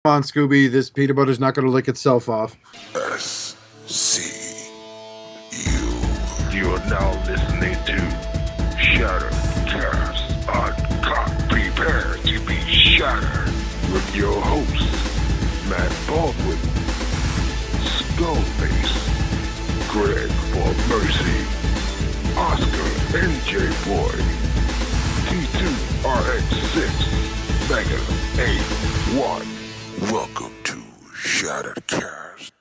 on, Scooby. This peanut butter's not going to lick itself off. SCU. You are now listening to Shattercast Uncut. Prepare to be shattered with your hosts, Matt Baldwin, Skullface, Greg for Mercy, Oscar NJ Boy, T2RX6, Mega A1. Welcome to Shattercast.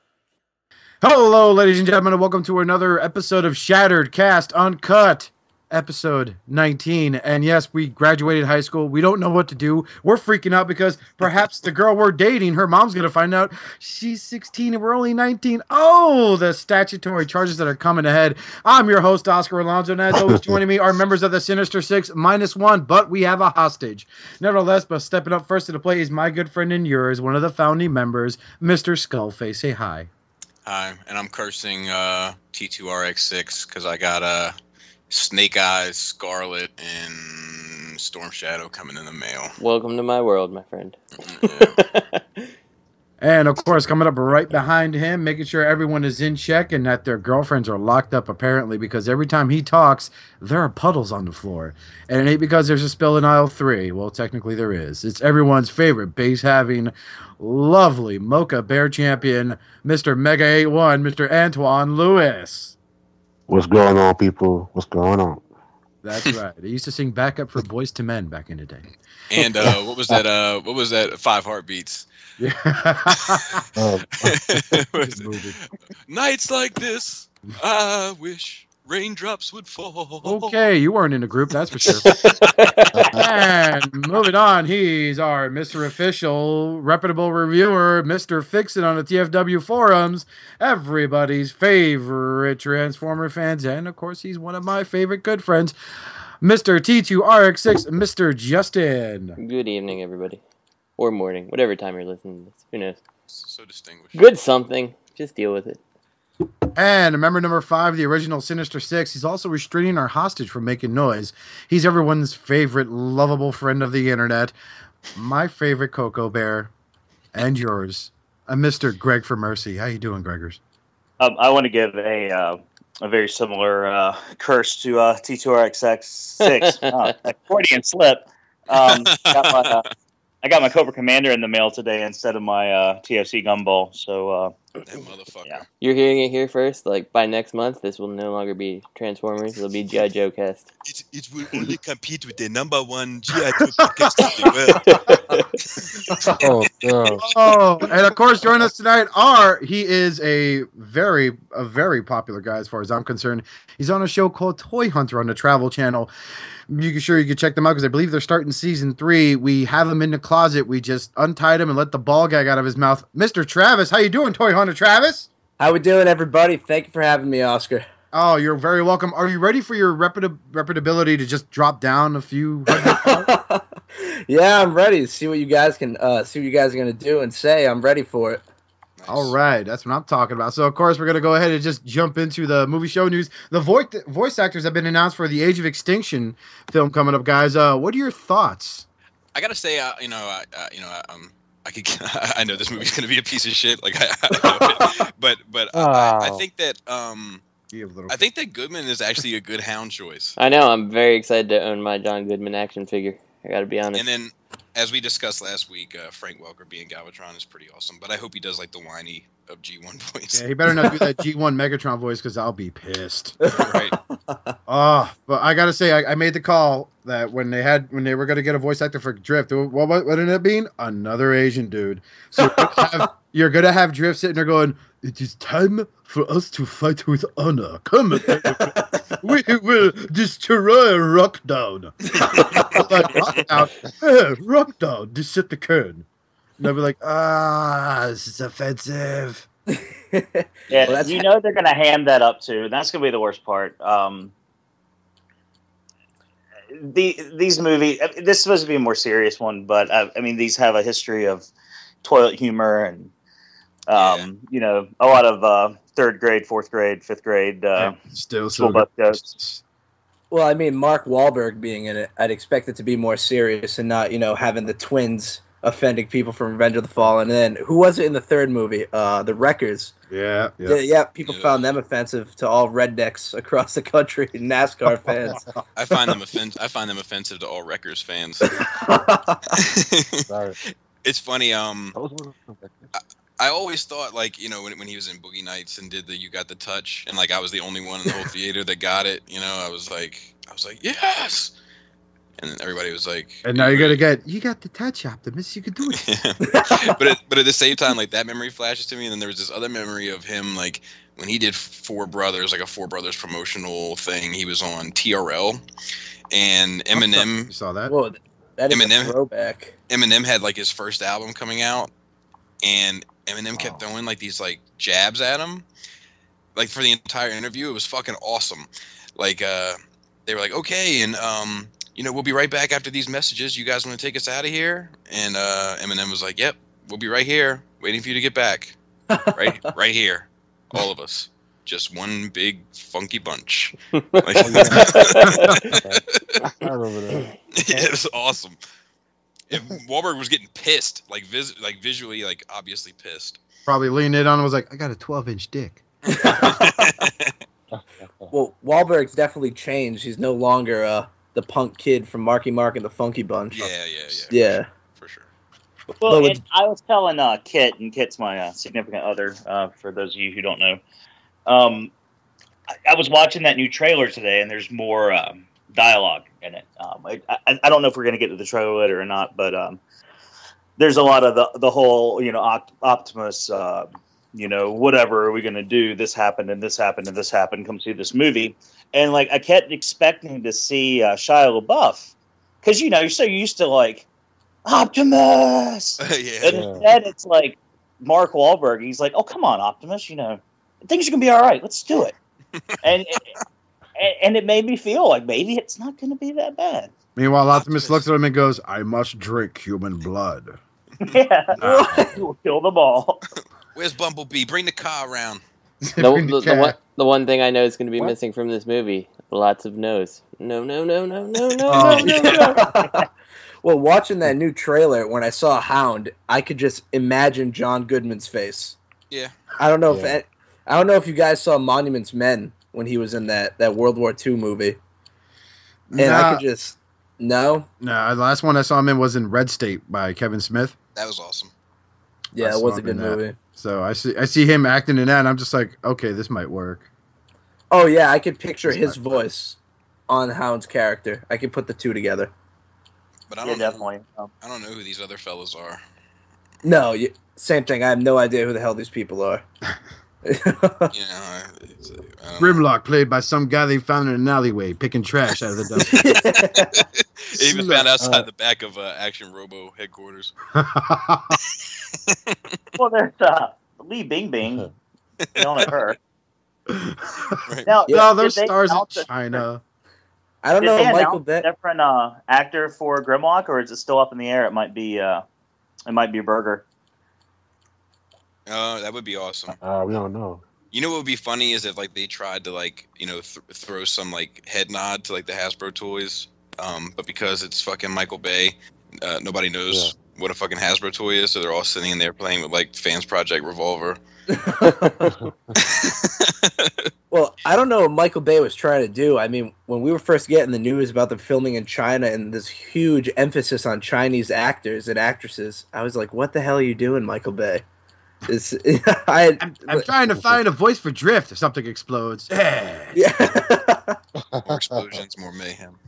Hello, ladies and gentlemen, and welcome to another episode of Shattered Cast Uncut, episode 19. And yes, we graduated high school. We don't know what to do. We're freaking out because perhaps the girl we're dating, her mom's going to find out she's 16 and we're only 19. Oh, the statutory charges that are coming ahead. I'm your host, Oscar Alonso, and as always, joining me are members of the Sinister Six -1, but we have a hostage. Nevertheless, but stepping up first to the plate is my good friend and yours, one of the founding members, Mr. Skullface. Say hi. Hi, and I'm cursing T2RX6 because I got Snake Eyes, Scarlet, and Storm Shadow coming in the mail. Welcome to my world, my friend. Yeah. And, of course, coming up right behind him, making sure everyone is in check and that their girlfriends are locked up, apparently, because every time he talks, there are puddles on the floor. And it ain't because there's a spill in aisle 3. Well, technically there is. It's everyone's favorite base-having, lovely Mocha Bear champion, Mr. Mega 81, Mr. Antoine Lewis. What's going on, people? What's going on? That's right. He used to sing backup for Boys to Men back in the day. And what was that? What was that? 5 Heartbeats. Yeah. Nights like this, I wish raindrops would fall. Okay, you weren't in the group, that's for sure. And moving on, he's our Mr. Official, reputable reviewer, Mr. Fix-It on the TFW forums, everybody's favorite Transformer fans, and of course, he's one of my favorite good friends, Mr. T2RX6, Mr. Justin. Good evening, everybody. Or morning, whatever time you're listening to this. Who knows? So distinguished. Good something. Just deal with it. And member number 5, the original Sinister Six, he's also restraining our hostage from making noise. He's everyone's favorite lovable friend of the internet, my favorite Cocoa Bear, and yours, Mr. Greg for Mercy. How you doing, Gregors? I want to give a very similar curse to T2RX6. Accordion slip. I got my Cobra Commander in the mail today instead of my TFC Gumball. So That motherfucker. Yeah. You're hearing it here first. Like, by next month, this will no longer be Transformers. It'll be G.I. Joe cast. It will only compete with the #1 G.I. Joe podcast in the world. Oh, no. Oh, and of course, joining us tonight he is a very popular guy as far as I'm concerned. He's on a show called Toy Hunter on the Travel Channel. You can check them out because I believe they're starting season 3. We have him in the closet. We just untied him and let the ball gag out of his mouth. Mr. Travis, how you doing, Toy Hunter Travis? How we doing, everybody? Thank you for having me, Oscar. Oh, you're very welcome. Are you ready for your reputability to just drop down a few hundred? Yeah, I'm ready to see what you guys are gonna do and say. I'm ready for it. Nice. All right, that's what I'm talking about. So, of course, we're going to go ahead and just jump into the movie show news. The voice actors have been announced for the Age of Extinction film coming up, guys. What are your thoughts? I gotta say, I know this movie's gonna be a piece of shit. Like, I think that I think that Goodman is actually a good Hound choice. I know. I'm very excited to own my John Goodman action figure. I gotta be honest. And then, as we discussed last week, Frank Welker being Galvatron is pretty awesome. But I hope he does like the whiny of G1 voice. Yeah, he better not do that G1 Megatron voice because I'll be pissed. Right. Oh, but I gotta say, I made the call that when they were gonna get a voice actor for Drift, what ended up being another Asian dude. So you're gonna have Drift sitting there going, "It is time for us to fight with honor. Come, we will destroy Rockdown." Like, Rockdown, Decepticon. And they'll be like, this is offensive. yeah, well, you know they're going to hand that up too. That's going to be the worst part. These movies, this is supposed to be a more serious one, but I mean, these have a history of toilet humor and you know, a lot of 3rd grade, 4th grade, 5th grade still school bus jokes. Well, I mean, Mark Wahlberg being in it, I'd expect it to be more serious and not, you know, having the twins offending people from Revenge of the Fallen. And then who was it in the third movie? The Wreckers. Yeah. Yeah, people found them offensive to all rednecks across the country, NASCAR fans. I find them offensive to all Wreckers fans. Sorry. It's funny. I was one of them. I always thought, like, you know, when he was in Boogie Nights and did the "You Got the Touch," and like I was the only one in the whole theater that got it. You know, I was like, yes. And then everybody was like, and now you got the touch, Optimus. You could do it. but at the same time, like that memory flashes to me, and then there was this other memory of him, like when he did Four Brothers, like a Four Brothers promotional thing. He was on TRL, and Eminem. You saw that? Whoa, that is a throwback. Eminem had like his first album coming out, and Eminem kept throwing like these like jabs at him, like for the entire interview. It was fucking awesome. Like they were like, okay, and you know, we'll be right back after these messages. You guys want to take us out of here? And Eminem was like, yep, we'll be right here, waiting for you to get back. Right here, all of us, just one big funky bunch. Like, I remember that. it was awesome. If Wahlberg was getting pissed, like visually, like obviously pissed. Probably leaned in on and was like, I got a 12-inch dick. Well, Wahlberg's definitely changed. He's no longer the punk kid from Marky Mark and the Funky Bunch. Yeah. For sure. Well, and I was telling Kit, and Kit's my significant other, for those of you who don't know. I was watching that new trailer today, and there's more dialogue in it. I don't know if we're going to get to the trailer later or not, but there's a lot of the whole, you know, Optimus, you know, whatever are we going to do? This happened, and this happened, and this happened. Come see this movie. And, like, I kept expecting to see Shia LaBeouf. Because, you know, you're so used to, like, Optimus! Yeah. And instead, it's, like, Mark Wahlberg. He's like, oh, come on, Optimus. You know, things are going to be all right. Let's do it. and it made me feel like maybe it's not going to be that bad. Meanwhile, Optimus looks at him and goes, I must drink human blood. Yeah. We'll kill them all. Where's Bumblebee? Bring the car around. The one thing I know is going to be missing from this movie: lots of no's. No. Well, watching that new trailer, when I saw Hound, I could just imagine John Goodman's face. Yeah. I don't know if you guys saw Monuments Men when he was in that World War II movie. And I could just the last one I saw him in was in Red State by Kevin Smith. That was awesome. Yeah, it was a good movie. So I see him acting in that, and I'm just like, okay, this might work. Oh yeah, I could picture his voice on Hound's character. I could put the two together. But I don't know. Definitely. I don't know who these other fellas are. No, same thing. I have no idea who the hell these people are. Grimlock, played by some guy they found in an alleyway picking trash out of the dust. He was found outside the back of Action Robo headquarters. Well, there's Lee Bing Bing. You don't have her. Right. Now, No, those did they stars in announce China. I don't Did know they if Michael announce Bay. a different actor for Grimlock, or is it still up in the air? It might be Burger. That would be awesome. We don't know. You know what would be funny is if like they tried to like, you know, throw some like head nod to like the Hasbro toys, but because it's fucking Michael Bay, nobody knows what a fucking Hasbro toy is, so they're all sitting in there playing with like Fans Project Revolver. Well, I don't know what Michael Bay was trying to do. I mean, when we were first getting the news about them filming in China and this huge emphasis on Chinese actors and actresses, I was like, what the hell are you doing, Michael Bay? I'm trying to find a voice for Drift if something explodes. Yeah. More explosions, more mayhem.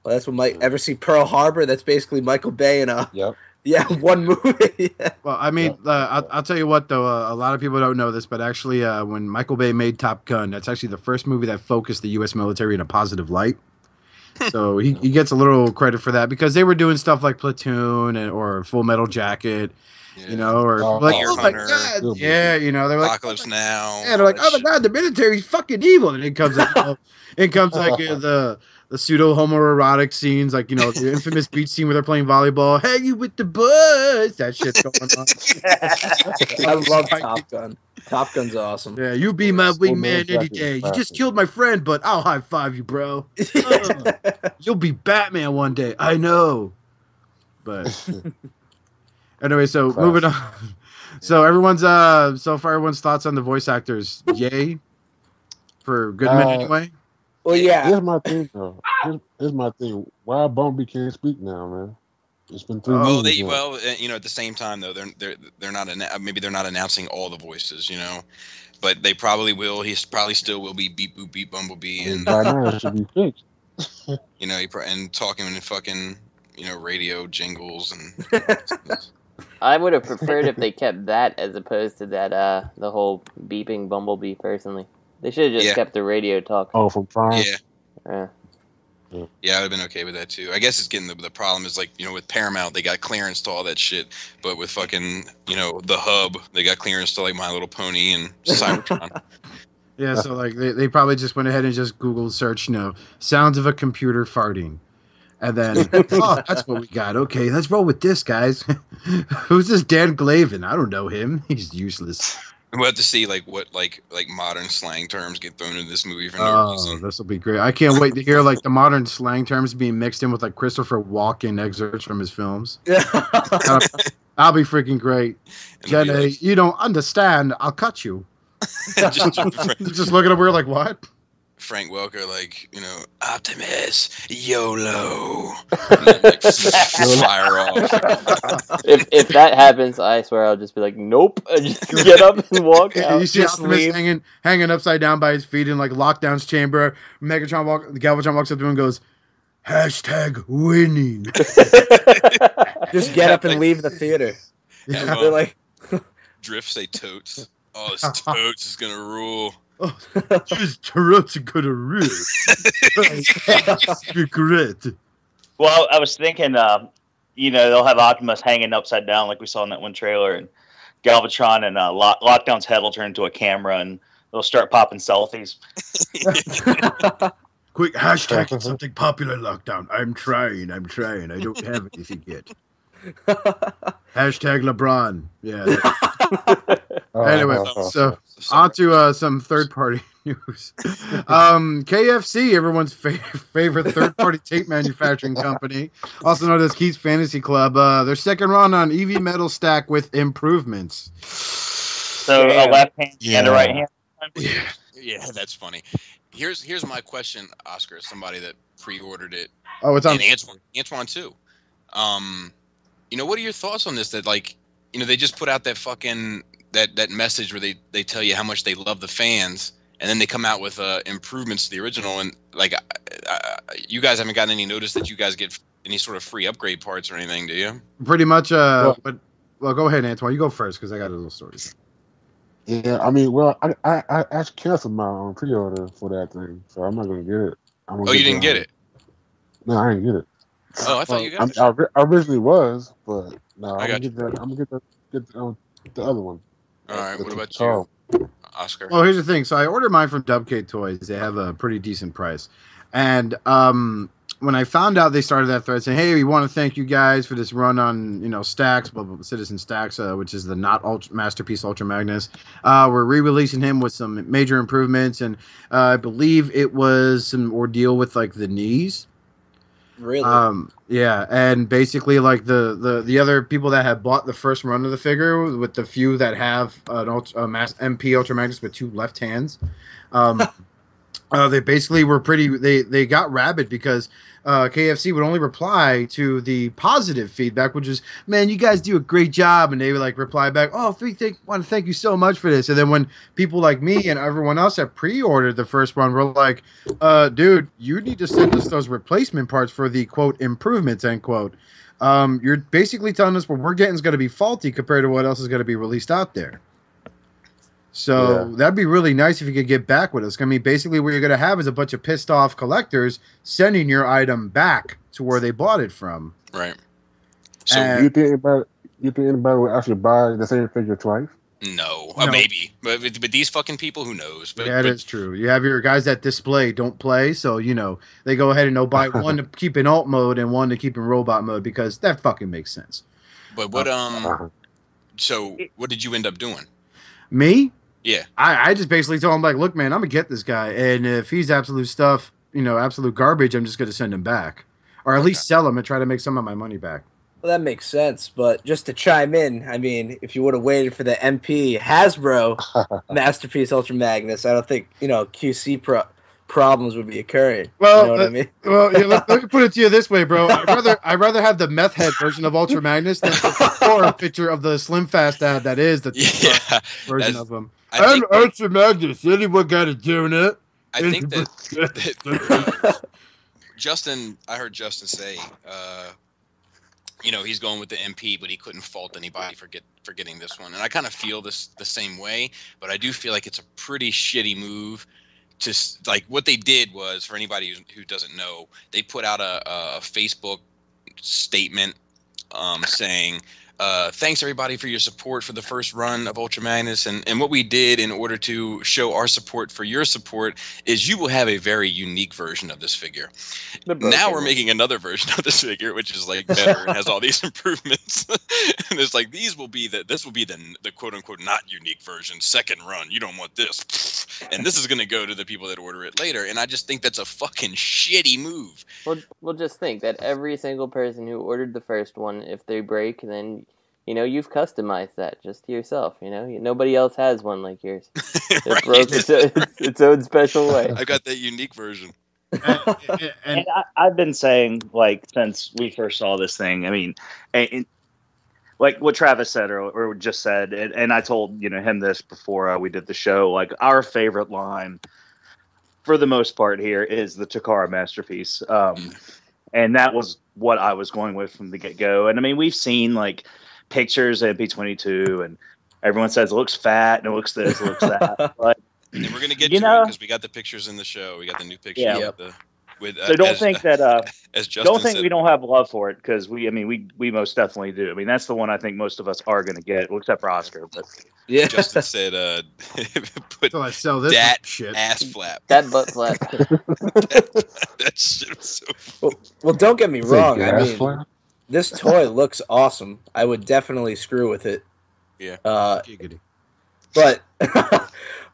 Well, that's what ever see Pearl Harbor? That's basically Michael Bay in one movie. Well, I mean, I'll tell you what, though. A lot of people don't know this, but actually, when Michael Bay made Top Gun, that's actually the first movie that focused the U.S. military in a positive light. So he gets a little credit for that because they were doing stuff like Platoon or Full Metal Jacket. Yeah. You know, or like, oh my god, yeah, you know, they're like Apocalypse Now. Yeah, they're like, oh my god, the military's fucking evil, and it comes like, the pseudo homoerotic scenes, like, you know, the infamous beach scene where they're playing volleyball, hanging with the boys, that shit's going on. I love Top Gun. Top Gun's awesome. Yeah, you be my wingman any day. You just killed my friend, but I'll high five you, bro. You'll be Batman one day. I know. But anyway, so moving on. So everyone's so far everyone's thoughts on the voice actors. Yay for Goodman anyway. Well, yeah. Here's my thing though. Here's my thing. Why Bumblebee can't speak now, man? It's been 3 movies now. At the same time though, they're not maybe they're not announcing all the voices, but they probably will. He probably still will be Beep Boop Beep Bumblebee, and by now it should be fixed. and talking in fucking radio jingles and. I would have preferred if they kept that as opposed to that the whole beeping Bumblebee. Personally, they should have just kept the radio talk. Oh, from Prime. Yeah, I would have been okay with that too. I guess it's getting the problem is with Paramount they got clearance to all that shit, but with fucking the Hub they got clearance to My Little Pony and Cybertron. Yeah, so they probably just went ahead and just Google search sounds of a computer farting. And then, oh, that's what we got. Okay, let's roll with this, guys. Who's this Dan Glavin? I don't know him. He's useless. We'll have to see what modern slang terms get thrown into this movie for no reason. This will be great. I can't wait to hear the modern slang terms being mixed in with Christopher Walken excerpts from his films. I'll be freaking great. Jenny, you don't understand. I'll cut you. just looking at her like, what? Frank Welker, Optimus, YOLO, and then, fire off. If that happens, I swear I'll just be like, nope, and just get up and walk out. You see Optimus hanging upside down by his feet in Lockdown's chamber. Galvatron walks up to him and goes, #winning. Just get up and leave the theater. Yeah, they're like, Drift say totes. Oh, this totes is gonna rule. Oh, just Toret's gonna rule. Regret. Well, I was thinking, they'll have Optimus hanging upside down like we saw in that one trailer, and Galvatron and Lockdown's head will turn into a camera, and they'll start popping selfies. Quick, hashtag something popular, Lockdown. I'm trying. I don't have anything yet. Hashtag LeBron. Yeah. Anyway, so on to some third-party news. KFC, everyone's favorite third-party tape manufacturing company, also known as Keith's Fantasy Club, their second run on EV metal stack with improvements. So a left hand and a right hand. Yeah, that's funny. Here's my question, Oscar, as somebody that pre-ordered it. Oh, it's on. And Antoine too. What are your thoughts on this? That they just put out that fucking that message where they tell you how much they love the fans, and then they come out with improvements to the original, and you guys haven't gotten any notice that you guys get any sort of free upgrade parts or anything, do you? Pretty much. But go ahead, Antoine. You go first because I got a little story. Yeah, I mean, I actually canceled my pre-order for that thing, so I'm not gonna get it. You didn't get it? No, I didn't get it. Oh, I thought you got it. I originally was, but no, I'm gonna get the other one. All right, what about you, Oscar? Well, here's the thing. So I ordered mine from Dubcade Toys. They have a pretty decent price. And when I found out they started that thread saying, hey, we want to thank you guys for this run on, Stacks, Citizen Stacks, which is the Masterpiece Ultra Magnus. We're re-releasing him with some major improvements. And I believe it was some ordeal with, the knees. Really? Yeah, and basically the other people that have bought the first run of the figure, with the few that have an MP Ultra Magnus with two left hands, they basically were they got rabid because KFC would only reply to the positive feedback, which is, man, you guys do a great job, and they would reply back, oh, want to thank you so much for this. And then when people like me and everyone else that pre-ordered the first one were like, dude, you need to send us those replacement parts for the quote improvements, end quote. You're basically telling us what we're getting is going to be faulty compared to what else is going to be released out there. So that'd be really nice if you could get back with us. I mean, basically what you're going to have is a bunch of pissed off collectors sending your item back to where they bought it from. Right. So do you think anybody will actually buy the same figure twice? No. Maybe. But these fucking people, who knows? But is true. You have your guys that display don't play, so, they go ahead and they'll buy one to keep in alt mode and one to keep in robot mode because that fucking makes sense. But what, so what did you end up doing? Me? Yeah. I just basically told him, look, man, I'm going to get this guy. And if he's absolute stuff, absolute garbage, I'm just going to send him back. Or at least sell him and try to make some of my money back. Well, that makes sense, but just to chime in, I mean, if you would have waited for the MP Hasbro Masterpiece Ultra Magnus, I don't think, QC problems would be occurring. Well, you know what I mean? Well, yeah, let me put it to you this way, bro. I'd rather have the meth head version of Ultra Magnus than or a picture of the Slim Fast ad that is the version of him. I'm Ultra Magnus. Anyone got a donut? I think that Justin, I heard Justin say, he's going with the MP, but he couldn't fault anybody for getting this one. And I kind of feel the same way, but I do feel like it's a pretty shitty move. Just like what they did was, for anybody who doesn't know, they put out a Facebook statement saying, thanks everybody for your support for the first run of Ultra Magnus, and what we did in order to show our support for your support is you will have a very unique version of this figure. Now we're making another version of this figure, which is like better and has all these improvements. And it's like this will be the quote unquote not unique version, second run. You don't want this, and this is going to go to the people that order it later. And I just think that's a fucking shitty move. Well, just think that every single person who ordered the first one, if they break, then you've customized that just to yourself. Nobody else has one like yours. It Right. broke its own special way. I got that unique version. And I've been saying, like, since we first saw this thing, I mean, like what Travis said or just said, and I told him this before we did the show. Like, our favorite line, for the most part, here is the Takara Masterpiece, and that was what I was going with from the get go. And I mean, we've seen like pictures at P22, and everyone says it looks fat and it looks this, it looks that. But And we're gonna get to it because we got the pictures in the show. We got the new picture. Yeah. So don't think that as Justin don't think said, we don't have love for it, because we most definitely do. I mean, that's the one I think most of us are going to get, well, except for Oscar. But Yeah. Justin said, put So I sell this that shit. ass flap. That butt flap. That shit was so. Well, don't get me wrong. I gas mean, flap? this toy looks awesome. I would definitely screw with it. Yeah. Giggity. But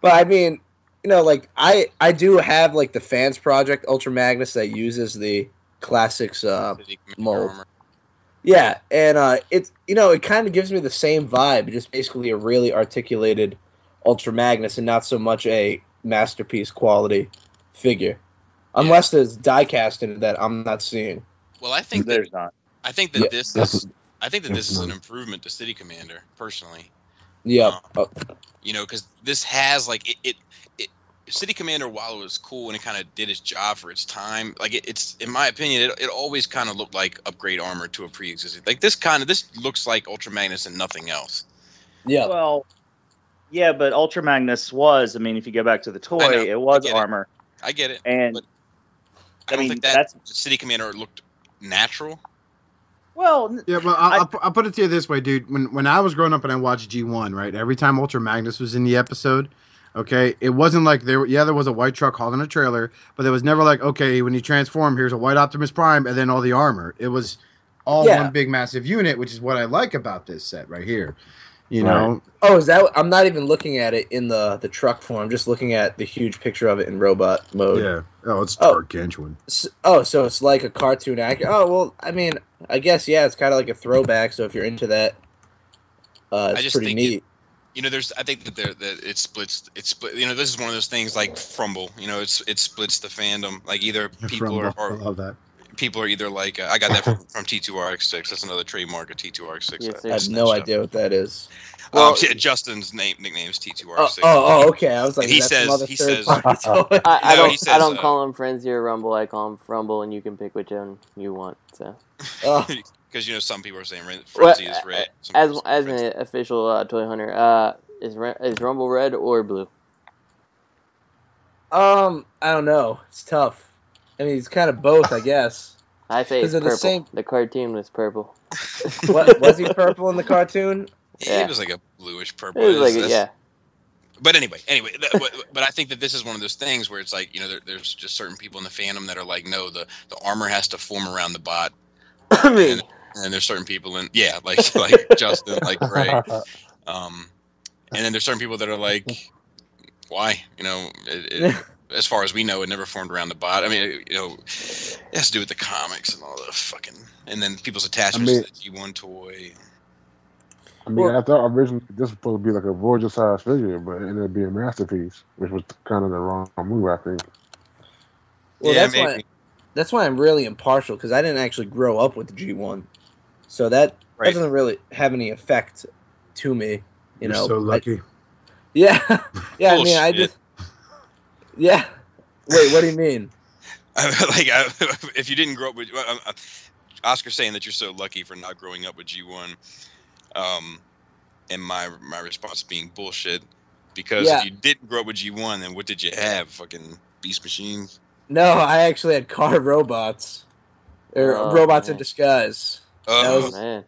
I mean, like I do have like the Fans Project Ultra Magnus that uses the classics mold. Yeah, and it's it kind of gives me the same vibe, just basically a really articulated Ultra Magnus and not so much a masterpiece quality figure. Unless there's die cast in it that I'm not seeing. Well, I think there's not. I think that this is. I think that this is not. an improvement to City Commander, personally. Yeah. Because this has like it. City Commander, while it was cool and it kind of did its job for its time, like it's in my opinion, it always kind of looked like upgrade armor to a pre-existing. Like this looks like Ultra Magnus and nothing else. Yeah. Well, yeah, but Ultra Magnus was. I mean, if you go back to the toy, it was armor. I get it, And but I don't think that City Commander looked natural. Well, Yeah, well, I'll put it to you this way, dude. When I was growing up and I watched G1, right, every time Ultra Magnus was in the episode, okay, it wasn't like there was a white truck hauling a trailer, but there was never like, okay, when you transform, here's a white Optimus Prime and then all the armor. It was all one big massive unit, which is what I like about this set right here. You know? Oh, is that? I'm not even looking at it in the truck form. I'm just looking at the huge picture of it in robot mode. Yeah. Oh, it's gargantuan. So it's like a cartoon act. Oh, well, I mean, I guess, yeah, it's kind of like a throwback, so if you're into that, it's pretty neat. I think that it splits. It's split. This is one of those things like Frumble. It splits the fandom. Like either people I are love that. people are either like I got that from T2RX6. That's another trademark of T2RX6. Yes, I have no idea what that is. Justin's nickname is T2RX6. Okay. I was like, He that's says- some other he third says- party toy. I No, don't. he says, I don't call him Frenzy Rumble. I call him Frumble, and you can pick which one you want. So, Oh, Because some people are saying Frenzy is red. Some as people say as Frenzy. an official toy hunter, is Rumble red or blue? I don't know. It's tough. I mean, it's kind of both, I guess. I say it's Is it the purple. same- The cartoon was purple. What was he purple in the cartoon? It was like a bluish purple. It was like That's- yeah. But anyway, but I think that this is one of those things where it's like there's just certain people in the fandom that are like, no, the armor has to form around the bot, I mean, and there's certain people like Justin, like Gray, and then there's certain people that are like, why, as far as we know, it never formed around the body. I mean, you know, it has to do with the comics and all the fucking, and then people's attachments to the G1 toy. I mean, I thought originally this was supposed to be like a Voyager-sized figure, but it ended up being a Masterpiece, which was kind of the wrong move, I think. Well, Yeah, that's why I'm really impartial, because I didn't actually grow up with the G1, so that doesn't really have any effect to me. You're so lucky. Yeah. I mean, Bullshit. Yeah. Wait, what do you mean? If you didn't grow up with Oscar's saying that you're so lucky for not growing up with G1, and my response being bullshit, because if you didn't grow up with G1, then what did you have? Fucking Beast Machines? No, I actually had car robots, or robots in disguise. Oh man.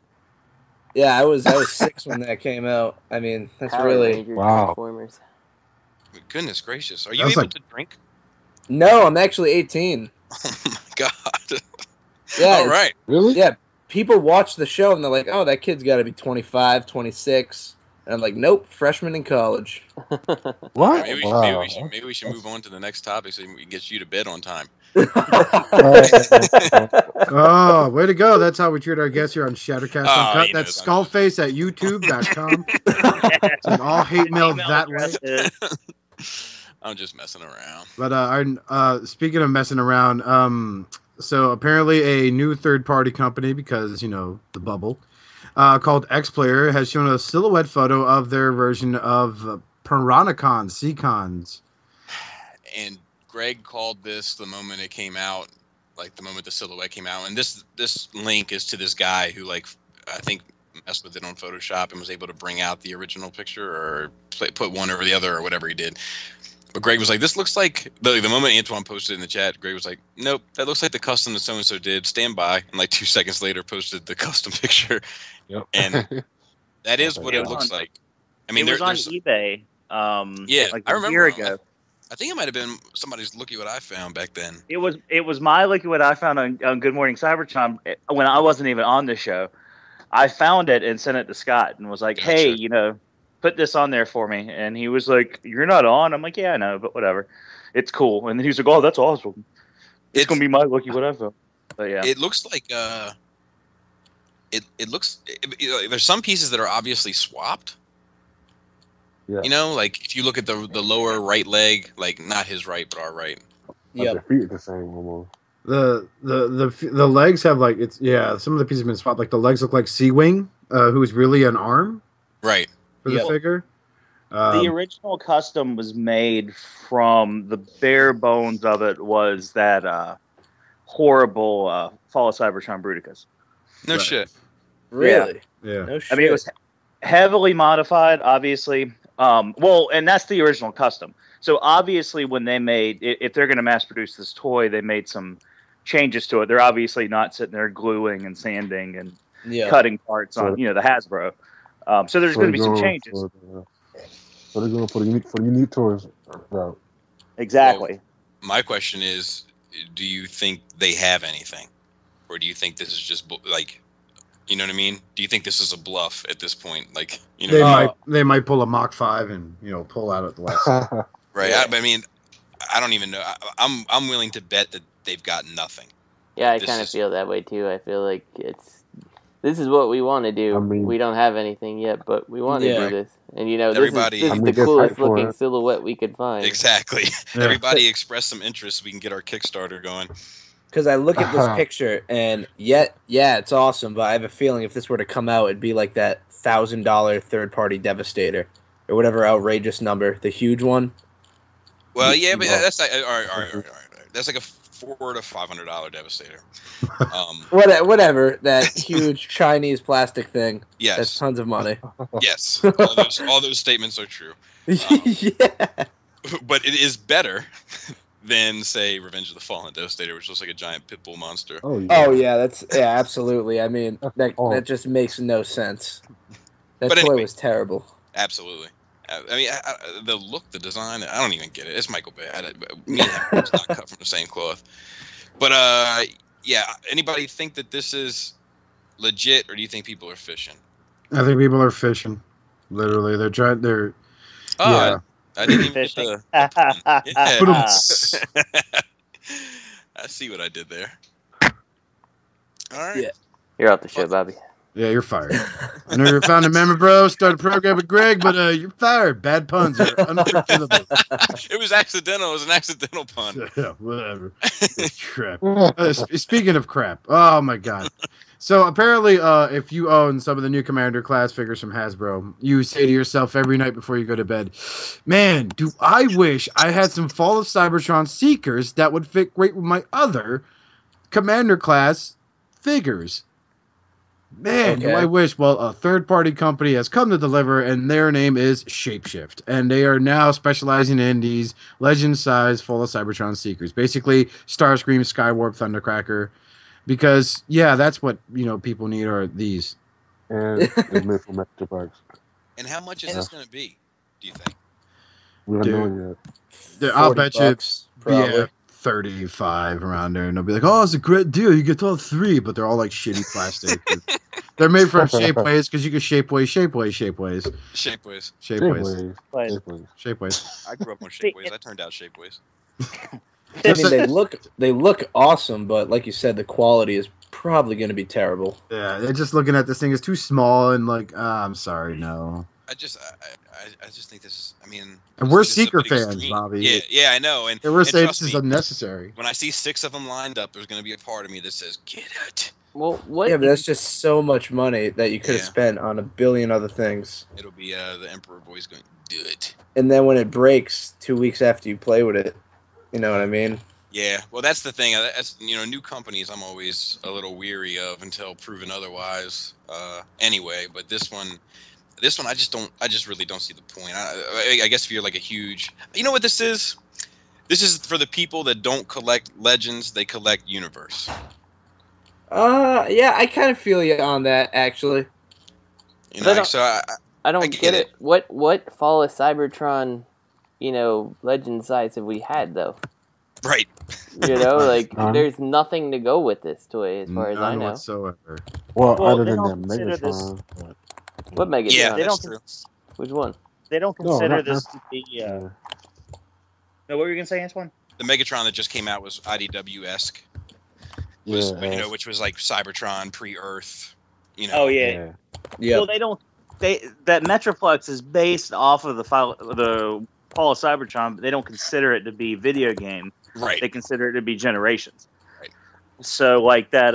Yeah, I was 6 when that came out. I mean, that's Power really Ranger wow. Transformers. Goodness gracious! Are you able to drink? No, I'm actually 18. Oh my god! Yeah. All right. Really? Yeah. People watch the show and they're like, "Oh, that kid's got to be 25, 26." And I'm like, "Nope, freshman in college." What? Maybe we should move on to the next topic so we can get you to bed on time. Oh, way to go. That's how we treat our guests here on Shattercast Uncut. you know, That's Skullface at youtube.com. Send all hate mail that way. I'm just messing around. But speaking of messing around, so apparently a new third-party company, because, you know, the bubble, called X-Player has shown a silhouette photo of their version of Piranacons, Seacons. And Greg called this the moment it came out, like the moment the silhouette came out. And this link is to this guy who, like, I think messed with it on Photoshop and was able to bring out the original picture or put one over the other or whatever he did. But Greg was like, this looks like, the moment Antoine posted in the chat, Greg was like, nope, that looks like the custom that so-and-so did. Stand by. And like 2 seconds later posted the custom picture. Yep. And that is what it looks like. I mean, it was on eBay. Like I remember. a year ago. I think it might have been somebody's Looky What I Found back then. It was my Looky What I Found on Good Morning Cybertron when I wasn't even on the show. I found it and sent it to Scott and was like, Gotcha. hey, you know, put this on there for me. And he was like, you're not on? I'm like, yeah, I know, but whatever. It's cool. And then he was like, oh, that's awesome. It's going to be my Looky What I Found. But yeah. It looks like it looks there's some pieces that are obviously swapped. Yeah. You know, like if you look at the lower right leg, like not his right but our right. Yeah. The feet are the same almost. The legs have like some of the pieces have been swapped. Like the legs look like Seawing, who's really an arm. Right. For the figure. The original custom was made from the bare bones of it was that horrible Fall of Cybertron Bruticus. No shit. Really? Yeah. No shit. I mean, it was heavily modified, obviously. And that's the original custom. So obviously, when they made, if they're going to mass produce this toy, they made some changes to it. They're obviously not sitting there gluing and sanding and cutting parts on, the Hasbro. So there's going to be some changes. So they're going for the unique toys route. Exactly. Well, my question is, do you think they have anything, or do you think this is just like, you know what I mean? Do you think this is a bluff at this point? Like, you know, they might pull a Mach 5 and pull out at the last. Right. Yeah. I mean, I don't even know. I'm willing to bet that they've got nothing. Yeah, I kind of feel that way too. I feel like this is what we want to do. I mean, we don't have anything yet, but we want to do this. And this is the coolest looking silhouette we could find. Exactly. Yeah. Everybody express some interest so we can get our Kickstarter going. Because I look at this picture and it's awesome, but I have a feeling if this were to come out, it'd be like that $1,000 third-party Devastator or whatever outrageous number, the huge one. Well, yeah, but that's like, all right. That's like a $400 to $500 Devastator. Whatever, that huge Chinese plastic thing. Yes, that's tons of money. Yes, all those statements are true. Yeah, but it is better than, say, Revenge of the Fallen Devastator, which looks like a giant pit bull monster. Oh yeah, absolutely. I mean, that just makes no sense. That toy was terrible. Absolutely. I mean, the look, the design, I don't even get it. It's Michael Bay. Me and him was not cut from the same cloth. But, anybody think that this is legit, or do you think people are fishing? I think people are fishing. Literally. Yeah. I didn't even get the. Yeah. I see what I did there. All right. Yeah. You're off the show, Bobby. Yeah, you're fired. I know you're a founding member, bro. Started a program with Greg, but you're fired. Bad puns are unforgivable. It was accidental. It was an accidental pun. Yeah, whatever. Crap. Speaking of crap, oh my god. So apparently, if you own some of the new Commander class figures from Hasbro, you say to yourself every night before you go to bed, man, do I wish I had some Fall of Cybertron Seekers that would fit great with my other Commander class figures. Man, do I wish. Well, a third-party company has come to deliver, and their name is Shapeshift. And they are now specializing in these legend-size Fall of Cybertron Seekers. Basically, Starscream, Skywarp, Thundercracker. Because, yeah, that's what, people need are these. And it's made from extra parts. And how much is this going to be, do you think? We don't know yet. I'll bet you, probably. Yeah, 35 around there, and they'll be like, "Oh, it's a great deal. You get all 3," but they're all like shitty plastic. They're made from Shapeways because you can Shapeways. I grew up on Shapeways. I turned out Shapeways. I mean, they look awesome, but like you said, the quality is probably going to be terrible. Yeah, they're just looking at this thing. It's too small, and like, I'm sorry, no. I just think this is. I mean, and we're Seeker fans, Bobby. Yeah, I know. And we're saying this is unnecessary. When I see 6 of them lined up, there's going to be a part of me that says, "Get it." Well, what? Yeah, but that's just so much money that you could have spent on a billion other things. It'll be the Emperor Boy's going to do it. And then when it breaks 2 weeks after you play with it, you know what I mean? Yeah, well, that's the thing. That's, new companies I'm always a little weary of until proven otherwise. Anyway, but this one, I just really don't see the point. I guess if you're like a huge, you know what this is? This is for the people that don't collect Legends, they collect Universe. Yeah, I kind of feel you on that, actually. I don't get it. What Fall of Cybertron, Legend size have we had, though? Right. There's nothing to go with this toy, as far as I know. Whatsoever. Well, other than that Megatron. What Megatron? Yeah, that's true. Which one? They don't consider this to be... No, what were you going to say, Antoine? The Megatron that just came out was IDW-esque. Which was like Cybertron, pre-Earth. Oh, yeah. Well, they don't... that Metroplex is based off of the Fall of Cybertron, but they don't consider it to be video game. Right. They consider it to be Generations. Right. So like that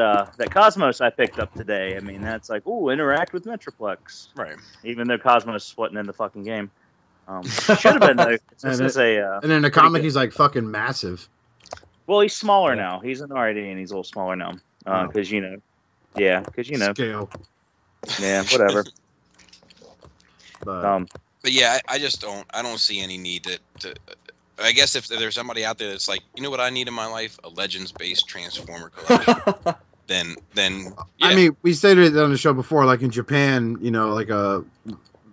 Cosmos I picked up today, I mean, that's like, ooh, interact with Metroplex. Right. Even though Cosmos wasn't in the fucking game. Should have been though. And in the comic, he's like fucking massive. Well, he's smaller now. He's an RD and he's a little smaller now. Because, Scale. Yeah, whatever. But yeah, I don't see any need to I guess if there's somebody out there that's like, you know what I need in my life? A Legends-based Transformer collection. then yeah. I mean, we stated it on the show before, like in Japan, like a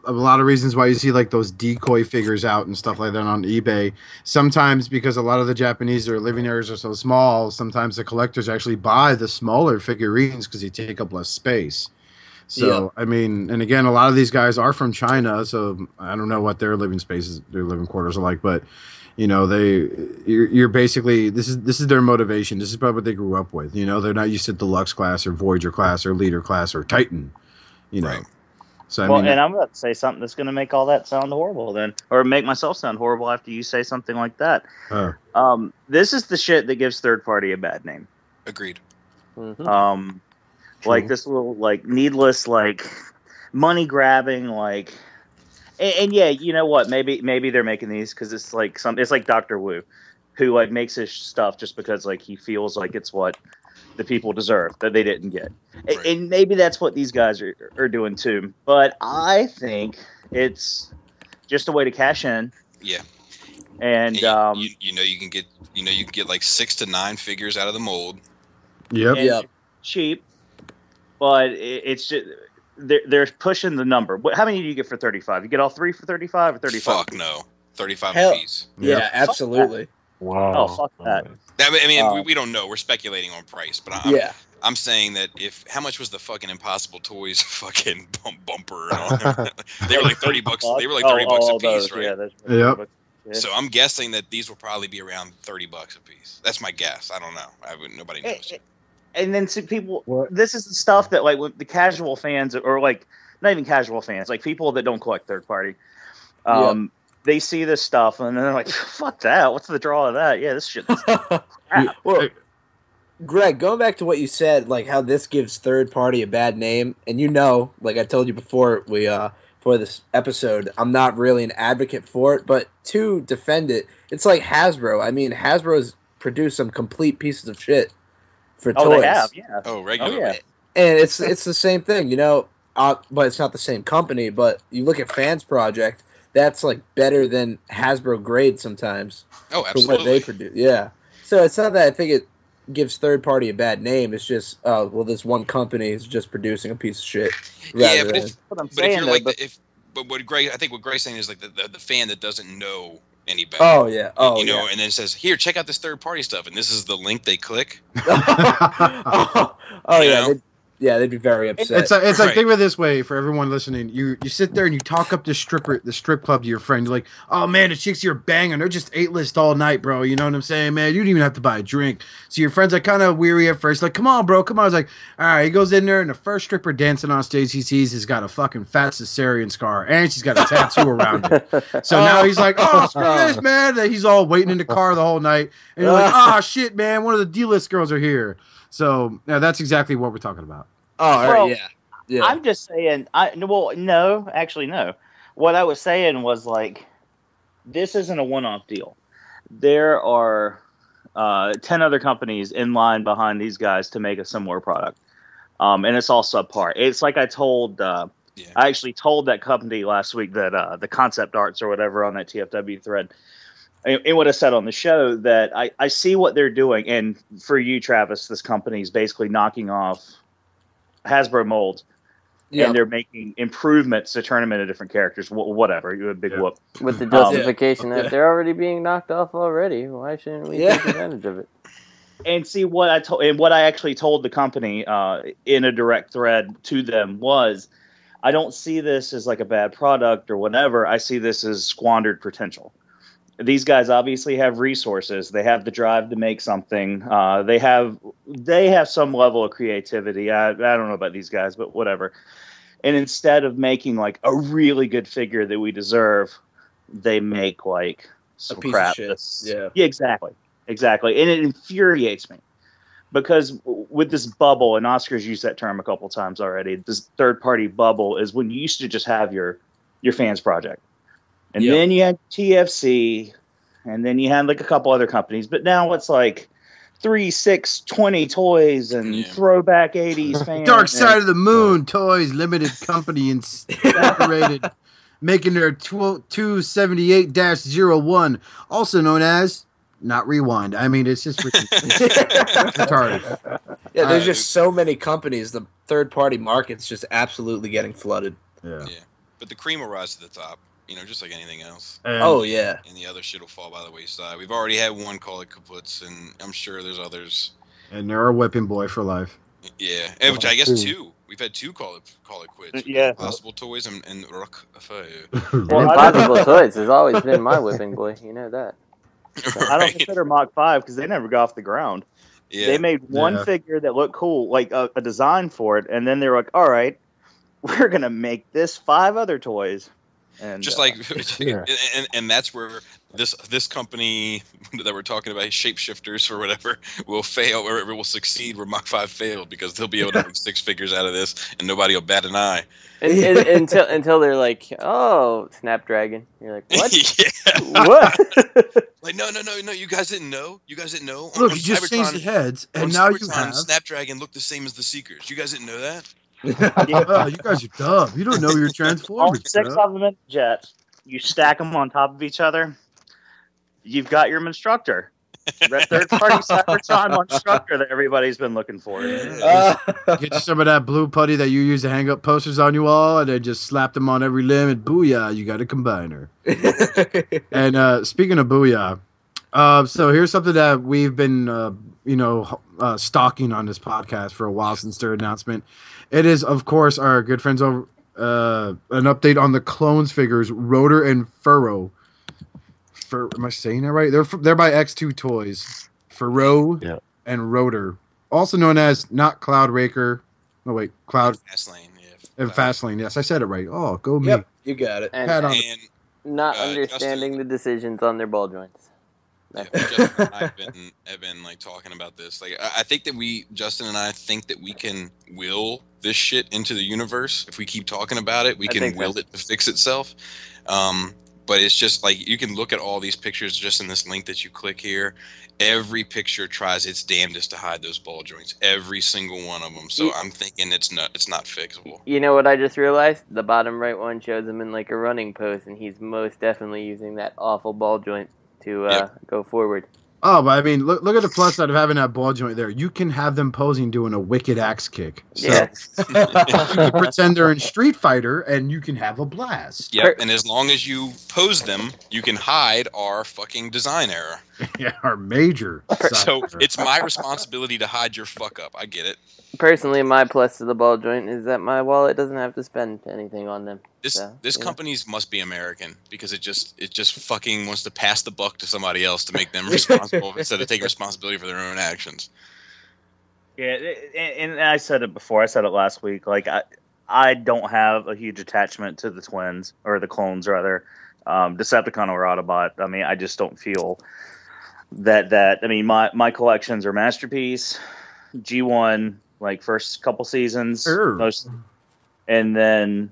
lot of reasons why you see like those decoy figures out and stuff like that on eBay. Sometimes because a lot of the Japanese, their living areas are so small, sometimes the collectors actually buy the smaller figurines because they take up less space. So, I mean, and again, a lot of these guys are from China, so I don't know what their living spaces, their living quarters are like, but, you're basically, this is their motivation. This is probably what they grew up with. They're not used to Deluxe class or Voyager class or Leader class or Titan, Right. So, and I'm about to say something that's going to make all that sound horrible then, or make myself sound horrible after you say something like that. This is the shit that gives third party a bad name. Agreed. Mm-hmm. Like this little, like, needless, like, money grabbing, like, and yeah, you know what? Maybe they're making these because it's like it's like Dr. Wu, who like makes his stuff just because like he feels like it's what the people deserve that they didn't get, right. And maybe that's what these guys are doing too. But I think it's just a way to cash in. Yeah. And you can get like 6 to 9 figures out of the mold. Yep. Cheap. But it's just they're pushing the number. How many do you get for 35? You get all 3 for 35 or 35? Fuck no, 35 apiece. Yeah, absolutely. Wow. Oh, fuck that. I mean, we don't know. We're speculating on price, but I'm saying that how much was the fucking Impossible Toys fucking bumper and all that? They were like $30. They were like $30 a piece, right? Yeah. So I'm guessing that these will probably be around $30 a piece. That's my guess. I don't know. Nobody knows. And then some people, this is the stuff that like the casual fans, or like not even casual fans, like people that don't collect third party, they see this stuff and they're like, "Fuck that! What's the draw of that? Yeah, this shit." Well, Greg, going back to what you said, like how this gives third party a bad name, and like I told you before for this episode, I'm not really an advocate for it, but to defend it, it's like Hasbro. I mean, Hasbro's produced some complete pieces of shit for toys. They have, yeah. Regularly. Yeah. And it's the same thing, but it's not the same company. But you look at Fans Project, that's like better than Hasbro grade sometimes. Oh, absolutely. For what they produce, yeah. So it's not that I think it gives third party a bad name. It's just, this one company is just producing a piece of shit. Yeah, but what Greg's saying is like the fan that doesn't know any better. Oh yeah. And then says, "Here, check out this third party stuff," and this is the link they click. Yeah, they'd be very upset. It's like, think of it this way for everyone listening. You sit there and you talk up the strip club to your friend. You're like, "Oh man, the chicks here are banging. They're just 8-list all night, bro. You know what I'm saying, man? You don't even have to buy a drink." So your friend's like kind of weary at first, like, "Come on, bro, come on." I was like, "All right." He goes in there and the first stripper dancing on stage he sees has got a fucking fat cesarean scar and she's got a tattoo around it. So now he's like, "Oh, screw this, man." And he's all waiting in the car the whole night, and you're like, "Oh shit, man, one of the D-list girls are here." So that's exactly what we're talking about. Oh, yeah. I'm just saying. No. What I was saying was like, this isn't a one-off deal. There are 10 other companies in line behind these guys to make a similar product, and it's all subpar. It's like I told. I actually told that company last week that the concept arts or whatever on that TFW thread. And what I said on the show that I see what they're doing, and for you, Travis, this company is basically knocking off Hasbro molds, and they're making improvements to turn them into different characters. Whatever, you a big whoop with the justification that they're already being knocked off already. Why shouldn't we take advantage of it? And see what I told, and what I actually told the company in a direct thread to them was, I don't see this as like a bad product or whatever. I see this as squandered potential. These guys obviously have resources. They have the drive to make something. They have some level of creativity. I don't know about these guys, but whatever. And instead of making like a really good figure that we deserve, they make like some crap. Yeah, exactly. And it infuriates me because with this bubble, and Oscar's used that term a couple times already. This third-party bubble is when you used to just have your Fans Project. And then you had TFC, and then you had like a couple other companies. But now it's like 3, 6, 20 toys and throwback 80s fans. Dark Side of the Moon Toys Limited Company Incorporated, making their 278-01, also known as Not Rewind. I mean, it's just retarded. Yeah, there's just so many companies. The third-party market's just absolutely getting flooded. Yeah. But the cream will rise to the top. Just like anything else. And the other shit will fall by the wayside. We've already had one call it kaputs, and I'm sure there's others. And they're a whipping boy for life. Yeah, which I guess 2. We've had 2 call it quits. Yeah. Impossible Toys and Rock Affair. Impossible Toys has always been my whipping boy. You know that. Right. I don't consider Mach 5 because they never got off the ground. Yeah. They made one figure that looked cool, like a design for it, and then they were like, all right, we're going to make this 5 other toys. And just and that's where this company that we're talking about, Shapeshifters or whatever, will fail or it will succeed where Mach 5 failed because they'll be able to make 6 figures out of this and nobody will bat an eye. Until they're like, oh, Snapdragon. You're like, what? What? Like, no, you guys didn't know. Look, you just changed the heads, and now you have Snapdragon look the same as the Seekers. You guys didn't know that? You guys are dumb. You don't know your Transformers. All 6 of them in jets. You stack them on top of each other. You've got your Monstructor. That third-party Cybertron Monstructor that everybody's been looking for. Get you some of that blue putty that you use to hang up posters on you all, and then just slap them on every limb, and booyah, you got a combiner. And speaking of booyah, So here's something that we've been, stalking on this podcast for a while since their announcement. It is, of course, our good friends over an update on the Clones figures, Rotor and Furrow. Am I saying that right? They're by X2 Toys. Furrow and Rotor, also known as not Cloud Raker. No wait, Cloud Fastlane. And Fastlane. Yes, I said it right. Oh, go me. Yep, you got it. And not understanding Justin, the decisions on their ball joints. Justin and I have been like talking about this. Like, I think that Justin and I think that we can will this shit into the universe. If we keep talking about it, we can will it to fix itself. But it's just like, you can look at all these pictures just in this link that you click here. Every picture tries its damnedest to hide those ball joints. Every single one of them. So I'm thinking it's not fixable. You know what I just realized? The bottom right one shows him in like a running pose, and he's most definitely using that awful ball joint to go forward. Oh, but I mean, look at the plus side of having that ball joint there. You can have them posing doing a wicked axe kick. So you can pretend they're in Street Fighter, and you can have a blast. Yep, and as long as you pose them, you can hide our fucking design error. Yeah, our major. So it's my responsibility to hide your fuck up. I get it. Personally, my plus to the ball joint is that my wallet doesn't have to spend anything on them. This company's must be American, because it just fucking wants to pass the buck to somebody else to make them responsible instead of taking responsibility for their own actions. Yeah, and I said it before. I said it last week. Like, I don't have a huge attachment to the twins, or the clones rather, Decepticon or Autobot. I mean, I just don't feel that. I mean, my collections are Masterpiece, G1, like first couple seasons, most, and then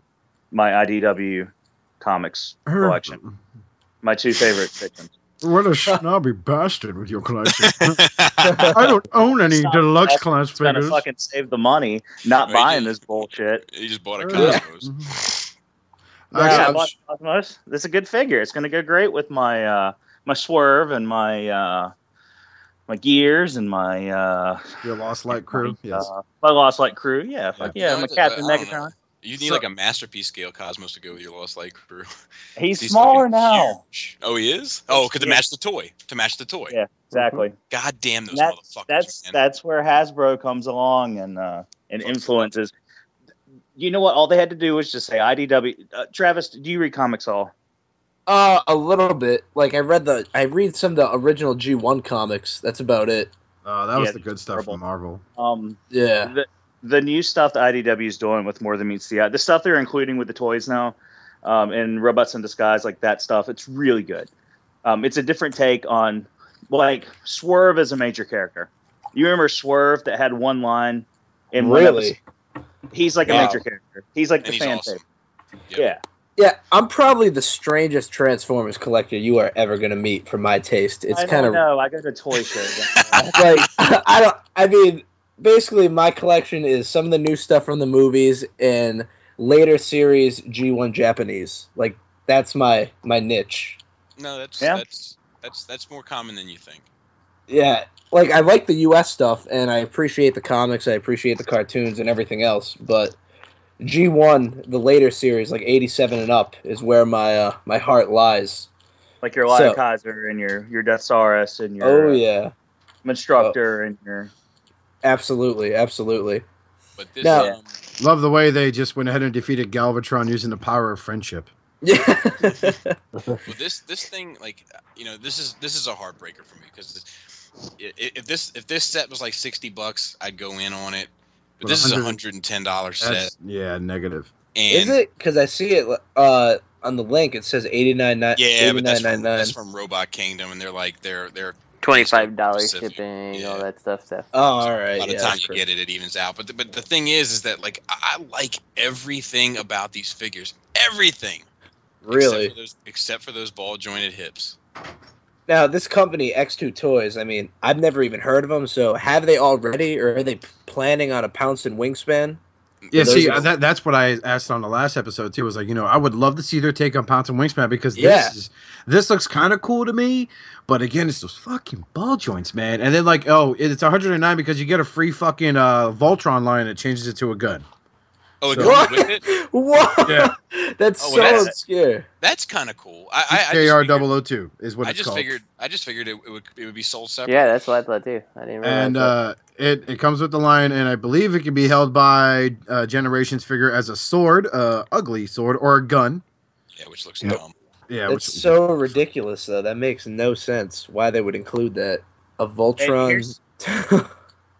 my IDW comics collection. My two favorite victims. What a snobby bastard with your collection. I don't own any deluxe class figures. Trying to fucking save the money, not buying this bullshit. You just bought a Cosmos. I bought Cosmos. This is a good figure. It's going to go great with my my Swerve and my Gears and my your Lost Light crew. Yes, my Lost Light crew. Yeah, my Captain Megatron. You need like a Masterpiece scale Cosmos to go with your Lost Light crew. He's smaller now. Huge. Oh, he is? Oh, because to match the toy. Yeah, exactly. God damn those motherfuckers. That's where Hasbro comes along and influences. You know what? All they had to do was just say IDW. Travis, do you read comics all? A little bit. Like I read some of the original G1 comics. That's about it. Oh, that was the good stuff from Marvel. Yeah. The new stuff that IDW is doing with More Than Meets the Eye, the stuff they're including with the toys now, and Robots in Disguise, like that stuff, it's really good. It's a different take on, like, Swerve as a major character. You remember Swerve that had one line in one episode? He's like a major character. He's like the fan favorite. Yep. Yeah, I'm probably the strangest Transformers collector you are ever going to meet for my taste. It's kind of... No, I got a toy show. Basically, my collection is some of the new stuff from the movies and later series G1 Japanese. Like, that's my niche. No, that's more common than you think. Yeah, like, I like the U.S. stuff, and I appreciate the comics, I appreciate the cartoons and everything else, but G1, the later series, like 87 and up, is where my heart lies. Like your Lion Kaiser and your Death Saurus and your Monstructor and your... Absolutely. But this, love the way they just went ahead and defeated Galvatron using the power of friendship. Yeah. Well, this thing, like, you know, this is a heartbreaker for me, because if this set was like $60, I'd go in on it. But this is a $110 set. Yeah, negative. And is it? Because I see it on the link. It says $89.99. Yeah, but that's from Robot Kingdom, and they're like they're $25 shipping, all that stuff. Oh, all right. By the time you get it, it evens out. But the thing is that, like, I like everything about these figures. Everything. Really? Except for those ball jointed hips. Now, this company, X2 Toys, I mean, I've never even heard of them. So, have they already, or are they planning on a Pounce and Wingspan? Yeah, see, that's what I asked on the last episode too. Was like, you know, I would love to see their take on Pounce and Wingspan, because this looks kind of cool to me. But again, it's those fucking ball joints, man. And then like, oh, it's $109 because you get a free fucking Voltron line that changes it to a gun. Oh, it comes with it? What? Yeah. That's so obscure. That's kind of cool. KR002 is what it's called. I just figured it would be sold separately. Yeah, that's what I thought too. I didn't realize And it comes with the line, and I believe it can be held by Generations figure as a sword, ugly sword, or a gun. Yeah, which looks dumb. Yeah, it's so ridiculous though. That makes no sense. Why they would include that? A Voltron.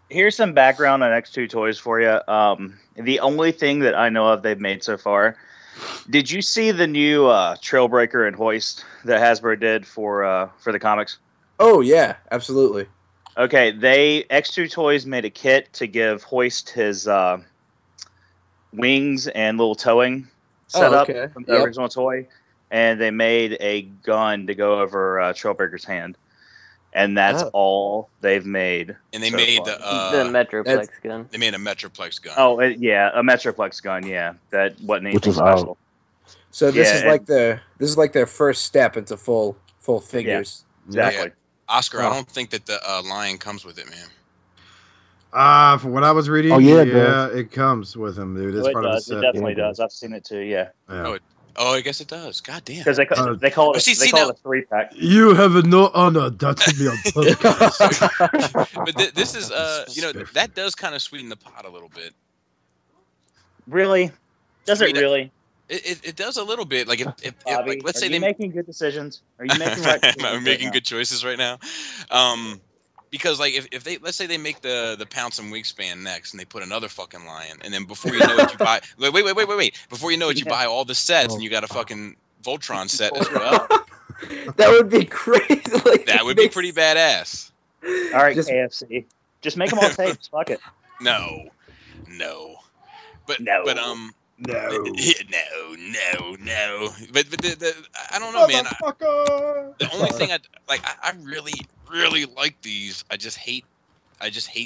Here's some background on X2 Toys for you. The only thing that I know of they've made so far. Did you see the new Trailbreaker and Hoist that Hasbro did for the comics? Oh yeah, absolutely. Okay, X2 Toys made a kit to give Hoist his wings and little towing setup from the original toy, and they made a gun to go over Trailbreaker's hand. And that's all they've made. And they made the Metroplex gun. They made a Metroplex gun. Oh, a Metroplex gun. Yeah, that wasn't anything special. So this is like their first step into full figures. Yeah, exactly. Yeah. Oscar, I don't think that the lion comes with it, man. From what I was reading, it comes with him, dude. It's part of the set. It definitely does. I've seen it too. Yeah. Oh, I guess it does. God damn. Because they call it a 3-pack. You have no honor. That would be on purpose. But this is, that does kind of sweeten the pot a little bit. Really? Does it really? It does a little bit. Like if Bobby, let's say they're making good decisions. Are you making right decisions? I'm making good choices right now. Because like if they let's say they make the Pounce and Wingspan next and they put another fucking lion, and then before you know it you buy wait before you know it you buy all the sets and you got a fucking Voltron set as well. That would be crazy. That would be pretty badass. All right, KFC, just make them all tapes. Fuck it. No. But No. But I don't know, man. The only thing I really like these. I just hate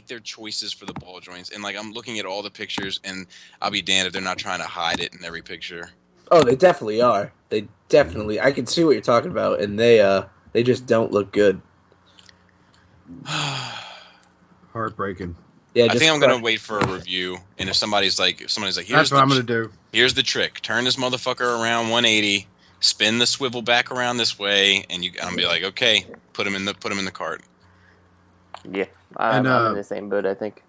their choices for the ball joints. And like I'm looking at all the pictures, and I'll be damned if they're not trying to hide it in every picture. Oh, they definitely are. They definitely. I can see what you're talking about, and they just don't look good. Heartbreaking. Yeah, I think I'm gonna wait for a review, and if somebody's like, here's that's what I'm gonna do. Here's the trick: turn this motherfucker around 180, spin the swivel back around this way, and I'm be like, okay, put him in the cart. Yeah, I'm in the same boat. I think.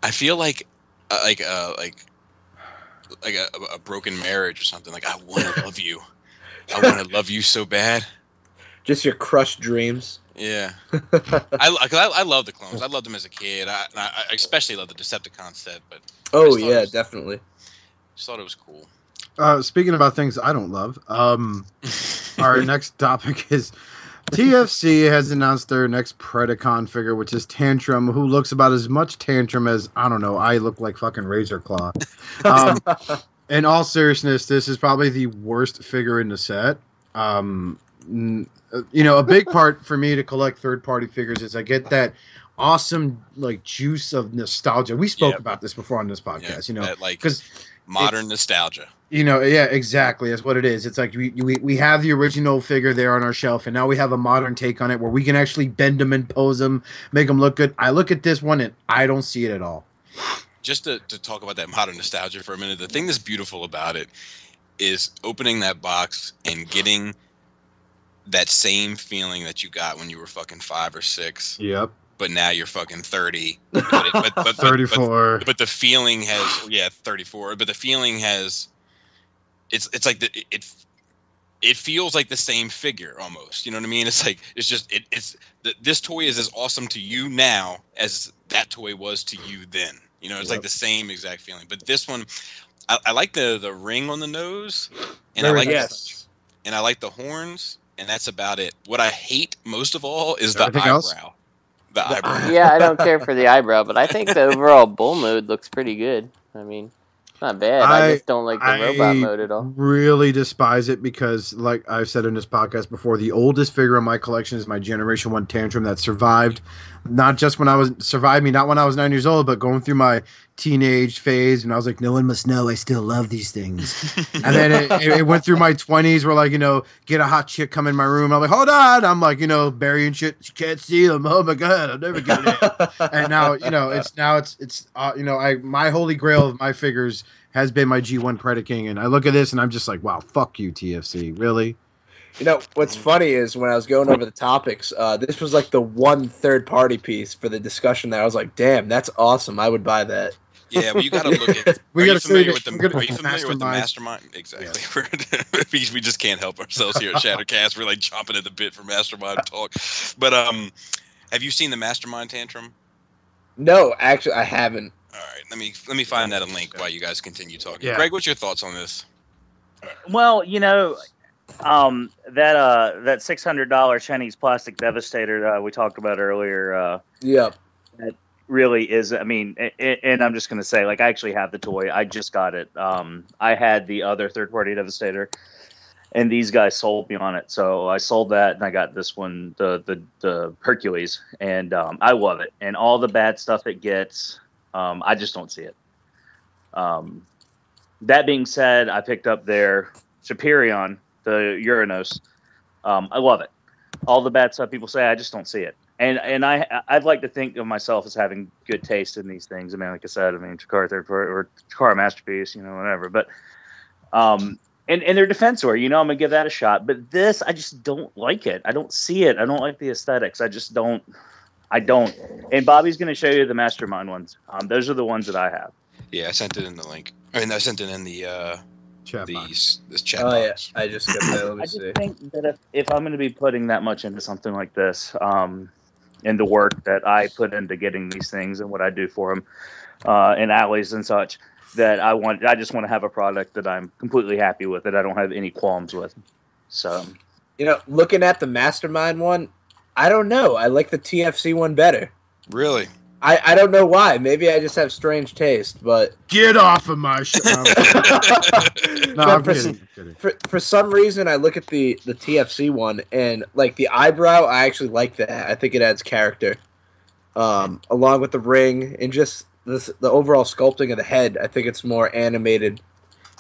I feel like a broken marriage or something. Like I want to love you, I want to love you so bad. Just your crushed dreams. Yeah, I love the clones. I loved them as a kid. I especially love the Decepticon set. But definitely. Just thought it was cool. Speaking about things I don't love, our next topic is TFC has announced their next Predacon figure, which is Tantrum, who looks about as much Tantrum as I look like fucking Razor Claw. In all seriousness, this is probably the worst figure in the set. A big part for me to collect third-party figures is I get that awesome like juice of nostalgia. We spoke about this before on this podcast, because modern nostalgia. Exactly. That's what it is. It's like we have the original figure there on our shelf, and now we have a modern take on it where we can actually bend them and pose them, make them look good. I look at this one and I don't see it at all. Just to talk about that modern nostalgia for a minute, the thing that's beautiful about it is opening that box and getting that same feeling that you got when you were fucking 5 or 6. Yep. But now you're fucking 30. But 34. But the feeling has 34. But the feeling has it's like it feels like the same figure almost. You know what I mean? It's like this toy is as awesome to you now as that toy was to you then. It's like the same exact feeling. But this one, I like the ring on the nose, and I like the horns. And that's about it. What I hate most of all is the eyebrow. Else? The eyebrow. Yeah, I don't care for the eyebrow, but I think the overall bull mode looks pretty good. I mean, it's not bad. I just don't like the robot mode at all. Really despise it because, like I've said in this podcast before, the oldest figure in my collection is my Generation 1 Tantrum that survived. Not when I was 9 years old, but going through my teenage phase, and I was like, no one must know I still love these things. And then it went through my 20s where, like, get a hot chick come in my room. I'm like, hold on. I'm like, burying shit. She can't see them. Oh my God, I'll never get it. And now, it's my holy grail of my figures has been my G1 Predaking. And I look at this and I'm just like, wow, fuck you, TFC. Really? What's funny is when I was going over the topics, this was like the one third-party piece for the discussion that I was like, damn, that's awesome. I would buy that. Yeah, well, you got to look at. Are you familiar with the Mastermind? Exactly. Yeah. we just can't help ourselves here at Shattercast. We're like chomping at the bit for Mastermind talk. But have you seen the Mastermind Tantrum? No, actually, I haven't. All right, let me find that a link while you guys continue talking. Yeah. Greg, what's your thoughts on this? Well, that $600 Chinese plastic Devastator we talked about earlier. That really is. I mean, and I'm just gonna say, like, I actually have the toy. I just got it. I had the other third-party Devastator, and these guys sold me on it. So I sold that, and I got this one, the Hercules, and I love it. And all the bad stuff it gets, I just don't see it. That being said, I picked up their Superion, the Uranus. I love it. All the bad stuff people say, I just don't see it. And I'd like to think of myself as having good taste in these things. I mean, like I said, Takara or Takara Masterpiece, whatever. But and their Defensor, I'm gonna give that a shot. But this, I just don't like it. I don't see it. I don't like the aesthetics. I just don't. I don't. And Bobby's gonna show you the Mastermind ones. Those are the ones that I have. Yeah, I sent it in the link. I sent it in the. This chat box. Yeah, I just got that. Let me see. I just think that if I'm going to be putting that much into something like this, and the work that I put into getting these things and what I do for them in alleys and such, that I just want to have a product that I'm completely happy with, that I don't have any qualms with. So, looking at the Mastermind one, I don't know. I like the TFC one better. Really? I don't know why. Maybe I just have strange taste, but get off of my show. No, I'm kidding. For some reason, I look at the TFC one and like the eyebrow. I actually like that. I think it adds character, along with the ring and just the overall sculpting of the head. I think it's more animated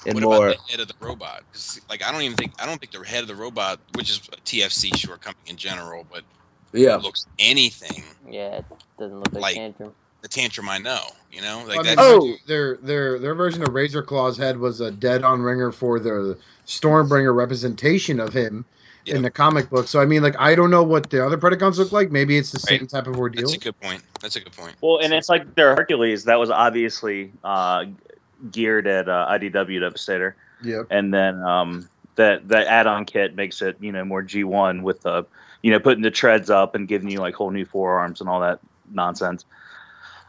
and what more. About the head of the robot? Like I don't think the head of the robot, which is a TFC shortcoming in general, but. Yeah, looks anything. Yeah, it doesn't look like Tantrum. The Tantrum I know, their version of Razor Claw's head was a dead-on ringer for the Stormbringer representation of him in the comic book. So I don't know what the other Predacons look like. Maybe it's the same type of ordeal. That's a good point. Well, and it's like their Hercules that was obviously geared at IDW Devastator. Yep. And then that add-on kit makes it more G1 with the. Putting the treads up and giving you like whole new forearms and all that nonsense.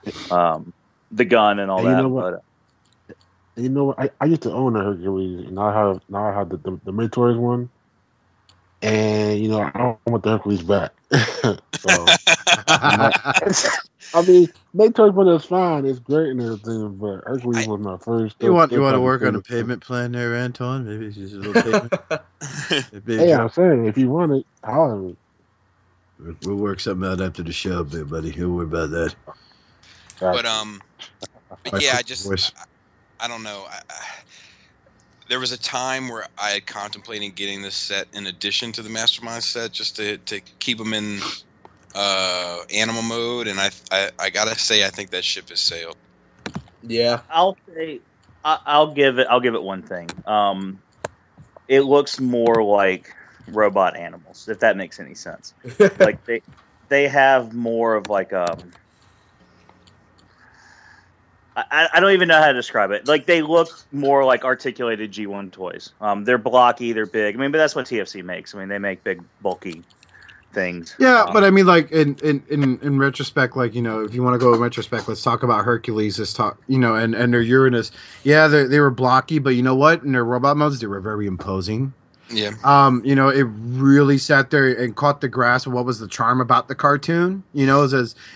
The gun and all that. You know what? I used to own a Hercules, and I have the Mentors one, and I don't want the Hercules back. So, Mentors one is fine, it's great and everything, but Hercules was my first. You want to work on a payment plan there, Anton? Maybe it's just a little payment. Hey, I'm saying if you want it, holler. We'll work something out after the show, big buddy. Don't worry about that. But yeah, I don't know. There was a time where I had contemplated getting this set in addition to the Mastermind set, just to keep them in animal mode, and I gotta say I think that ship has sailed. Yeah, I'll give it one thing. It looks more like robot animals, if that makes any sense. Like they have more of like I don't even know how to describe it. Like they look more like articulated G1 toys. They're blocky, they're big. But that's what TFC makes. They make big, bulky things. Yeah, but like in retrospect, like if you want to go in retrospect, let's talk about Hercules. Let's talk, and their Uranus. Yeah, they were blocky, but you know what? In their robot modes, they were very imposing. Yeah. It really sat there and caught the grasp of what was the charm about the cartoon. It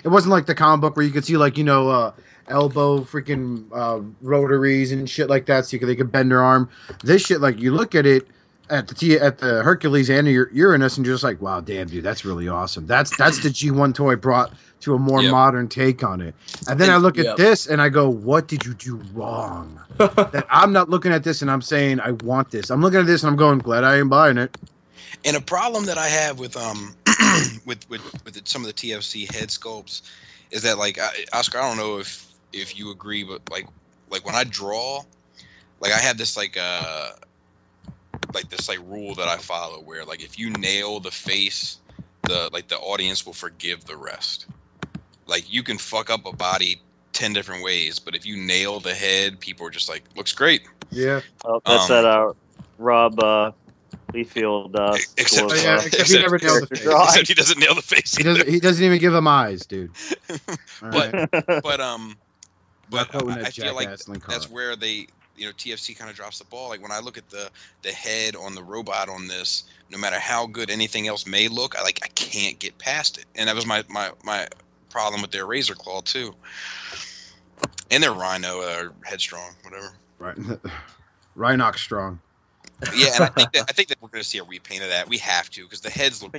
wasn't like the comic book where you could see like elbow freaking rotaries and shit like that, so they could bend their arm. This shit, like you look at it, at the Hercules and Uranus, and you're just like, wow, damn, dude, that's really awesome. That's the G1 toy brought to a more modern take on it. And then I look at this and I go, what did you do wrong? That I'm not looking at this and I'm saying I want this. I'm looking at this and I'm going, glad I ain't buying it. And a problem that I have with with some of the TFC head sculpts is that, like, Oscar, I don't know if you agree, but like when I draw, like I have this like rule that I follow where, like, if you nail the face, the audience will forgive the rest. Like, you can fuck up a body 10 different ways, but if you nail the head, people are just like, looks great. Yeah. Well, that's that Rob Liefeld. Except he never nailed the face. Except he doesn't nail the face. He doesn't even give them eyes, dude. But But I feel like that's where they, TFC kind of drops the ball. Like, when I look at the head on the robot on this, no matter how good anything else may look, I can't get past it. And that was my problem with their Razor Claw too, and their Rhino or Headstrong, whatever. Right, Rhinox Strong. Yeah, and I think that we're going to see a repaint of that. We have to, because the heads look.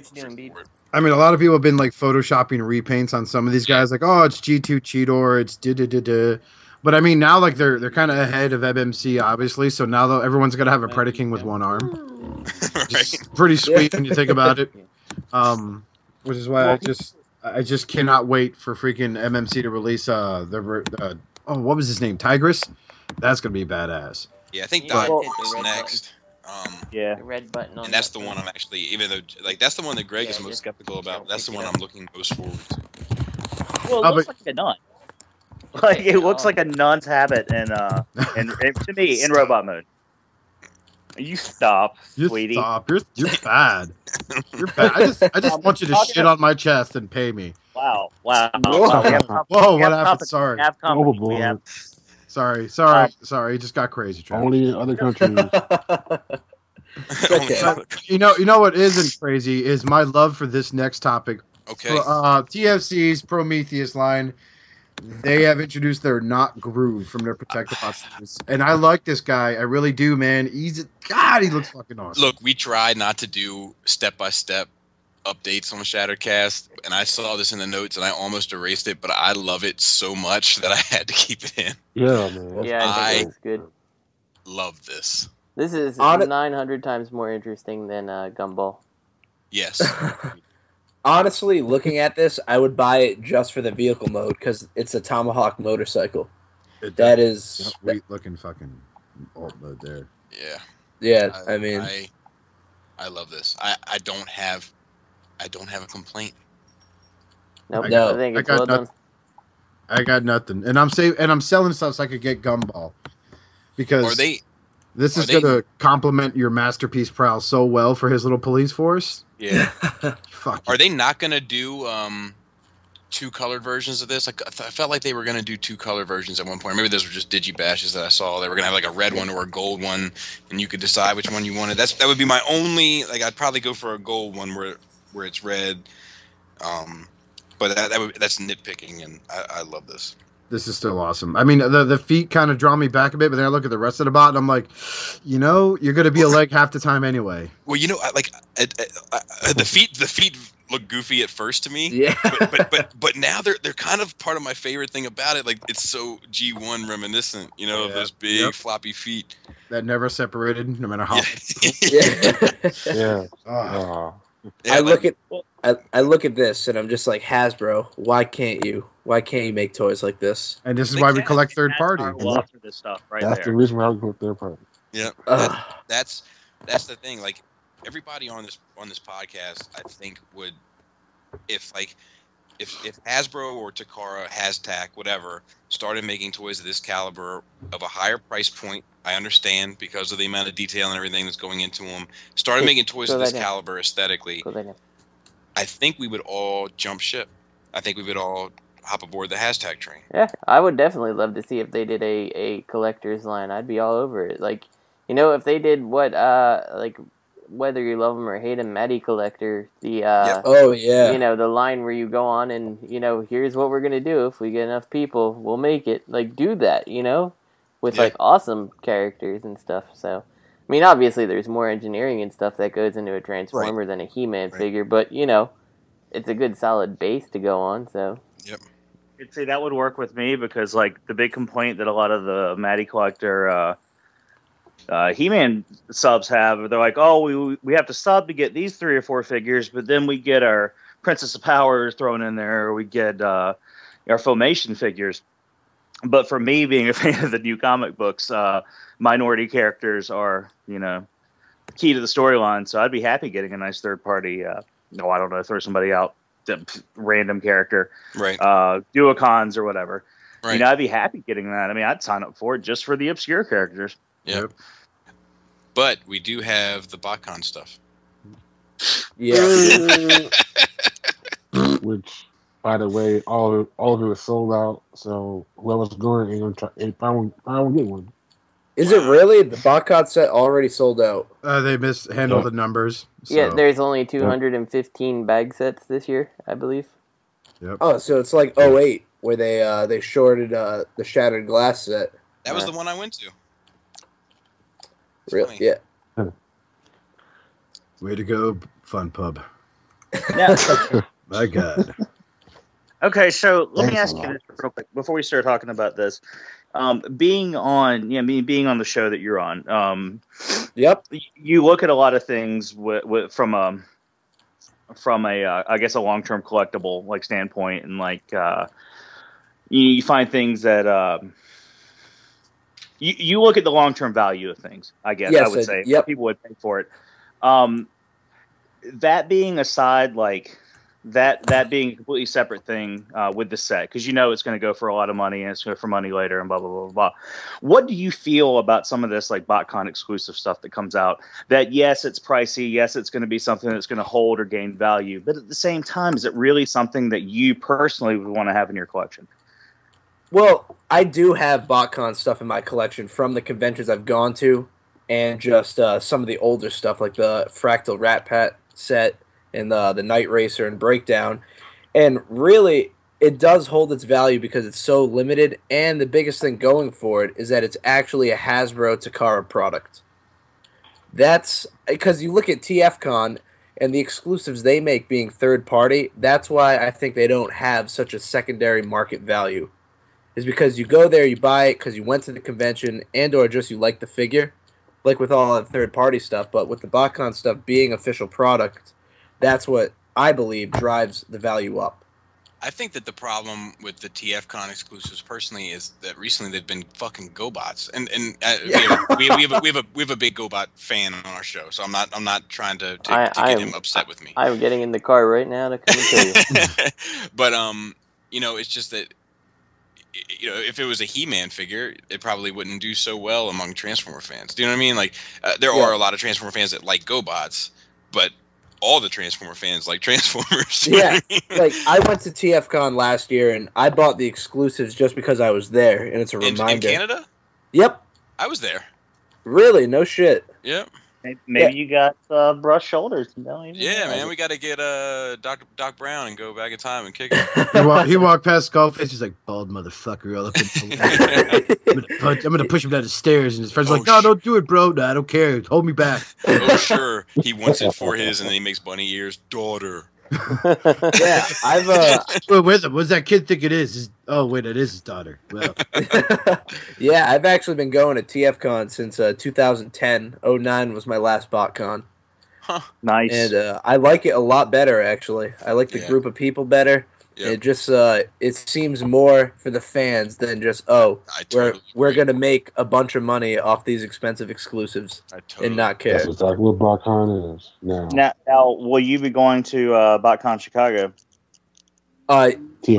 I mean, a lot of people have been like photoshopping repaints on some of these guys, like, oh, it's G2 Cheetor, it's da. But I mean, now like they're kind of ahead of MMC, obviously. So now though, everyone's gonna have a Predaking with one arm. Right. Pretty sweet when you think about it. Which is why I just cannot wait for freaking MMC to release what was his name? Tigress? That's gonna be badass. Yeah, I think Dot is next. The red button on and that's the one I'm actually, even though that's the one that Greg is most skeptical about. That's the one I'm looking most forward to. Well, it looks like a nun. Like, it looks like a nun's habit, and to me, in robot mode. You stop, sweetie. Stop. You're bad. You're bad. I just want you to shit on my chest and pay me. Wow. Whoa, what happened? Sorry. Sorry. It just got crazy. Travis. Only in other countries. You know what isn't crazy is my love for this next topic. Okay. TFC's Prometheus line. They have introduced their Not Groove from their protective options. And I like this guy. I really do, man. He looks fucking awesome. Look, we tried not to do step-by-step updates on Shattercast, and I saw this in the notes, and I almost erased it, but I love it so much that I had to keep it in. Yeah, man. Yeah, I think it's good. Love this. This is 900 times more interesting than Gumball. Yes. Honestly, looking at this, I would buy it just for the vehicle mode because it's a Tomahawk motorcycle. That is sweet looking fucking alt mode there. Yeah. Yeah, I mean, I love this. I don't have a complaint. Nope. I think it's well done. I got nothing, and I'm selling stuff so I could get Gumball because this is going to complement your Masterpiece Prowl so well for his little police force. Yeah. Fuck. Are they not going to do two colored versions of this? Like, I felt like they were going to do two color versions at one point. Maybe those were just digibashes that I saw. They were going to have like a red one or a gold one, and you could decide which one you wanted. That would be my only. Like, I'd probably go for a gold one where it's red. But that's nitpicking, and I love this. This is still awesome. I mean, the feet kind of draw me back a bit, but then I look at the rest of the bot, and I'm like, you're going to be a leg half the time anyway. Well, the feet look goofy at first to me. Yeah. But now they're kind of part of my favorite thing about it. Like, it's so G1 reminiscent, of those big floppy feet that never separated, no matter how. Yeah. I look at this and I'm just like, Hasbro, why can't you make toys like this? And this is why we collect third party. This stuff right That's the reason why we go third party. Yeah, that's the thing. Like, everybody on this podcast, I think would, if Hasbro or Takara, Hashtag, whatever, started making toys of this caliber of a higher price point, I understand because of the amount of detail and everything that's going into them. Started making toys of this caliber aesthetically. I think we would all jump ship. I think we would all hop aboard the Hashtag train. Yeah, I would definitely love to see if they did a collector's line. I'd be all over it. Like, if they did what, whether you love them or hate them, Matty Collector, the the line where you go on and here's what we're gonna do if we get enough people, we'll make it. Like, do that, with like awesome characters and stuff. So I mean, obviously, there's more engineering and stuff that goes into a Transformer than a He-Man figure, but, you know, it's a good solid base to go on, so... Yep. I'd say that would work with me because, like, the big complaint that a lot of the Matty Collector He-Man subs have, they're like, oh, we have to sub to get these 3 or 4 figures, but then we get our Princess of Power thrown in there, or we get our Filmation figures. But for me, being a fan of the new comic books, minority characters are, you know, key to the storyline. So I'd be happy getting a nice third party. No, I don't know, throw somebody out, random character, Right? Duocons or whatever. Right. You know, I'd be happy getting that. I mean, I'd sign up for it just for the obscure characters. Yep. But we do have the BotCon stuff. Yeah. Which, by the way, all of it was sold out. So whoever's going ain't gonna try. I won't get one. Is it really? The BotCon set already sold out. They mishandled the numbers. So. Yeah, there's only 215 bag sets this year, I believe. Yep. Oh, so it's like 08, where they shorted the Shattered Glass set. That was the one I went to. Really? Yeah. Way to go, Fun Pub. Now, My God. okay, so let me ask you this real quick before we start talking about this. Being on the show that you're on, Yep. you look at a lot of things from a I guess a long-term collectible like standpoint, and like you find things that you look at the long-term value of things. I guess Yes, I would say yep. people would pay for it. That being aside, like. That being a completely separate thing with the set, because you know it's going to go for a lot of money and it's going to go for money later and blah, blah, blah, blah, blah. What do you feel about some of this like BotCon exclusive stuff that comes out? That yes, it's pricey. Yes, it's going to be something that's going to hold or gain value. But at the same time, is it really something that you personally would want to have in your collection? Well, I do have BotCon stuff in my collection from the conventions I've gone to, and just some of the older stuff like the Fractal Rat Pat set and the Night Racer and Breakdown. And really, it does hold its value because it's so limited, and the biggest thing going for it is that it's actually a Hasbro Takara product. That's because you look at TFCon and the exclusives they make being third party, that's why I think they don't have such a secondary market value. Is because you go there, you buy it because you went to the convention and or just you like the figure, like with all that third party stuff. But with the BotCon stuff being official product, that's what I believe drives the value up. I think that the problem with the TFCon exclusives personally is that recently they've been fucking GoBots, and we have a big GoBot fan on our show, so I'm not trying to get him upset with me. I'm getting in the car right now to come and tell you. But you know, it's just that, you know, if it was a He-Man figure, it probably wouldn't do so well among Transformer fans. Do you know what I mean? Like, there are a lot of Transformer fans that like GoBots, but all the Transformer fans like Transformers. Yeah, like I went to TFCon last year and I bought the exclusives just because I was there, and it's a reminder. In Canada? Yep. I was there. Really? No shit. Yep. Maybe you got brush shoulders. Yeah, man, we got to get Doc Brown and go back in time and kick it. He walked past Skullface. He's like, bald motherfucker. All up in I'm gonna push him down the stairs, and his friends are like, no, don't do it, bro. No, I don't care. Hold me back. Oh, sure. He wants it for his, and then he makes bunny ears. Daughter. Yeah, I've Well, what's that kid think it is? Oh, wait, it is his daughter. Well. Yeah, I've actually been going to TFCon since 2010. 09 was my last BotCon. Huh. Nice. And I like it a lot better, actually. I like the group of people better. Yep. It just it seems more for the fans than just we're gonna make a bunch of money off these expensive exclusives and not care. That's exactly what BotCon is now. Now, will you be going to BotCon Chicago? Or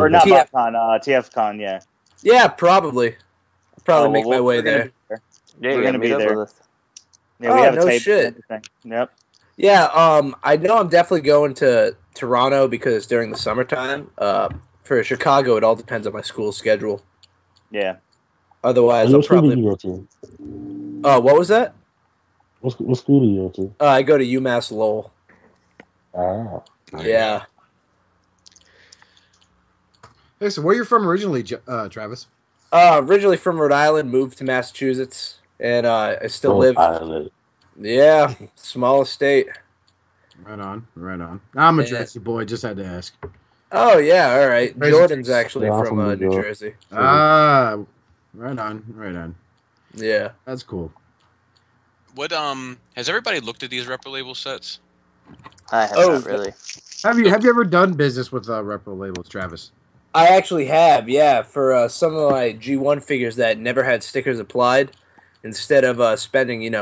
not BotCon, TFCon, yeah. Yeah, probably. I'll probably make my way there. Yeah, we're gonna be there. Yeah, we have a no tape shit. and everything. Yep. Yeah, I know I'm definitely going to Toronto because it's during the summertime. For Chicago, it all depends on my school schedule. Yeah. Otherwise, I'll probably. What school do you go to? What was that? What school do you go to? I go to UMass Lowell. Ah. Yeah. Hey, so where you from originally, Travis? Originally from Rhode Island, moved to Massachusetts, and I still live. Island. Yeah, small estate. Right on, right on. I'm a Yeah. Jersey boy. Just had to ask. Oh yeah, all right. Crazy. Jordan's actually Yeah, I'm from from New New York. Jersey. Ah, right on, right on. Yeah. That's cool. What has everybody looked at these Repro label sets? I have not really. Have you ever done business with Repro labels, Travis? I actually have, yeah, for some of my G1 figures that never had stickers applied. Instead of spending,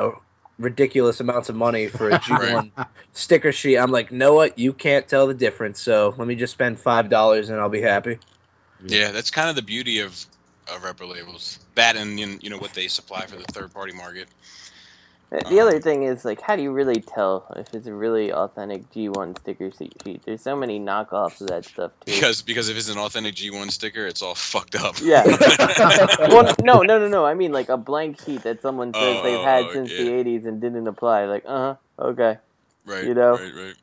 ridiculous amounts of money for a G1 sticker sheet, I'm like, know what? You can't tell the difference, so let me just spend $5 and I'll be happy. Yeah, that's kind of the beauty of Repro labels. That and what they supply for the third party market. The other thing is, like, how do you really tell if it's a really authentic G1 sticker sheet? There's so many knockoffs of that stuff, too. Because if it's an authentic G1 sticker, it's all fucked up. Yeah. Well, no. I mean, like, a blank sheet that someone says they've had since the 80s and didn't apply. Like, okay. Right, right.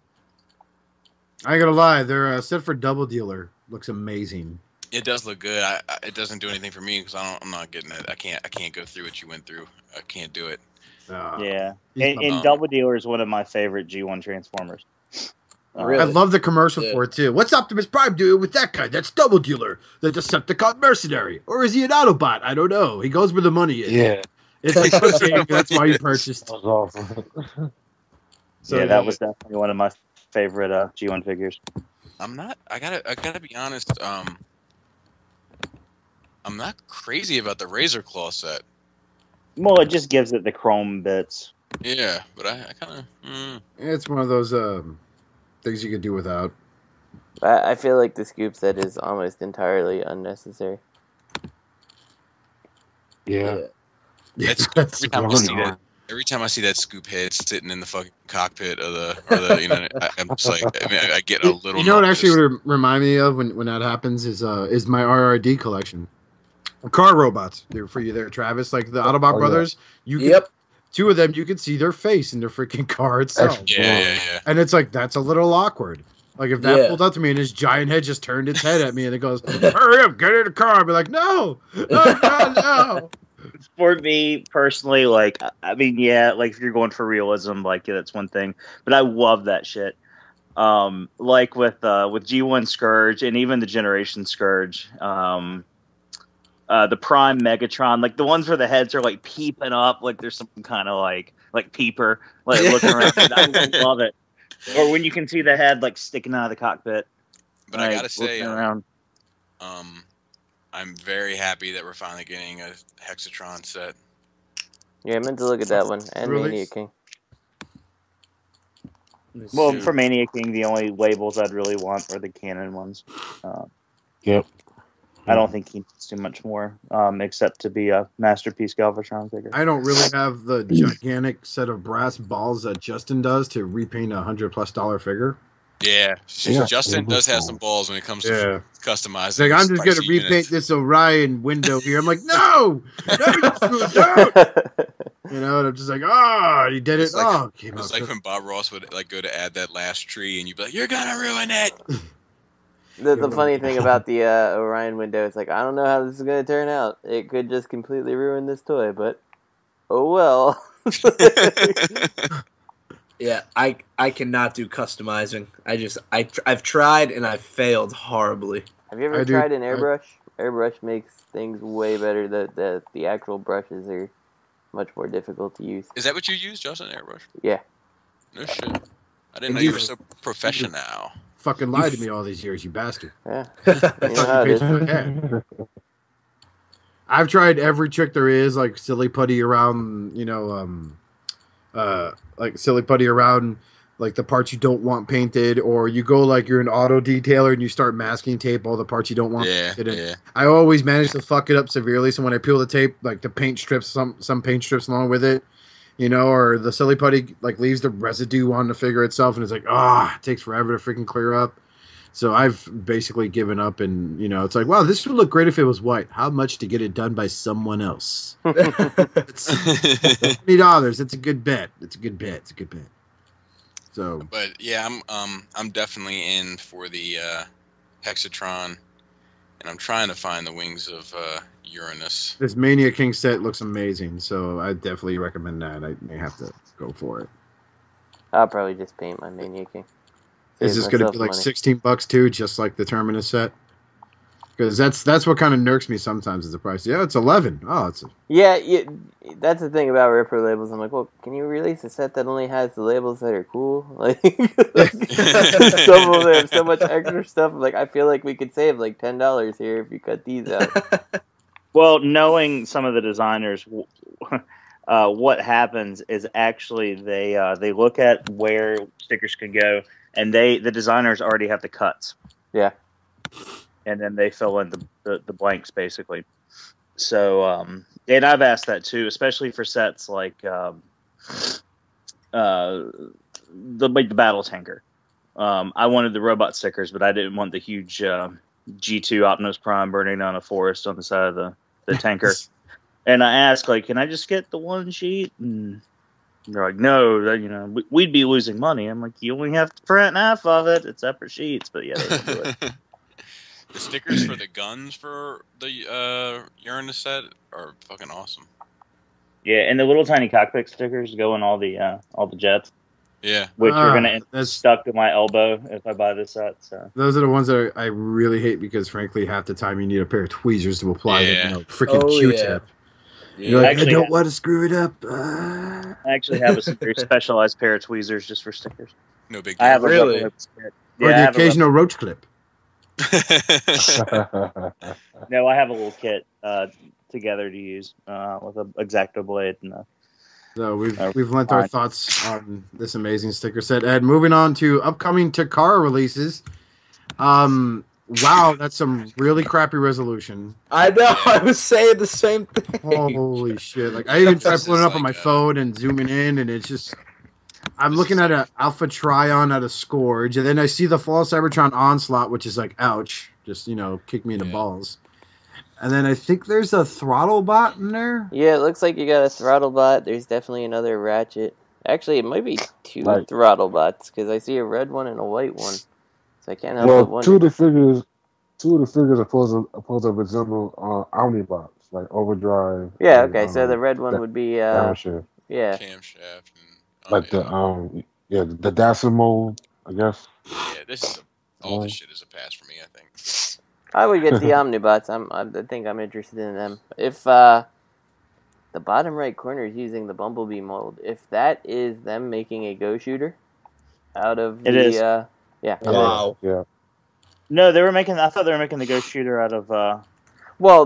I ain't gonna lie, their set for Double Dealer looks amazing. It does look good. It doesn't do anything for me because I'm not getting it. I can't go through what you went through. I can't do it. Yeah, and Double Dealer is one of my favorite G1 Transformers. Really? I love the commercial for it too. What's Optimus Prime doing with that guy? That's Double Dealer, the Decepticon mercenary, or is he an Autobot? I don't know. He goes where the money is. Yeah, it's like pushing. That's why you purchased. That was awesome. So yeah, that was definitely one of my favorite G1 figures. I gotta be honest. I'm not crazy about the Razor Claw set. Well, it just gives it the chrome bits. Yeah, but I kind of... It's one of those things you could do without. I feel like the scoop set is almost entirely unnecessary. Yeah. Every time I see that scoop head sitting in the fucking cockpit of the I'm just like, I get a little... You know what actually would remind me of when that happens is my RRD collection. Car robots. They're for you there, Travis. Like the Autobot brothers. Yeah. Two of them, you can see their face in their freaking car itself. Yeah. And it's like, that's a little awkward. Like if that pulled up to me and his giant head just turned its head at me and it goes, hurry up, get in the car. I'd be like, no. No. For me personally, like, I mean, yeah, like if you're going for realism, like that's one thing. But I love that shit. Like with G1 Scourge and even the Generation Scourge, the Prime Megatron, like the ones where the heads are like peeping up, like there's some kind of like peeper, like looking around. I love it. Or when you can see the head like sticking out of the cockpit. But I gotta say, I'm very happy that we're finally getting a Hexatron set. Yeah, I meant to look at that one and Mania King. Well, for Mania King, the only labels I'd really want are the canon ones. Yep. I don't think he needs too much more, except to be a Masterpiece Galvatron figure. I don't really have the gigantic set of brass balls that Justin does to repaint $100+ figure. Yeah, Justin does have some balls when it comes to customizing. Like, I'm just going to repaint this Orion window here. I'm like, no! No! You know, and I'm just like, he did it. It's like when Bob Ross would like go to add that last tree, and you'd be like, you're going to ruin it! The funny thing about the Orion window is, like, I don't know how this is going to turn out. It could just completely ruin this toy, but oh well. Yeah, I cannot do customizing. I've tried and I've failed horribly. Have you ever tried an airbrush? Airbrush makes things way better. The actual brushes are much more difficult to use. Is that what you use, Justin? Airbrush? Yeah. No shit. I didn't know you were so professional. Fucking lied to me all these years, you bastard. Yeah. You know how it is. I've tried every trick there is, like silly putty around, like silly putty around like the parts you don't want painted, or you go like you're an auto detailer and you start masking tape all the parts you don't want painted. Yeah. I always manage to fuck it up severely, so when I peel the tape, like the paint strips, some paint strips along with it, or the silly putty like leaves the residue on the figure itself, and it's like, it takes forever to freaking clear up. So I've basically given up, and it's like, wow, this would look great if it was white. How much to get it done by someone else? It's $20. It's a good bet. It's a good bet. So, but yeah, I'm definitely in for the Hexatron, and I'm trying to find the wings of Uranus. This Mania King set looks amazing, so I definitely recommend that. I may have to go for it. I'll probably just paint my Mania King. Is this going to be like $16 too, just like the Terminus set? Because that's what kind of nerks me sometimes is the price. Yeah, it's 11. Oh, it's yeah. That's the thing about Ripper labels. I'm like, well, can you release a set that only has the labels that are cool? Like some of them have so much extra stuff. Like I feel like we could save like $10 here if you cut these out. Well, knowing some of the designers, what happens is actually they look at where stickers can go, and the designers already have the cuts. Yeah. And then they fill in the blanks, basically. So, and I've asked that too, especially for sets like the battle tanker. I wanted the robot stickers, but I didn't want the huge G2 Optimus Prime burning down a forest on the side of the tanker. And I asked, like, can I just get the one sheet? And they're like, no, we'd be losing money. I'm like, you only have to print half of it. It's separate sheets, but yeah, they can do it. The stickers for the guns for the Uranus set are fucking awesome. Yeah, and the little tiny cockpit stickers go in all the jets. Yeah, which are gonna end stuck to my elbow if I buy this set. So those are the ones that I really hate because, frankly, half the time you need a pair of tweezers to apply the freaking Q-tip. Yeah. You're like, I don't want to screw it up. I actually have a very specialized pair of tweezers just for stickers. No big deal. I have really? or the occasional roach clip. No, I have a little kit together to use with an X-Acto blade. So we've lent our thoughts on this amazing sticker set. And moving on to upcoming Takara releases. Wow, that's some really crappy resolution. I know, I was saying the same thing. Holy shit. Like I even tried pulling it up on my phone and zooming in, and it's just I'm looking at an Alpha Trion at a Scourge, and then I see the Fall Cybertron Onslaught, which is like, ouch, just, kick me in the balls. And then I think there's a Throttle Bot in there. Yeah, it looks like you got a Throttle Bot. There's definitely another Ratchet. Actually, it might be two Throttle Bots, because I see a red one and a white one. So I can't help but wonder. Two of the figures are supposed to resemble Omnibots, like Overdrive. Yeah, okay, so the red one would be Camshaft. Yeah. Camshaft. Like the Dacia mold, I guess. Yeah, all this shit is a pass for me, I think. I would get the Omnibots. I think I'm interested in them. If the bottom right corner is using the Bumblebee mold, if that is them making a Go Shooter out of it is. Yeah. Wow. Yeah. No, I thought they were making the Go Shooter out of well,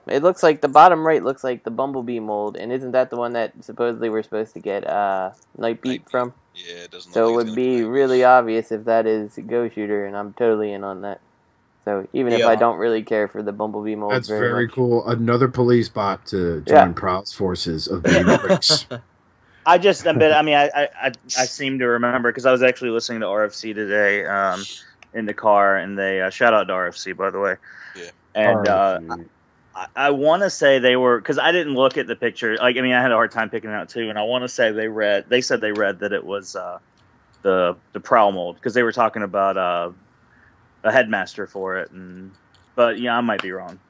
it looks like the bottom right looks like the Bumblebee mold, and isn't that the one that supposedly we're supposed to get Nightbeat from? Yeah, it doesn't. So it would be really obvious if that is Go Shooter, and I'm totally in on that. So even if I don't really care for the Bumblebee mold, that's very cool. Another police bot to join Prowl's forces of being bricks. I seem to remember because I was actually listening to RFC today in the car, and they shout out to RFC, by the way. Yeah. And I want to say they were, because I didn't look at the picture. I had a hard time picking it out too, and I want to say they said they read that it was the Prowl mold because they were talking about a headmaster for it, but I might be wrong.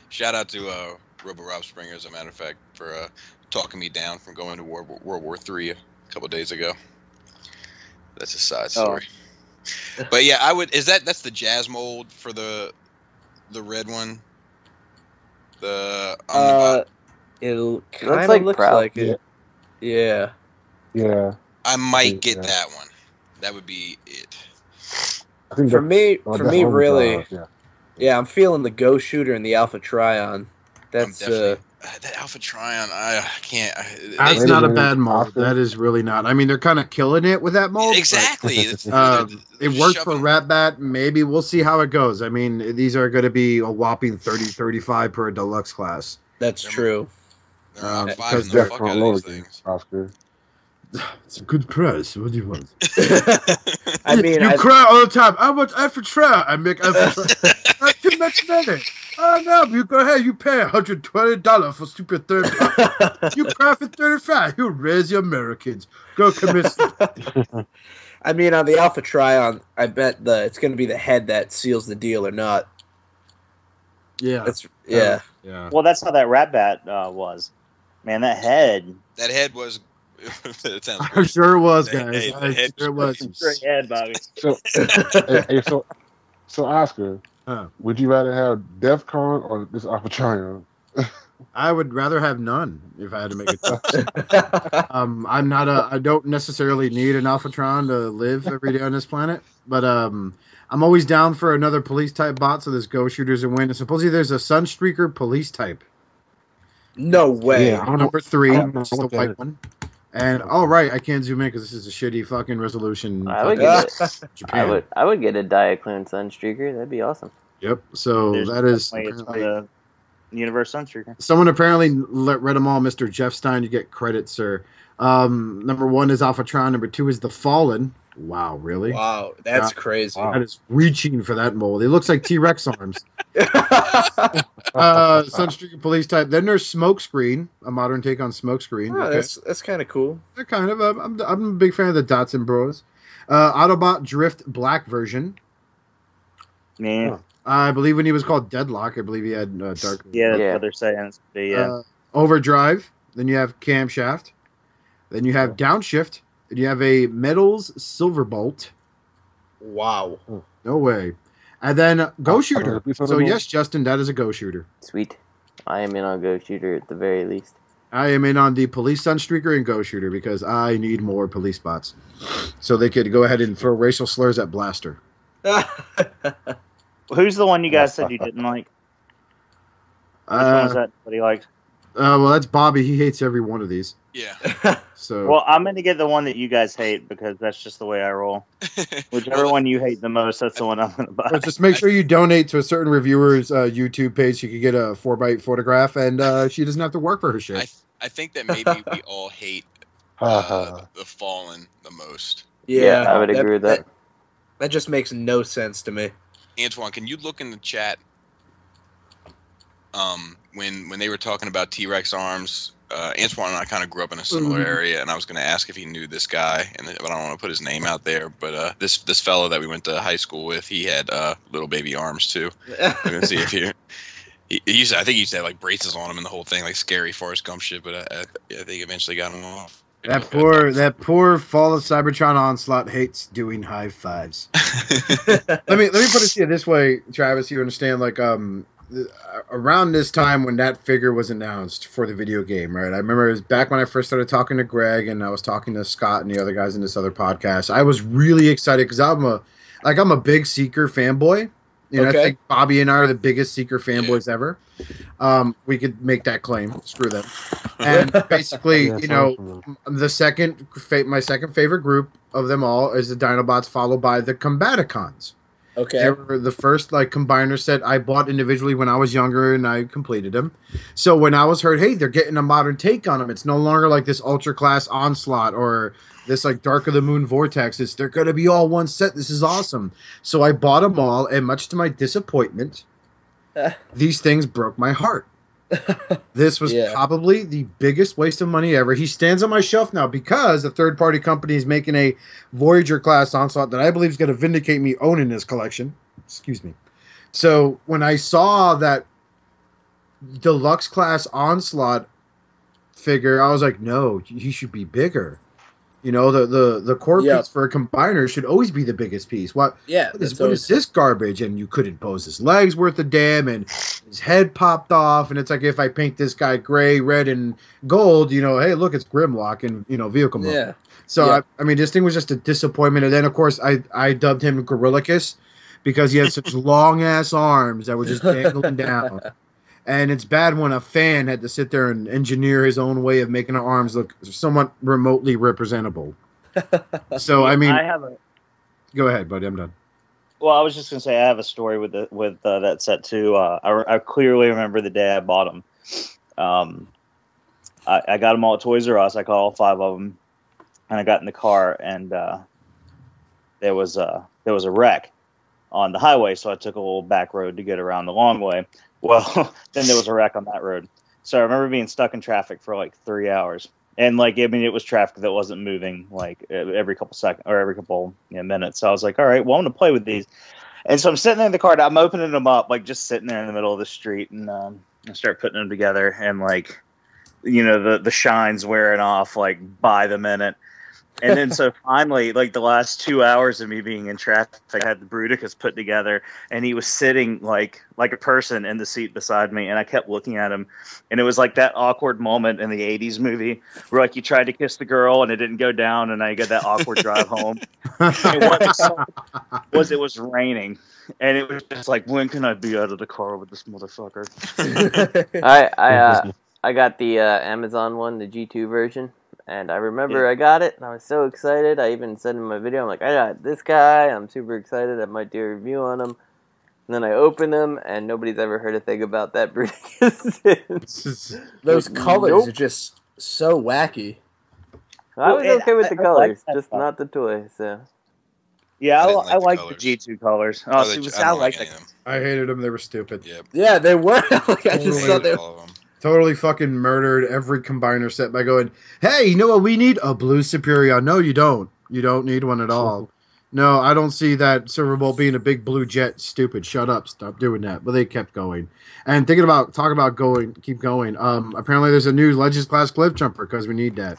Shout out to Robo Rob Springer, as a matter of fact, for talking me down from going to World War III a couple days ago. That's a side story. But yeah, I would. That's the Jazz mold for the red one? The it kind of looks like it. Yeah. Yeah. I might get that one. That would be it. I think for me, really. Yeah, I'm feeling the Go Shooter and the Alpha Trion. That's that Alpha Trion. I can't. That's not a bad mold. That is really not. I mean, they're kind of killing it with that mold. Exactly. It worked for Ratbat. Maybe we'll see how it goes. I mean, these are going to be a whopping 30-35 per deluxe class. That's true. Because they're fuck out of these things. Oscar. It's a good price. What do you want? I mean, you cry all the time. I want Alpha Trion. I make Alpha Trion. Not too much money. Oh no, you go ahead. You pay $120 for stupid third party. You cry for $35. You raise your Americans. Go commit. I mean, on the Alpha Trion, I bet it's going to be the head that seals the deal or not. Yeah. Yeah. Well, that's how that Ratbat was. Man, that head. That head was. It sounds I'm sure it was, That- guys. hey, I'm that sure it was. Great head, Bobby. So Oscar, would you rather have DEFCON or this Alpha Triumph? I would rather have none if I had to make it. I don't necessarily need an Alphatron to live every day on this planet, but I'm always down for another police type bot. So there's Go Shooters and Win. And supposedly there's a Sunstreaker police type. No way. Yeah, I don't know. Number 3, I don't know just the what that white is. one. And right, I can't zoom in because this is a shitty fucking resolution. I would fucking get it. Japan. I would get a Diaclone Sunstreaker. That'd be awesome. Yep. So There's that is definitely- it's apparently- from the Universe Sunstreaker. someone apparently read them all. Mr. Jeff Stein, you get credit, sir. Number 1 is Alphatron. Number 2 is The Fallen. Wow, really? Wow, that's Yeah. crazy. That is reaching for that mold. It looks like T-Rex arms. Sunstreaker police type. Then there's Smokescreen, a modern take on Smokescreen. Oh, Okay. that's kind of cool. They're kind of. I'm a big fan of the Datsun Bros. Autobot Drift Black version. Yeah, I believe when he was called Deadlock, I believe he had dark. yeah, that's Yeah. what they're saying. Yeah, Overdrive. Then you have Camshaft. Then you have Downshift. Then you have a Metals Silverbolt. Wow. No way. And then Go Shooter. repeat So something? yes, Justin, that is a Go Shooter. Sweet. I am in on Go Shooter at the very least. I am in on the Police Sunstreaker and Go Shooter because I need more police bots. So they could go ahead and throw racial slurs at Blaster. who's the one you guys said you didn't like? Which one was that he liked? Well, that's Bobby. He hates every one of these. Yeah. So Well, I'm going to get the one that you guys hate because that's just the way I roll. Whichever one you hate the most, that's the one I'm going to buy. just make sure you donate to a certain reviewer's YouTube page. She could get a 4x8 photograph, and she doesn't have to work for her shit. I think that maybe we all hate the Fallen the most. Yeah, I would agree with that. That just makes no sense to me. Antoine, can you look in the chat? When they were talking about T-Rex arms, Antoine and I kind of grew up in a similar area, and I was going to ask if he knew this guy, but I don't want to put his name out there. But this fellow that we went to high school with, he had little baby arms too. I'm gonna see if he used to, I think he used to have like braces on him and the whole thing, like scary Forrest Gump shit. But I think eventually got him off. That poor Fall of Cybertron Onslaught hates doing high fives. let me put it to you this way, Travis. You understand? Like around this time when that figure was announced for the video game, right? I remember it was back when I first started talking to Greg and I was talking to Scott and the other guys in this other podcast. I was really excited because I'm a big Seeker fanboy. You know, Okay. I think Bobby and I are the biggest Seeker fanboys ever. We could make that claim. Screw them. And basically, Yeah, you know, sounds my second favorite group of them all is the Dinobots, followed by the Combaticons. Okay. They were the first like combiner set I bought individually when I was younger, and I completed them. So when I was heard, hey, they're getting a modern take on them. It's no longer like this ultra class Onslaught or this like Dark of the Moon Vortex. They're going to be all one set. This is awesome. So I bought them all, and much to my disappointment, these things broke my heart. This was probably the biggest waste of money ever. He stands on my shelf now because a third-party company is making a Voyager-class Onslaught that I believe is going to vindicate me owning this collection. Excuse me. So when I saw that deluxe-class Onslaught figure, I was like, no, he should be bigger. You know, the core piece for a combiner should always be the biggest piece. What is this garbage? And you couldn't pose his legs worth a damn, and his head popped off. And it's like, if I paint this guy gray, red, and gold, you know, hey, look, it's Grimlock in, you know, vehicle mode. Yeah. So, I mean, this thing was just a disappointment. And then, of course, I dubbed him Gorillicus because he had such long-ass arms that were just dangling down. And it's bad when a fan had to sit there and engineer his own way of making the arms look somewhat remotely representable. So, I mean, go ahead, buddy. I'm done. Well, I was just gonna say I have a story with that set too. I clearly remember the day I bought them. I got them all at Toys R Us. I got all 5 of them, and I got in the car, and there was a wreck on the highway, so I took a little back road to get around the long way. Well, then there was a wreck on that road. So I remember being stuck in traffic for like 3 hours. And like, I mean, it was traffic that wasn't moving like every couple seconds or every couple minutes. So I was like, all right, well, I'm going to play with these. And so I'm sitting there in the car, I'm opening them up, like just sitting there in the middle of the street, and I start putting them together. And like, the shine's wearing off like by the minute. And then so finally, like the last 2 hours of me being in traffic, I had the Bruticus put together, and he was sitting like a person in the seat beside me, and I kept looking at him, and it was like that awkward moment in the '80s movie where like you tried to kiss the girl and it didn't go down, and I got that awkward drive home. And it was raining, and it was just like, when can I be out of the car with this motherfucker? I got the Amazon one, the G2 version. And I remember I got it, and I was so excited. I even said in my video, I'm like, I got this guy. I'm super excited. I might do a review on him. And then I opened him, and nobody's ever heard a thing about that Bruticus. Those colors are just so wacky. I was okay with the colors, like just not the toy. So. Yeah, I like the G2 colors. I like them. I hated them. They were stupid. Yeah, they were. Like, I just thought they were. Totally fucking murdered every combiner set by going, hey, you know what we need? A blue Superior. No, you don't. You don't need one at all. No, I don't see that Silver Bolt being a big blue jet. Stupid. Shut up. Stop doing that. But they kept going. And keep going. Apparently there's a new Legends class cliff jumper because we need that.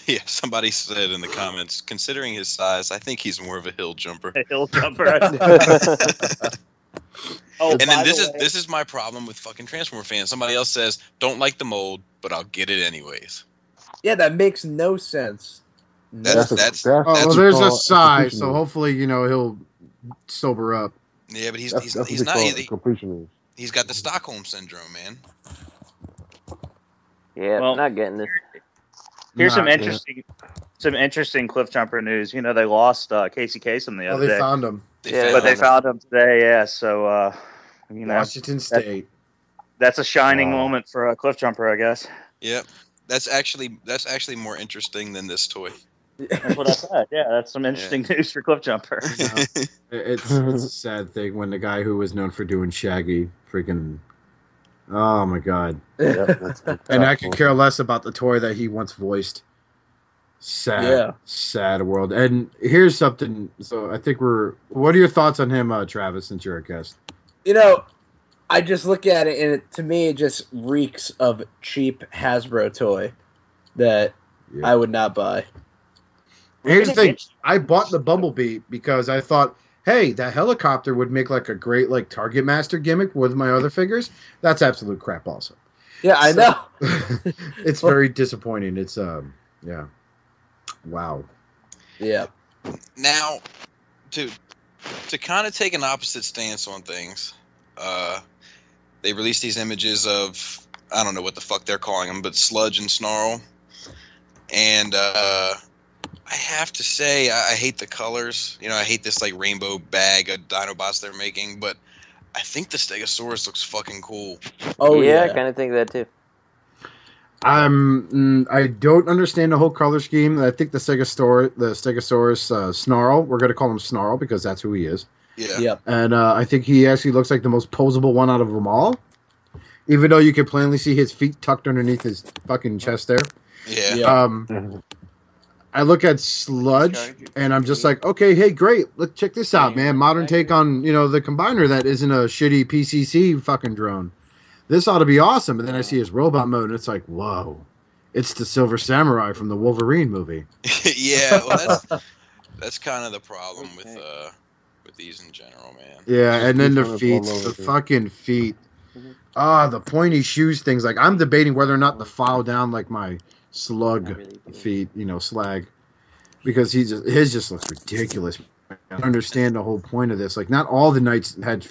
Yeah, somebody said in the comments, considering his size, I think he's more of a hill jumper. A hill jumper. And then this is my problem with fucking Transformer fans. Somebody else says, don't like the mold, but I'll get it anyways. Yeah, that makes no sense. That's there's a size, so hopefully, he'll sober up. Yeah, but he's not. He's got the Stockholm syndrome, man. Yeah, well, not getting this. Here's some interesting cliff jumper news. They lost Casey Kasem the other day. They found him. They found him today. Yeah, so Washington State. That's a shining moment for a cliff jumper, I guess. Yep, that's actually more interesting than this toy. That's what I said. Yeah, that's some interesting news for cliff jumper. It's a sad thing when the guy who was known for doing Shaggy freaking. Oh my god! And I could care less about the toy that he once voiced. Sad world. And here's something. So I think what are your thoughts on him, Travis? Since you're a guest, I just look at it, and to me, it just reeks of cheap Hasbro toy that I would not buy. Here's the thing: I bought the Bumblebee because I thought, hey, that helicopter would make like a great like Target Master gimmick with my other figures. That's absolute crap. Also, yeah, I know. It's very disappointing. It's wow. Yeah. Now, to kind of take an opposite stance on things, they released these images of, I don't know what the fuck they're calling them, but Sludge and Snarl, and I have to say I hate the colors. I hate this like rainbow bag of Dinobots they're making, but I think the Stegosaurus looks fucking cool. Oh yeah, I kind of think that too. I don't understand the whole color scheme. I think the Stegosaurus Snarl, we're going to call him Snarl because that's who he is. Yeah. Yep. And I think he actually looks like the most posable one out of them all. Even though you can plainly see his feet tucked underneath his fucking chest there. Yeah. I look at Sludge and I'm just like, okay, hey, great. Let's check this out, man. Modern take on, the combiner that isn't a shitty PCC fucking drone. This ought to be awesome. And then I see his robot mode, and it's like, whoa. It's the Silver Samurai from the Wolverine movie. Yeah, well, that's kind of the problem with these in general, man. Yeah, and then the fucking feet. The pointy shoes things. Like, I'm debating whether or not to file down, like, my slug feet, slag. Because his just looks ridiculous. I don't understand the whole point of this. Like, not all the knights had...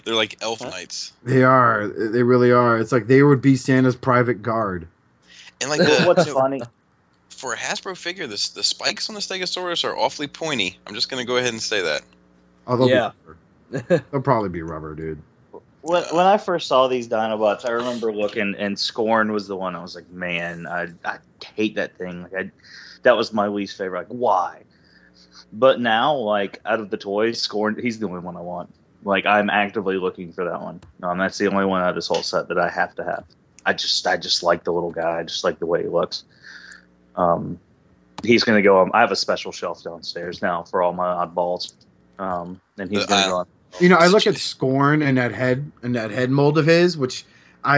They're like elf knights. They are. They really are. It's like they would be Santa's private guard. And like, what's funny for a Hasbro figure, the spikes on the Stegosaurus are awfully pointy. I'm just gonna go ahead and say that. Oh, they'll probably be rubber, dude. When I first saw these Dinobots, I remember looking, and Scorn was the one. I was like, man, I hate that thing. Like, that was my least favorite. Like, why? But now, like, out of the toys, Scorn, he's the only one I want. Like, I'm actively looking for that one. That's the only one out of this whole set that I have to have. I just like the little guy. I just like the way he looks. He's going to go on. I have a special shelf downstairs now for all my oddballs. And he's going to go on. I look at Scorn and that head mold of his, which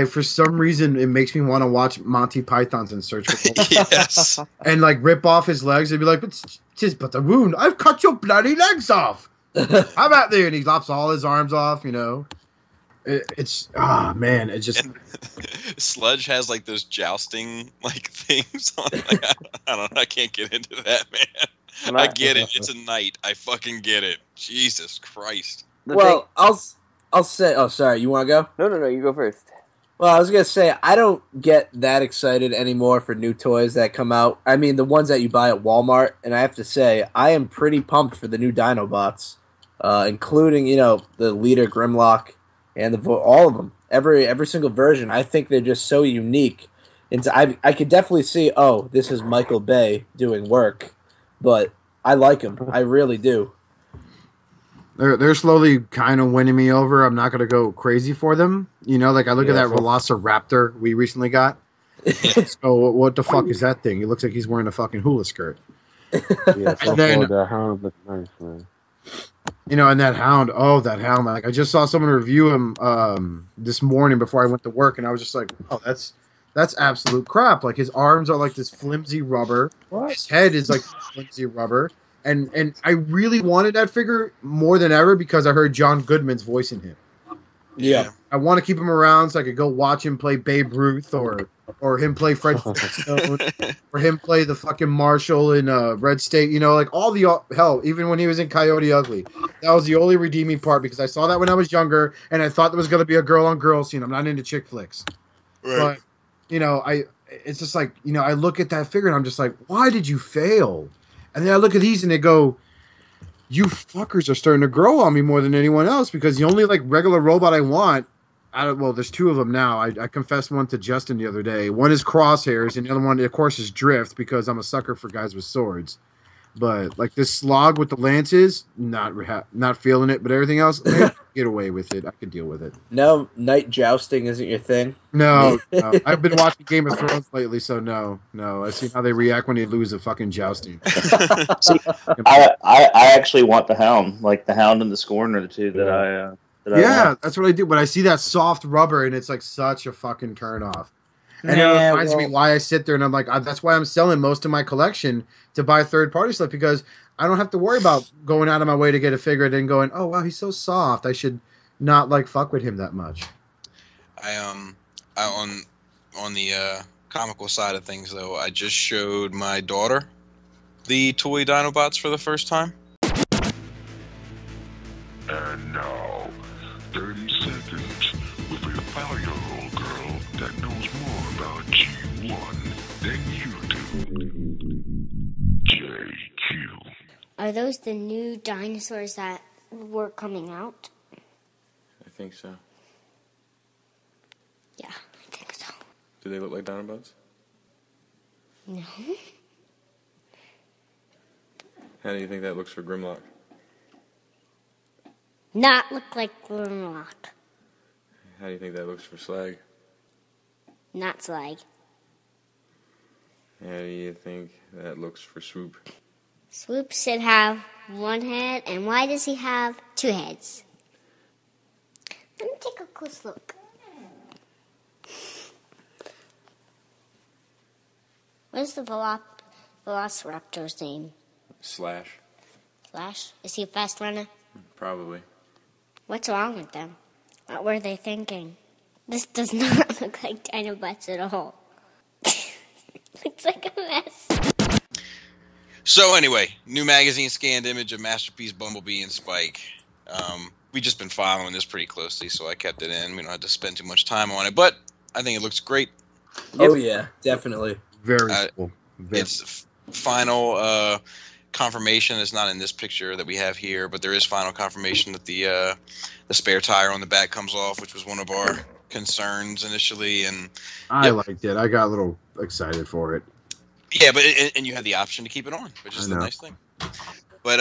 for some reason, it makes me want to watch Monty Python's In Search for Gold. Yes. And like rip off his legs and be like, "'Tis but a wound. I've cut your bloody legs off. How about there?" And he lops all his arms off. It's man, it just. And Sludge has like those jousting like things on. Like, I don't know. I can't get into that, man. I get it. It's a knight. I fucking get it. Jesus Christ. I'll say. Oh, sorry. You want to go? No. You go first. Well, I was gonna say I don't get that excited anymore for new toys that come out. I mean, the ones that you buy at Walmart, and I have to say I am pretty pumped for the new Dinobots, including the leader Grimlock and all of them. Every single version. I think they're just so unique. And I could definitely see. Oh, this is Michael Bay doing work, but I like him. I really do. They're slowly kind of winning me over. I'm not going to go crazy for them. Like I look at that Velociraptor we recently got. So what the fuck is that thing? It looks like he's wearing a fucking hula skirt. Yeah, so that hound looks nice, man. And that hound. Like I just saw someone review him this morning before I went to work, and I was just like, oh, that's absolute crap. Like his arms are like this flimsy rubber. What? His head is like flimsy rubber. And I really wanted that figure more than ever because I heard John Goodman's voice in him. Yeah. I want to keep him around so I could go watch him play Babe Ruth or him play Fred Flintstone or him play the fucking Marshal in Red State. Like all the hell, even when he was in Coyote Ugly. That was the only redeeming part because I saw that when I was younger and I thought there was going to be a girl on girl scene. I'm not into chick flicks. Right. But, it's just like, I look at that figure and I'm just like, why did you fail? And then I look at these and they go, you fuckers are starting to grow on me more than anyone else because the only like regular robot I want, there's two of them now. I confessed one to Justin the other day. One is Crosshairs and the other one, of course, is Drift because I'm a sucker for guys with swords. But like this Slog with the lances, not feeling it. But everything else, get away with it. I can deal with it. No, night jousting isn't your thing? No. I've been watching Game of Thrones lately, so no. I've seen how they react when they lose a fucking jousting. See, I actually want the Hound. Like the Hound and the Scorn are the two that I want. That's what I do. But I see that soft rubber, and it's like such a fucking turn off. And it reminds me why I sit there and I'm like, that's why I'm selling most of my collection to buy third-party stuff because I don't have to worry about going out of my way to get a figure and then going, oh, wow, he's so soft. I should not, like, fuck with him that much. On the comical side of things, though, I just showed my daughter the toy Dinobots for the first time. And now, 30 seconds with a 5-year-old girl that knows more about G1 than you do. JQ. Are those the new dinosaurs that were coming out? I think so. Yeah, I think so. Do they look like Dinobots? No. How do you think that looks for Grimlock? Not look like Grimlock. How do you think that looks for Slag? Not Slag. How do you think that looks for Swoop? Swoop should have one head, and why does he have two heads? Let me take a close look. What's the Velociraptor's name? Slash. Slash? Is he a fast runner? Probably. What's wrong with them? What were they thinking? This does not look like Dinobots at all. Looks like a mess. So anyway, new magazine scanned image of Masterpiece, Bumblebee, and Spike. We just been following this pretty closely, so I kept it in. We don't have to spend too much time on it, but I think it looks great. Oh yeah, definitely. Very cool. It's final confirmation. It's not in this picture that we have here, but there is final confirmation that the spare tire on the back comes off, which was one of our concerns initially. And I liked it. I got a little excited for it. Yeah, but and you have the option to keep it on, which is the nice thing. But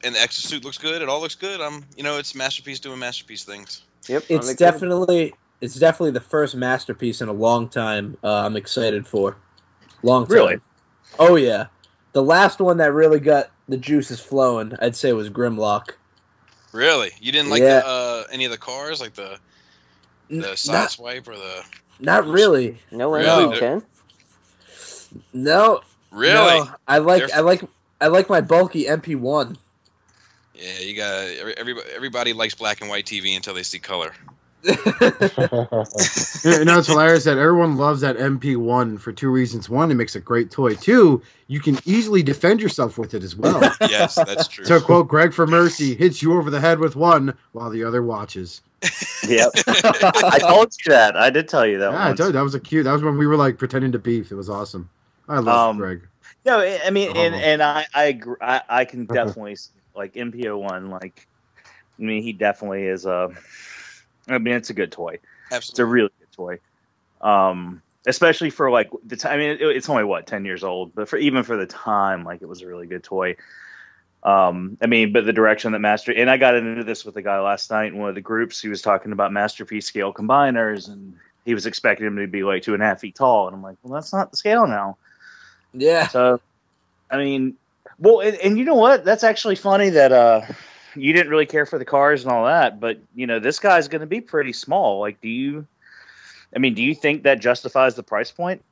and the exosuit looks good. It all looks good. It's Masterpiece doing Masterpiece things. Yep, it's definitely the first Masterpiece in a long time. I'm excited for. Long time. Really? Oh yeah. The last one that really got the juices flowing, I'd say, was Grimlock. Really? You didn't like any of the cars, like the The side swipe or the? Not really. No Really? MP10. No. Really? No. I like my bulky MP1. Yeah, you got everybody likes black and white TV until they see color. You know, it's hilarious that everyone loves that MP1 for two reasons. One, it makes a great toy. Two, you can easily defend yourself with it as well. Yes, that's true. To quote Greg for Mercy, hits you over the head with one while the other watches. Yep. I told you that. I did tell you that. Yeah, I told you that was that was when we were like pretending to beef. It was awesome. I love Greg. No, I mean, and I agree. I can definitely like MPO1. Like, I mean, he definitely is a. I mean, it's a good toy. Absolutely, it's a really good toy. Especially for like the time. I mean, it's only 10 years old, but even for the time, like it was a really good toy. I mean, but the direction that and I got into this with a guy last night in one of the groups. He was talking about Masterpiece scale combiners, and he was expecting him to be like 2.5 feet tall, and I'm like, well, that's not the scale now. Yeah. So, I mean, well, and you know what? That's actually funny that you didn't really care for the cars and all that, but you know, this guy's going to be pretty small. Like, do you think that justifies the price point?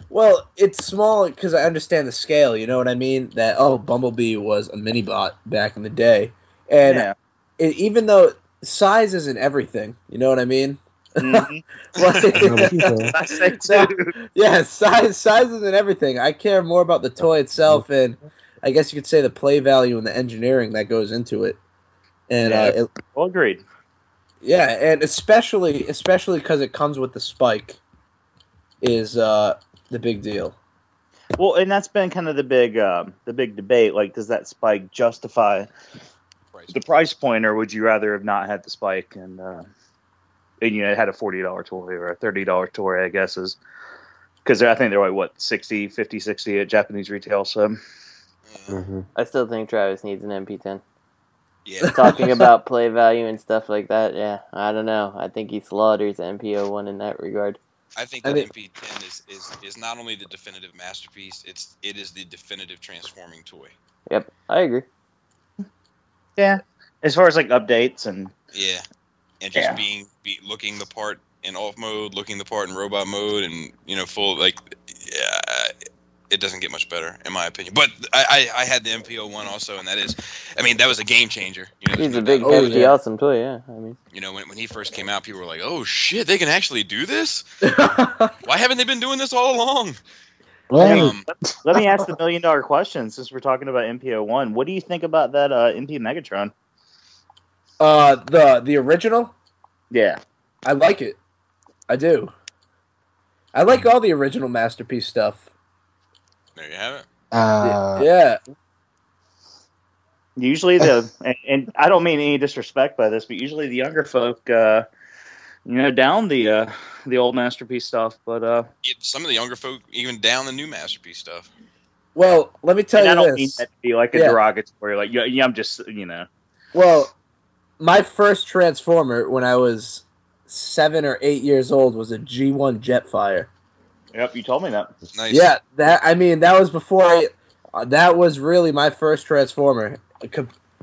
Well, it's small because I understand the scale. You know what I mean? That Bumblebee was a mini bot back in the day, and even though size isn't everything, you know what I mean? Mm-hmm. I say too. Yeah, size isn't everything. I care more about the toy itself, and I guess you could say the play value and the engineering that goes into it. And well, agreed. Yeah, and especially because it comes with the spike, is the big deal. Well, and that's been kind of the big debate. Like, does that spike justify the price point, or would you rather have not had the spike and you know, it had a $40 toy or a $30 toy, I guess, is because I think they're like 60 at Japanese retail. So I still think Travis needs an MP10. Yeah. Talking about play value and stuff like that, yeah, I don't know. I think he slaughters MPO1 in that regard. I think that MP10 is not only the definitive masterpiece, it is the definitive transforming toy. Yep, I agree. Yeah, as far as like updates and and just looking the part in off mode, looking the part in robot mode, and you know, full it doesn't get much better in my opinion. But I had the MPO1 also, and that was a game changer. You know, he's a big, hefty, awesome toy. Yeah, I mean, you know, when he first came out, people were like, "Oh shit, they can actually do this! Why haven't they been doing this all along?" Let me ask the $1 million question. Since we're talking about MPO1, what do you think about that MP Megatron? The original? Yeah. I like it. I do. I like all the original Masterpiece stuff. There you have it. Yeah. Usually and I don't mean any disrespect by this, but usually the younger folk, down the old Masterpiece stuff. But some of the younger folk even down the new Masterpiece stuff. Well, let me tell you this. I don't mean that to be like a derogatory. Like, I'm just, Well, my first Transformer when I was 7 or 8 years old was a G1 Jetfire. Yep, you told me that. Nice. Yeah, that was before that was really my first Transformer.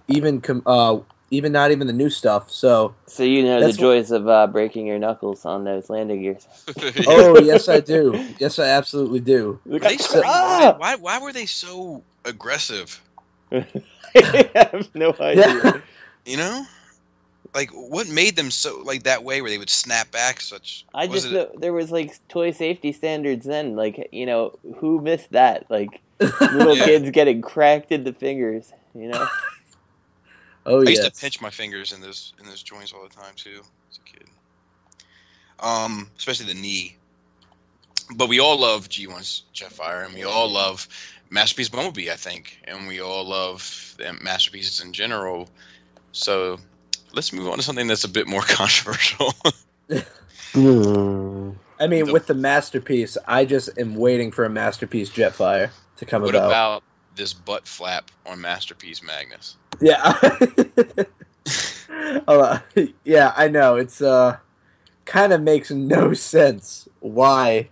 Even not even the new stuff. So you know the joys of breaking your knuckles on those landing gears. Oh, yes, I do. Yes, I absolutely do. Why were they so aggressive? I have no idea. Yeah. You know? Like, what made them so, like, that way where they would snap back such... I just know there was, like, toy safety standards then. Like, you know, who missed that? Like, little kids getting cracked in the fingers, you know? Oh, I used to pinch my fingers in those joints all the time, too, as a kid. Especially the knee. But we all love G1's Jetfire, and we all love Masterpiece Bumblebee, I think. And we all love Masterpieces in general. So... let's move on to something that's a bit more controversial. I mean, with the Masterpiece, I just am waiting for a Masterpiece Jetfire to come about. What about this butt flap on Masterpiece Magnus? Yeah. Yeah, I know. It's kind of makes no sense why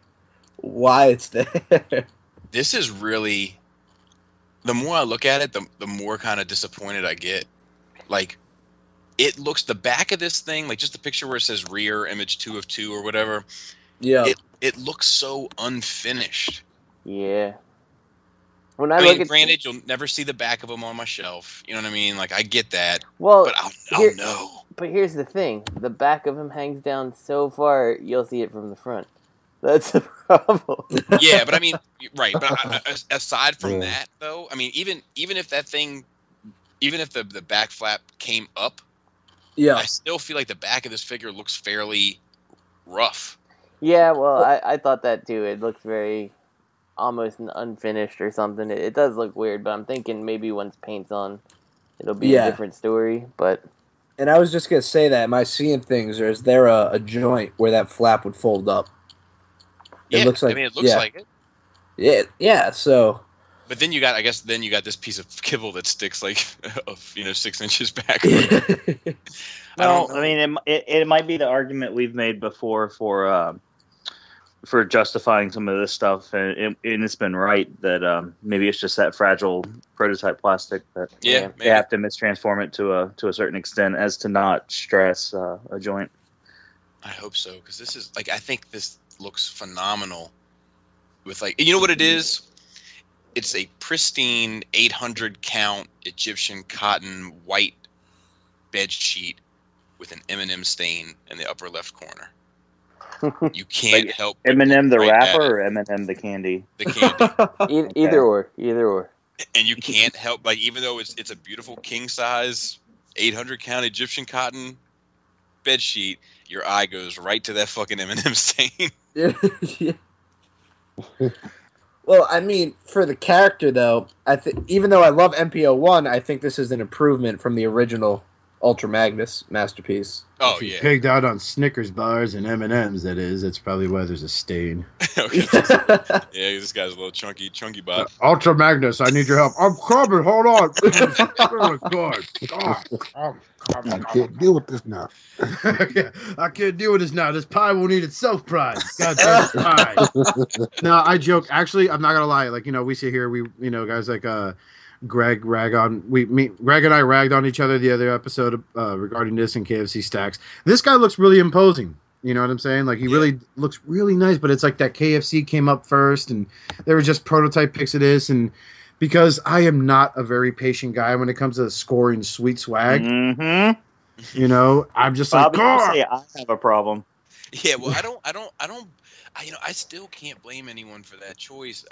it's there. This is really... the more I look at it, the more kind of disappointed I get. Like... it looks, the back of this thing, like just the picture where it says rear image 2 of 2 or whatever. Yeah. It looks so unfinished. Yeah. I mean, granted, you'll never see the back of them on my shelf. You know what I mean? Like, I get that. Well, but I'll know. But here's the thing: the back of him hangs down so far, you'll see it from the front. That's the problem. Yeah, but I mean, right. But aside from that, though, I mean, even if that thing, even if the back flap came up, yeah, I still feel like the back of this figure looks fairly rough. Yeah, well, I thought that too. It looks very almost unfinished or something. It does look weird, but I'm thinking maybe once paint's on, it'll be a different story. But and I was just gonna say that, am I seeing things, or is there a joint where that flap would fold up? It looks like. I mean, it looks like it. Yeah. So. But then you got, I guess, this piece of kibble that sticks like, 6 inches back. Well, I mean, it might be the argument we've made before for justifying some of this stuff, and it's been right that maybe it's just that fragile prototype plastic that they have to mistransform it to a certain extent as to not stress a joint. I hope so, because this is like, I think this looks phenomenal. With like, you know what it is? It's a pristine 800 count Egyptian cotton white bed sheet with an M&M stain in the upper left corner. You can't like help M&M the wrapper or M&M the candy? The candy. Either or. And you can't help, like, even though it's a beautiful king size 800 count Egyptian cotton bed sheet, your eye goes right to that fucking M&M stain. Yeah. Well, I mean, for the character though, even though I love MPO1, I think this is an improvement from the original Ultra Magnus masterpiece. Oh yeah, pigged out on Snickers bars and M&Ms. That is. That's probably why there's a stain. Yeah, this guy's a little chunky bot. Ultra Magnus, I need your help. I'm coming. Hold on. Oh God. I can't deal with this now. Yeah, I can't deal with this now. This pie won't eat itself, pride. Goddamn pie. No, I joke. Actually, I'm not gonna lie. Like, we sit here, guys like Greg and I ragged on each other the other episode regarding this and KFC stacks. This guy looks really imposing. You know what I'm saying? Like, he really looks really nice, but it's like that KFC came up first, and they were just prototype pics of this, and because I am not a very patient guy when it comes to scoring sweet swag. Mm-hmm. I'm just Bobby, like, say I have a problem. Yeah, well, I still can't blame anyone for that choice.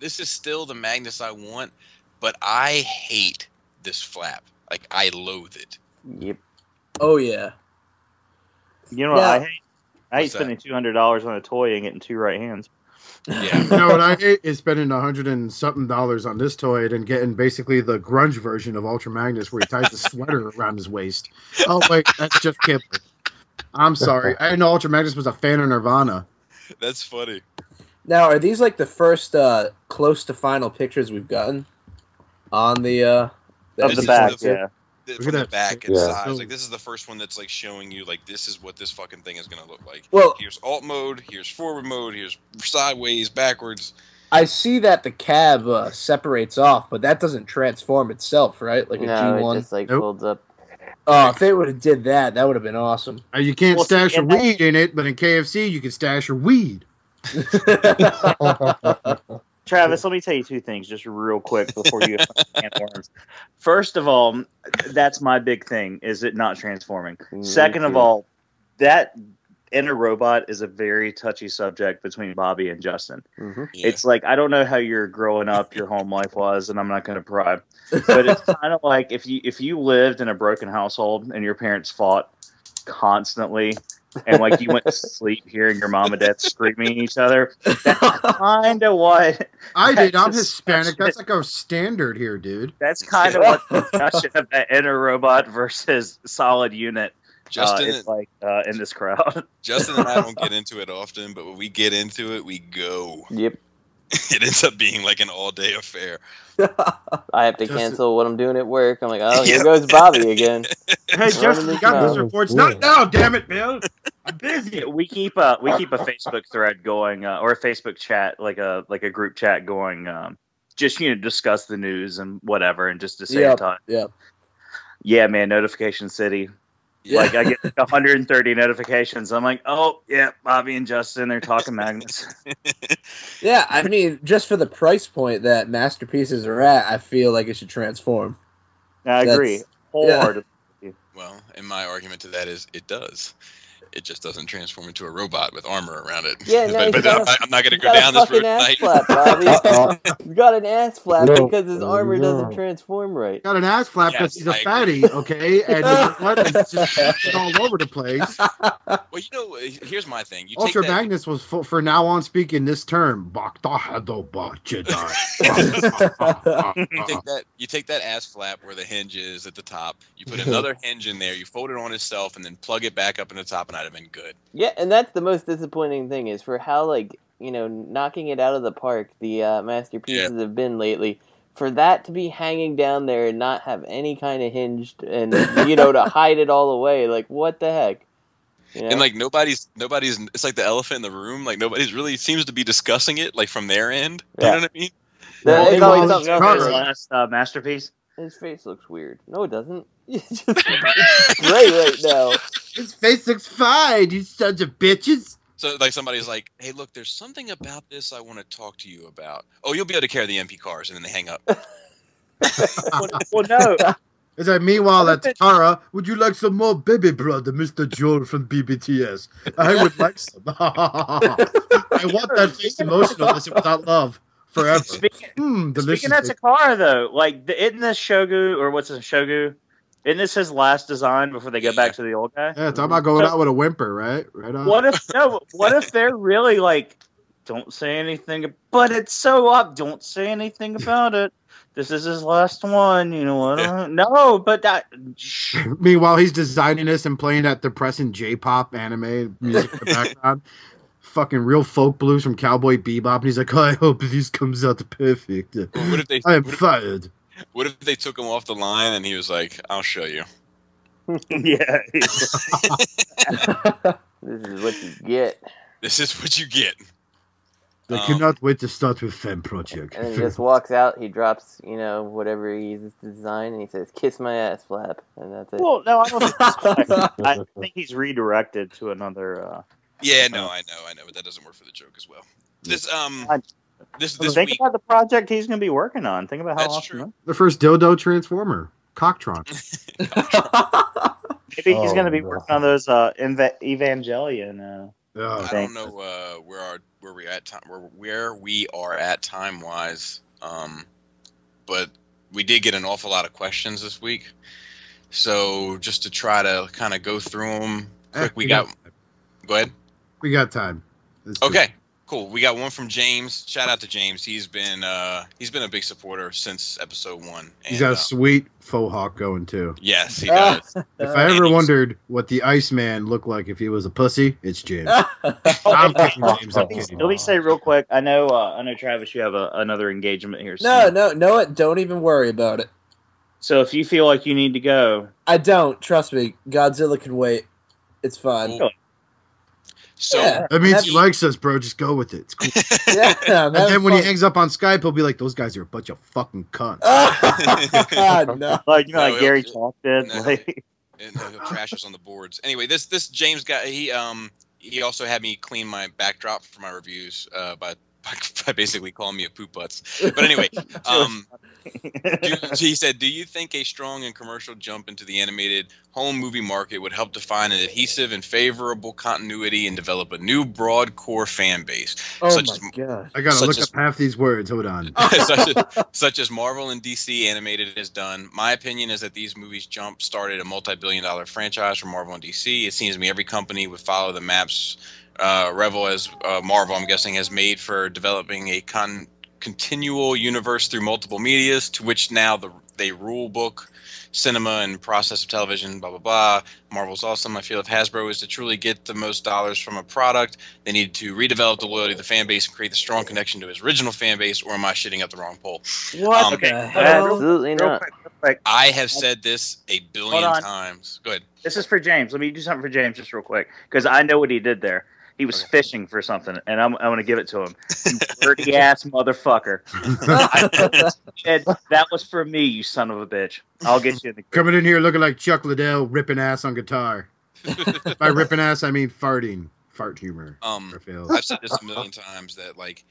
This is still the Magnus I want, but I hate this flap. Like, I loathe it. Yep. Oh yeah. You know what I hate? I hate spending $200 on a toy and getting two right hands. Yeah. What I hate is spending $100 and something on this toy and getting basically the grunge version of Ultra Magnus where he ties the sweater around his waist. Oh wait, that's just kibble. I'm sorry. I didn't know Ultra Magnus was a fan of Nirvana. That's funny. Now, are these like the first close to final pictures we've gotten on the of the back? Yeah. From the back and size. Like, this is the first one that's like showing you like this is what this fucking thing is gonna look like. Well, here's alt mode, here's forward mode, here's sideways, backwards. I see that the cab separates off, but that doesn't transform itself, right? Like a G1. It just folds up. Oh, if they would have did that, that would have been awesome. You can't stash your weed in it, but in KFC you can stash your weed. Travis, let me tell you two things just real quick before you can worms. First of all, that's my big thing, is it not transforming. Second of all, that inner robot is a very touchy subject between Bobby and Justin. Mm-hmm. Yeah. It's like, I don't know how you're growing up, your home life was, and I'm not going to pry. But it's kind of like if you lived in a broken household and your parents fought constantly, and like you went to sleep hearing your mom and dad screaming at each other. That's kind of what I did. I'm Hispanic. That's like a standard here, dude. That's kind of what the discussion of that inner robot versus solid unit is like in this crowd. Justin and I don't get into it often, but when we get into it, we go. Yep. It ends up being like an all-day affair. I have to cancel what I'm doing at work. I'm like, oh, here goes Bobby again. Hey, Justin, you got those reports? Not now, damn it, Bill. I'm busy. We keep a Facebook thread going, or a Facebook chat, like a group chat going, just discuss the news and whatever, and just to stay in touch. Yeah. Yeah, man, Notification City. Yeah. Like I get 130 notifications. I'm like, oh yeah, Bobby and Justin, they're talking Magnus. Yeah, I mean, just for the price point that masterpieces are at, I feel like it should transform. I agree wholeheartedly. Yeah. Well, and my argument to that is it does. It just doesn't transform into a robot with armor around it. Yeah, no, but I'm not going to go got down a this fucking road ass tonight. flap, Bobby. You got an ass flap No. because his armor No. doesn't transform right. Got an ass flap because Yes, he's a I fatty, okay? And you know what? It's just shit all over the place. Well, you know, here's my thing. You Ultra take that, Magnus was for now on speaking this term. you take that ass flap where the hinge is at the top. You put another hinge in there. You fold it on itself, and then plug it back up in the top, and I'd have been good. Yeah, and that's the most disappointing thing is for how, like, you know, knocking it out of the park the masterpieces have been lately. For that to be hanging down there and not have any kind of hinged and, you know, to hide it all away, like, what the heck? You know? And like nobody's. It's like the elephant in the room. Like nobody's really seems to be discussing it. Like from their end. You know what I mean? There's Well, always it's something else. His Takara. last masterpiece. His face looks weird. No, it doesn't. It's just it's great right now. His face looks fine, you sons of bitches. So like somebody's like, "Hey, look, there's something about this I want to talk to you about." Oh, you'll be able to carry the MP cars, and then they hang up. Well, no. It's like, meanwhile, at Takara, would you like some more baby brother, Mr. Joel from BBTS? I would like some. I want that face emotionalness without love forever. Delicious. Speaking of Takara, though, like, isn't this Shogu, or what's his Shogu? Isn't this his last design before they go back to the old guy? Yeah, talking about going out with a whimper, right? Right on. What if they're really like, don't say anything, but it's so up, don't say anything about it. This is his last one, you know what? No, but that. Meanwhile, he's designing this and playing that depressing J-pop anime music in the background. Fucking real folk blues from Cowboy Bebop, and he's like, "I hope this comes out perfect. What if they? I am fired." What if they took him off the line and he was like, "I'll show you." Yeah. This is what you get. This is what you get. I cannot wait to start with Fem Project. And he just walks out, he drops, you know, whatever he uses to design, and he says, "Kiss my ass flap," and that's it. Well, no, I don't think that's I think he's redirected to another. Yeah, no, I know, but that doesn't work for the joke as well. This this think week. about the project he's going to be working on. Think about how That's awesome. true. The first dildo transformer, Cocktron. Maybe he's going to be working on those Evangelion. Yeah. I don't know where we are at time wise, but we did get an awful lot of questions this week. So just to try to kind of go through them quick, Go ahead. We got time. Okay, cool. We got one from James. Shout out to James. He's been a big supporter since episode 1. And, He's got a sweet faux hawk going too. Yes, he does. If I ever wondered what the Iceman looked like if he was a pussy, it's James. I'm kidding, James. I'm kidding. Let me say real quick. I know, Travis, you have another engagement here soon. No, don't even worry about it. So if you feel like you need to go, I don't. Trust me. Godzilla can wait. It's fine. Cool. So that means he likes us, bro. Just go with it. It's cool. And then when he hangs up on Skype, he'll be like, "Those guys are a bunch of fucking cunts." No. like Gary Chalk did. No, he'll trash us on the boards. Anyway, this James guy, he also had me clean my backdrop for my reviews by basically calling me a poop butts. But anyway, he said, "Do you think a strong and commercial jump into the animated home movie market would help define an adhesive and favorable continuity and develop a new broad core fan base?" Oh my god! I gotta look up half these words. Hold on. such as Marvel and DC Animated has done. My opinion is that these movies jump started a multi-billion-dollar franchise for Marvel and DC. It seems to me every company would follow the maps Revel as Marvel, I'm guessing, has made for developing a continual universe through multiple medias, to which now they rule book, cinema, and process of television, blah, blah, blah. Marvel's awesome. I feel if Hasbro is to truly get the most dollars from a product, they need to redevelop the loyalty of the fan base and create the strong connection to its original fan base, or am I shitting up the wrong pole? What? Okay. Absolutely not. Real quick. I have said this a billion times. Go ahead. This is for James. Let me do something for James just real quick, because I know what he did there. He was fishing for something, and I'm going to give it to him. You dirty ass motherfucker. And that was for me, you son of a bitch. I'll get you in the crib. Coming in here looking like Chuck Liddell ripping ass on guitar. By ripping ass, I mean farting. Fart humor. I've said this a million times that like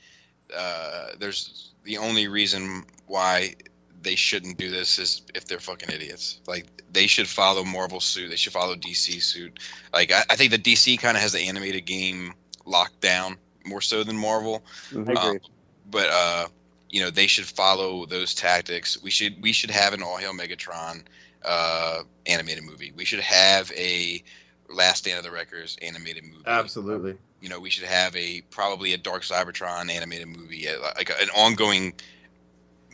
there's the only reason why they shouldn't do this is if they're fucking idiots. Like they should follow Marvel's suit. They should follow DC's suit. Like I think the DC kind of has the animated game locked down more so than Marvel. I agree. But you know, they should follow those tactics. We should have an All Hail Megatron animated movie. We should have a Last Stand of the Wreckers animated movie. Absolutely. You know, we should have probably a Dark Cybertron animated movie, like an ongoing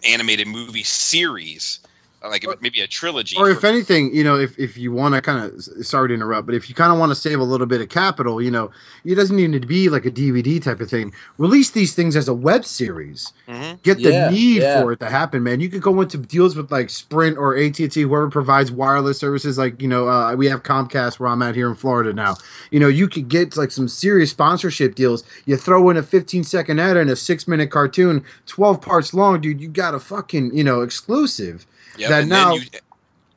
animated movie series, like maybe a trilogy. Or if anything, you know, if you want to kind of, sorry to interrupt, but if you kind of want to save a little bit of capital, you know, it doesn't even need to be like a DVD type of thing. Release these things as a web series. Mm-hmm. Get the need for it to happen, man. You could go into deals with like Sprint or AT&T, whoever provides wireless services. Like, you know, we have Comcast where I'm at here in Florida now. You know, you could get like some serious sponsorship deals. You throw in a 15-second ad and a 6-minute cartoon, 12 parts long, dude. You got a fucking, you know, exclusive. Yep, that and now then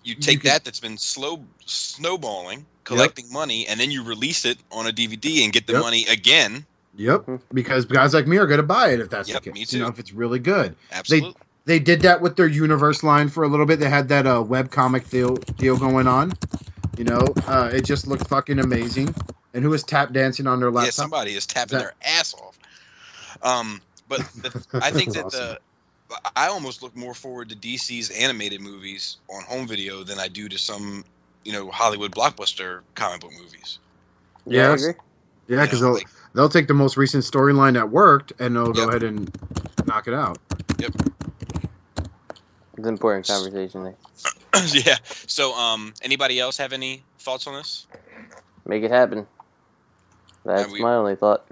you take that's been snowballing, collecting money, and then you release it on a DVD and get the money again. Yep, because guys like me are going to buy it if that's the case. Me too. You know, if it's really good. Absolutely. They did that with their Universe line for a little bit. They had that web comic deal going on. You know, it just looked fucking amazing. And who was tap dancing on their laptop? Yeah, somebody is tapping their ass off. But I think that awesome. I almost look more forward to DC's animated movies on home video than I do to some, you know, Hollywood blockbuster comic book movies. Yeah, yeah, because they'll take the most recent storyline that worked and they'll go ahead and knock it out. Yep. It's an important conversation there. Yeah. So, anybody else have any thoughts on this? Make it happen. That's my only thought.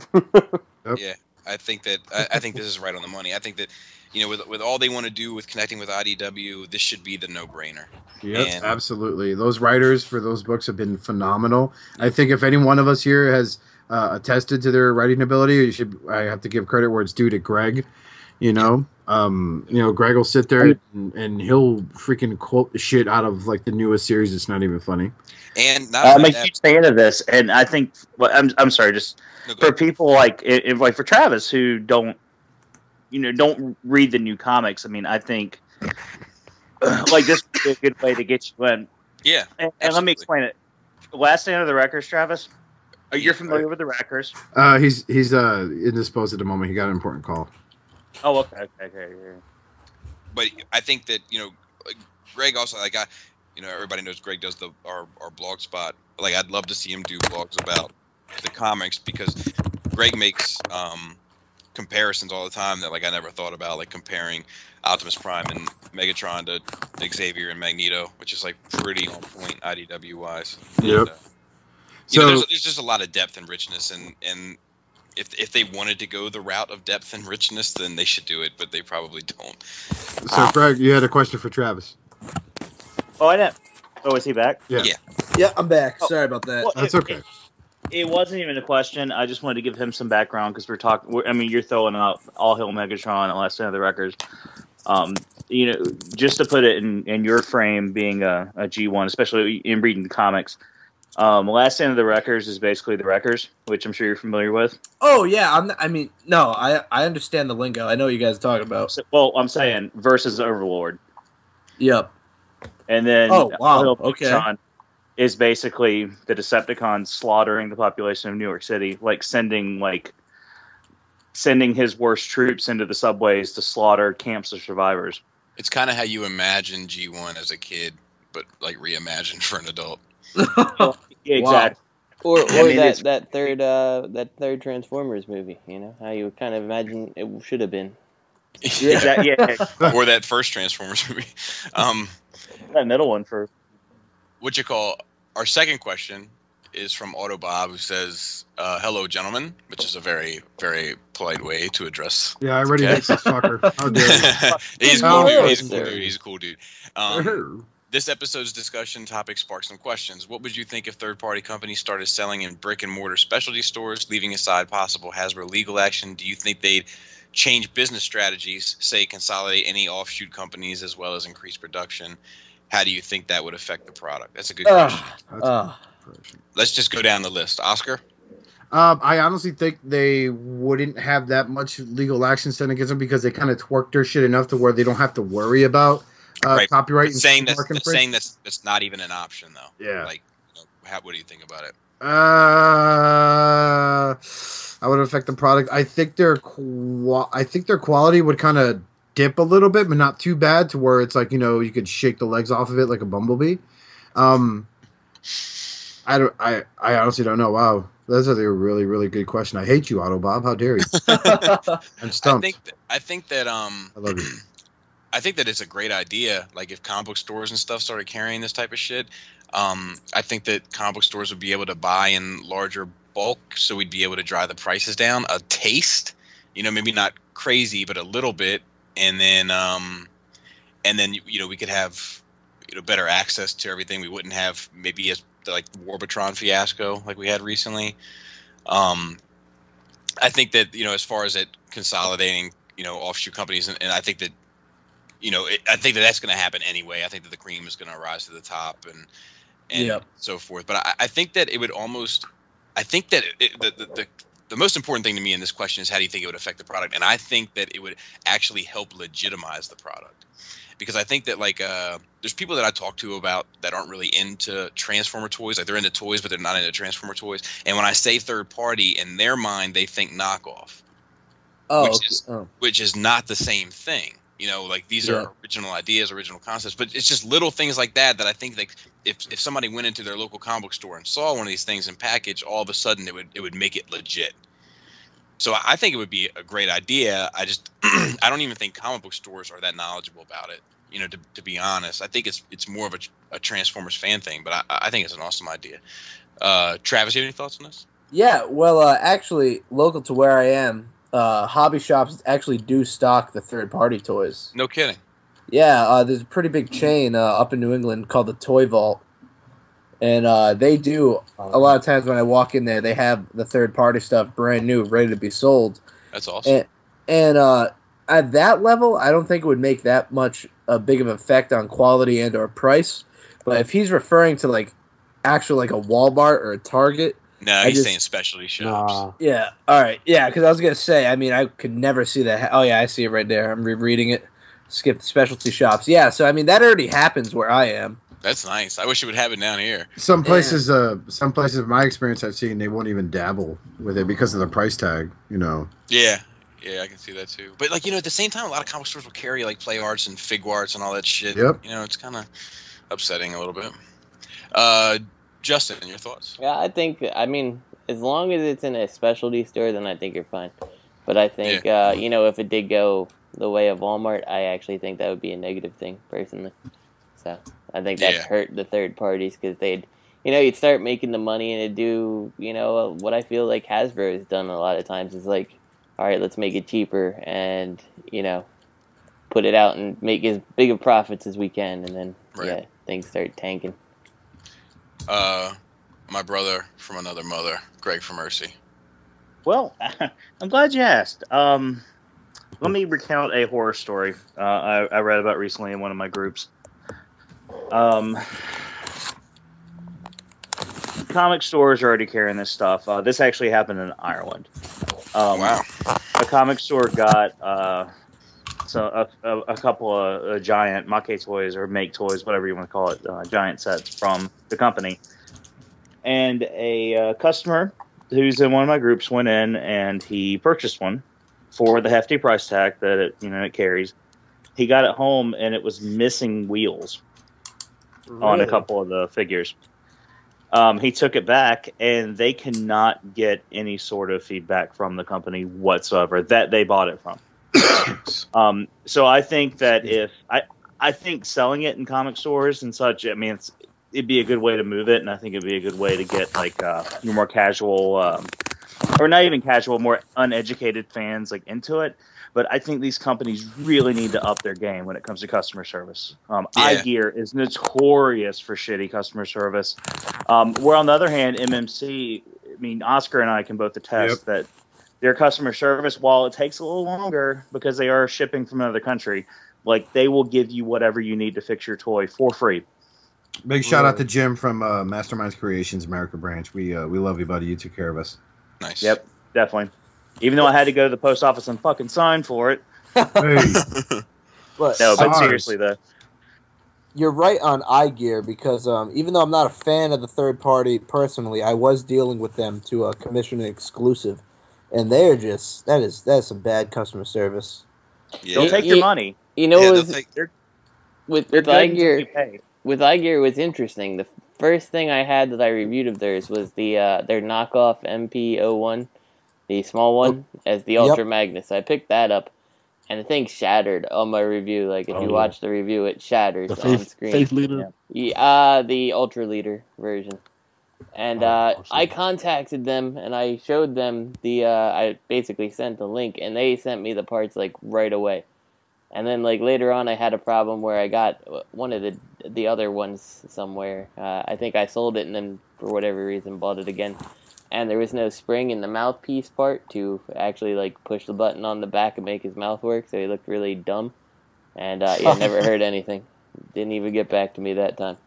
Yeah, I think that I think this is right on the money. I think that, you know, with all they want to do with connecting with IDW, this should be the no-brainer. Yep, absolutely. Those writers for those books have been phenomenal. I think if any one of us here has attested to their writing ability, I have to give credit where it's due to Greg. You know, Greg will sit there and he'll freaking quote the shit out of like the newest series. It's not even funny. And I'm a huge fan of this, and I think I'm sorry, just for people like for Travis who don't read the new comics. I mean, I think like this would be a good way to get you in. Yeah, and let me explain it. Last Stand of the Wreckers, Travis. Are you familiar with the Wreckers? He's indisposed at the moment. He got an important call. Oh, okay. But I think that, you know, like Greg also, like everybody knows Greg does our blog spot. Like, I'd love to see him do blogs about the comics because Greg makes comparisons all the time that like I never thought about, like comparing Optimus Prime and Megatron to Xavier and Magneto, which is like pretty on point IDW wise. Yep. And, there's just a lot of depth and richness, and if they wanted to go the route of depth and richness, then they should do it, but they probably don't. So, Greg, you had a question for Travis. Oh, I didn't. Oh, is he back? Yeah, I'm back. Sorry about that. Well, that's okay. It wasn't even a question. I just wanted to give him some background because we're talking. I mean, you're throwing out All Hail Megatron and Last Stand of the Wreckers. You know, just to put it in your frame, being a G1, especially in reading the comics. Last Stand of the Wreckers is basically the Wreckers, which I'm sure you're familiar with. Oh yeah, I understand the lingo. I know what you guys are talking about. Well, I'm saying versus Overlord. Yep. And then okay. Is basically the Decepticons slaughtering the population of New York City, like sending his worst troops into the subways to slaughter camps of survivors. It's kind of how you imagine G1 as a kid, but like reimagined for an adult. Yeah, exactly. Or that third Transformers movie, you know, how you would kind of imagine it should have been. Exactly. Yeah. Or that first Transformers movie. That middle one for what you call our second question is from Autobob, who says, "Hello, gentlemen," which is a very, very polite way to address. Yeah, I already hate this fucker. How dare you? He's cool, dude. He's a cool dude. This episode's discussion topic sparked some questions. What would you think if third-party companies started selling in brick-and-mortar specialty stores, leaving aside possible Hasbro legal action? Do you think they'd change business strategies, say consolidate any offshoot companies as well as increase production? How do you think that would affect the product? That's a good question. Let's just go down the list. Oscar? I honestly think they wouldn't have that much legal action sent against them because they kind of twerk their shit enough to where they don't have to worry about copyright. Saying that's not even an option, though. Yeah. Like, what do you think about it? I would affect the product. I think their quality would kind of dip a little bit, but not too bad to where it's like, you could shake the legs off of it like a bumblebee. I honestly don't know. Wow. That's a really, really good question. I hate you, Otto Bob. How dare you? I'm stumped. I think that I love you. I think that it's a great idea. Like if comic book stores and stuff started carrying this type of shit, I think that comic book stores would be able to buy in larger bulk, so we'd be able to drive the prices down a taste. Maybe not crazy, but a little bit, and then we could have better access to everything. We wouldn't have maybe like Warbitron fiasco like we had recently. I think that as far as it consolidating offshoot companies, and I think that I think that that's going to happen anyway. I think that the cream is going to rise to the top and so forth. But I think that it would almost. I think that the most important thing to me in this question is how do you think it would affect the product, and I think that it would actually help legitimize the product. Because I think that there's people that I talk to about that aren't really into Transformer toys. Like they're into toys, but they're not into Transformer toys. And when I say third party, in their mind, they think knockoff. Which is not the same thing. These are original ideas, original concepts. But it's just little things like that I think if somebody went into their local comic book store and saw one of these things in package, all of a sudden it would make it legit. So I think it would be a great idea. I don't even think comic book stores are that knowledgeable about it. To be honest, I think it's more of a Transformers fan thing, but I think it's an awesome idea. Travis, you have any thoughts on this? Yeah, well, actually, local to where I am, hobby shops actually do stock the third-party toys. No kidding. Yeah, there's a pretty big chain up in New England called the Toy Vault. And they do, a lot of times when I walk in there, they have the third-party stuff brand new, ready to be sold. That's awesome. And at that level, I don't think it would make that much a big of an effect on quality and or price. But if he's referring to, actual, a Walmart or a Target... No, he's saying specialty shops. Yeah, all right. Yeah, because I was going to say, I could never see that. Oh, yeah, I see it right there. I'm rereading it. Skip the specialty shops. Yeah, so, that already happens where I am. That's nice. I wish it would happen down here. Some places, in my experience I've seen, they won't even dabble with it because of the price tag, Yeah, I can see that too. But at the same time, a lot of comic stores will carry Play Arts and Fig Arts and all that shit. Yep. It's kind of upsetting a little bit. Justin, your thoughts? Yeah, I think, as long as it's in a specialty store, then I think you're fine. But I think, if it did go the way of Walmart, I actually think that would be a negative thing, personally. So I think that hurt the third parties because you'd start making the money and it'd do, what I feel like Hasbro has done a lot of times is all right, let's make it cheaper and, put it out and make as big of profits as we can. And then, things start tanking. My brother from another mother, Greg from Mercy. Well, I'm glad you asked. Let me recount a horror story I read about recently in one of my groups. Comic stores are already carrying this stuff. This actually happened in Ireland. Wow. A comic store got a couple of giant Make toys or Make toys, whatever you want to call it, giant sets from the company. And a customer who's in one of my groups went in and he purchased one for the hefty price tag that it carries. He got it home and it was missing wheels on a couple of the figures. He took it back and they cannot get any sort of feedback from the company whatsoever that they bought it from. So I think that I think selling it in comic stores and such, it'd be a good way to move it, and I think it'd be a good way to get more casual, or not even casual, more uneducated fans into it. but I think these companies really need to up their game when it comes to customer service. Yeah. iGear is notorious for shitty customer service. Where on the other hand, MMC, I mean, Oscar and I can both attest that their customer service, while it takes a little longer because they are shipping from another country, like they will give you whatever you need to fix your toy for free. Big shout out to Jim from Masterminds Creations America branch. We love you, buddy. You took care of us. Nice. Yep, definitely. Even though I had to go to the post office and fucking sign for it. Hey. But Seriously though, you're right on iGear because even though I'm not a fan of the third party personally, I was dealing with them to commission an exclusive, and they're just that's some bad customer service. Yeah. they'll take your money. You know, Yeah, with They're good until you iGear, pay. with iGear, it was interesting. The first thing I had that I reviewed of theirs was their knockoff MP01, the small one, as the Ultra Magnus. I picked that up, and the thing shattered on my review. Like, if you watch the review, it shatters on screen. Faith Leader? Yeah, the Ultra Leader version. And I contacted them, and I showed them I basically sent the link, and they sent me the parts, like, right away. And then, like, later on, I had a problem where I got one of the other ones somewhere. I think I sold it and then, for whatever reason, bought it again. And there was no spring in the mouthpiece part to actually, like, push the button on the back and make his mouth work, so he looked really dumb. And, never heard anything. Didn't even get back to me that time.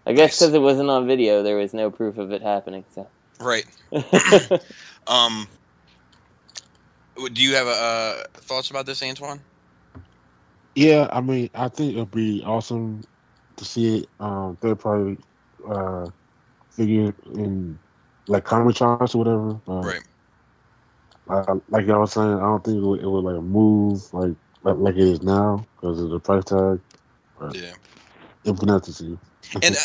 I guess because it wasn't on video, there was no proof of it happening, so. Right. Do you have thoughts about this, Antoine? Yeah, I mean, I think it'd be awesome to see it third party figure in like comic shops or whatever. Right. Like I was saying, I don't think it would like move like it is now because of the price tag. Yeah. It'd be nice to see. And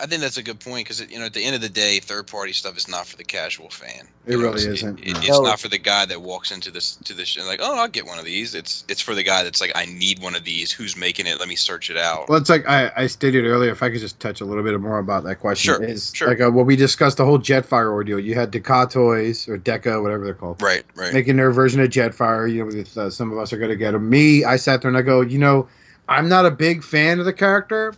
I think that's a good point because at the end of the day, third-party stuff is not for the casual fan. It really isn't. It's not for the guy that walks into this and like, oh, I'll get one of these. It's for the guy that's like, I need one of these. Who's making it? Let me search it out. Well, it's like I stated earlier. If I could just touch a little bit more about that question, Sure. Like what we discussed the whole Jetfire ordeal. You had Deca Toys or Deca, whatever they're called, right, making their version of Jetfire. Some of us are gonna get them. I sat there and I go, I'm not a big fan of the character.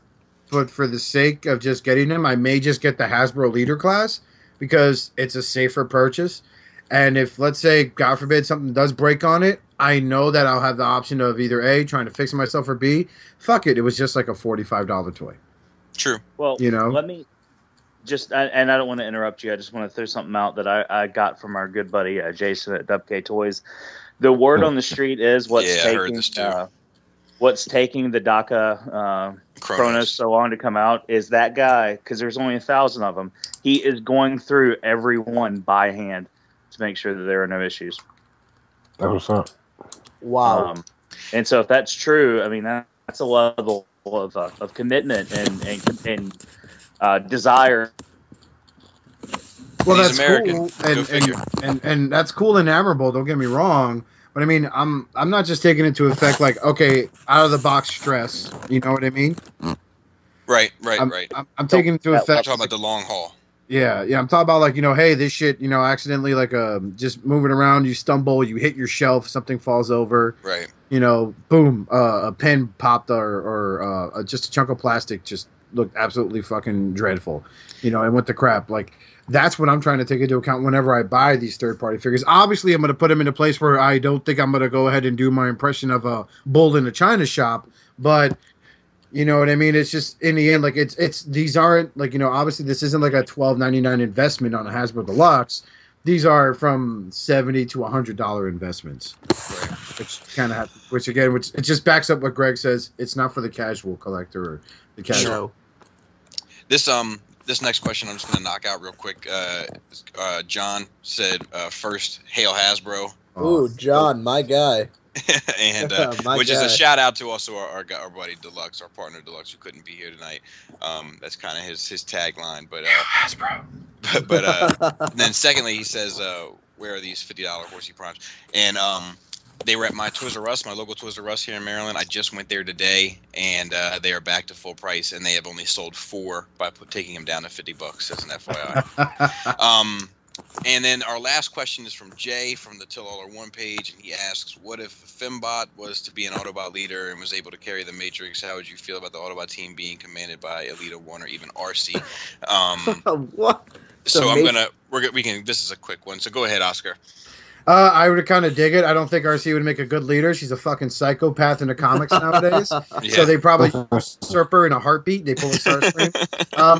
But for the sake of just getting them, I may just get the Hasbro Leader class because it's a safer purchase. And if, let's say, God forbid, something does break on it, I know that I'll have the option of either A, trying to fix it myself, or B, fuck it. It was just like a $45 toy. True. Well, let me just, and I don't want to interrupt you. I just want to throw something out that I got from our good buddy Jason at WK Toys. The word on the street is what's taking the DACA Chronos so long to come out is that guy, because there's only 1,000 of them. He is going through every one by hand to make sure that there are no issues. That's what's up. Wow. And so if that's true, I mean, that's a level of commitment and desire. Well, He's that's American. cool, and that's cool and admirable. Don't get me wrong. But I mean, I'm not just taking it to effect like, okay, out of the box stress. You know what I mean? Right. I'm taking it to effect. I'm talking about the long haul. Yeah. I'm talking about like, hey, this shit, accidentally like just moving around, you stumble, you hit your shelf, something falls over. Right. Boom, a pen popped or just a chunk of plastic just looked absolutely fucking dreadful. And what the crap, like. That's what I'm trying to take into account whenever I buy these third-party figures. Obviously, I'm going to put them in a place where I don't think I'm going to go ahead and do my impression of a bull in a china shop. But, you know what I mean? It's just, in the end, like, these aren't, like, obviously this isn't like a $12.99 investment on a Hasbro Deluxe. These are from $70 to $100 investments. Right. Which it just backs up what Greg says. It's not for the casual collector or the casual. Sure. This next question I'm just going to knock out real quick. John said, first, hail Hasbro. Ooh, John, my guy. And which is a shout out to also our buddy Deluxe, our partner Deluxe, who couldn't be here tonight. That's kind of his tagline. But Hasbro. But then secondly, he says, where are these $50 horsey primes? And they were at my Toys R Us, my local Toys R Us here in Maryland. I just went there today, and they are back to full price, and they have only sold 4 by taking them down to $50 as an FYI. And then our last question is from Jay from the Till All Are One page, and he asks, what if a Fembot was to be an Autobot leader and was able to carry the Matrix? How would you feel about the Autobot team being commanded by Elita 1 or even RC? What? So this is a quick one, so go ahead, Oscar. I would kind of dig it. I don't think RC would make a good leader. She's a fucking psychopath in the comics nowadays. Yeah. So they probably usurp her in a heartbeat. They pull a Starscream.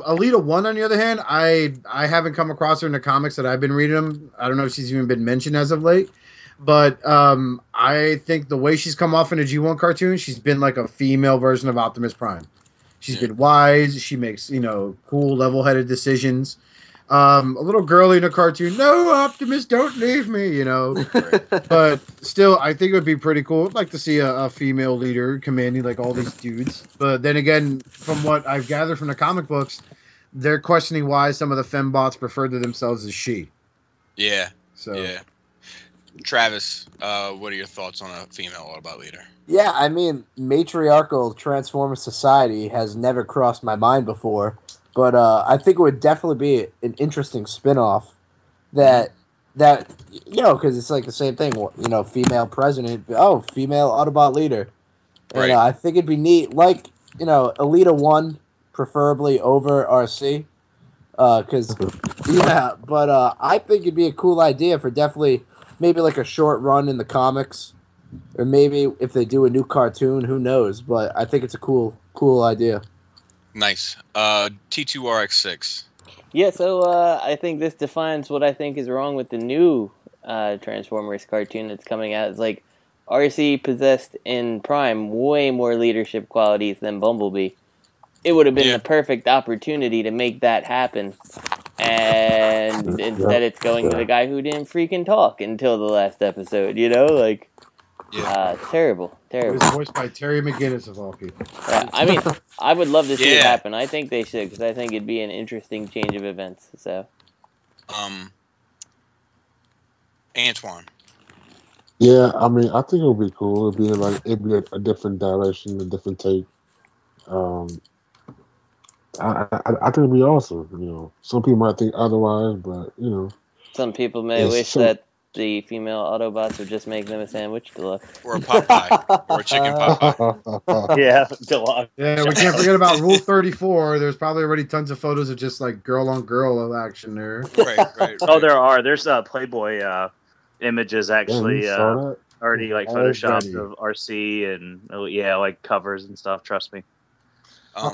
Alita 1, on the other hand, I haven't come across her in the comics that I've been reading them. I don't know if she's even been mentioned as of late. But I think the way she's come off in a G1 cartoon, she's been like a female version of Optimus Prime. She's been wise. She makes, cool, level-headed decisions. A little girly in a cartoon. No, Optimus, don't leave me, But still, I think it would be pretty cool. I'd like to see a female leader commanding like all these dudes. But then again, from what I've gathered from the comic books, they're questioning why some of the fembots refer to themselves as she. Yeah. So. Yeah. Travis, what are your thoughts on a female Autobot leader? Yeah, I mean, matriarchal Transformer society has never crossed my mind before. But I think it would definitely be an interesting spin-off that because it's like the same thing, female president, female Autobot leader. And Right. I think it'd be neat, like, Elita 1, preferably over RC. I think it'd be a cool idea for definitely maybe like a short run in the comics. Or maybe if they do a new cartoon, who knows? But I think it's a cool idea. Nice. T2RX6. Yeah, so I think this defines what I think is wrong with the new Transformers cartoon that's coming out. It's like RC possessed in Prime way more leadership qualities than Bumblebee. It would have been the perfect opportunity to make that happen. And instead it's going to the guy who didn't freaking talk until the last episode, Terrible. It was voiced by Terry McGinnis, of all people. I mean, I would love to see it happen. I think they should, because I think it'd be an interesting change of events. So, Antoine. Yeah, I mean, I think it would be cool. It'd be a different direction, a different take. I think it'd be awesome. Some people might think otherwise, but some people may wish that the female Autobots would just make them a sandwich deluxe. Or a Popeye. Or a chicken Popeye. Yeah, deluxe. Yeah, we can't forget about Rule 34. There's probably already tons of photos of just like girl-on-girl action there. Right. Oh, there are. There's Playboy images actually already like photoshopped of RC and like covers and stuff. Trust me. I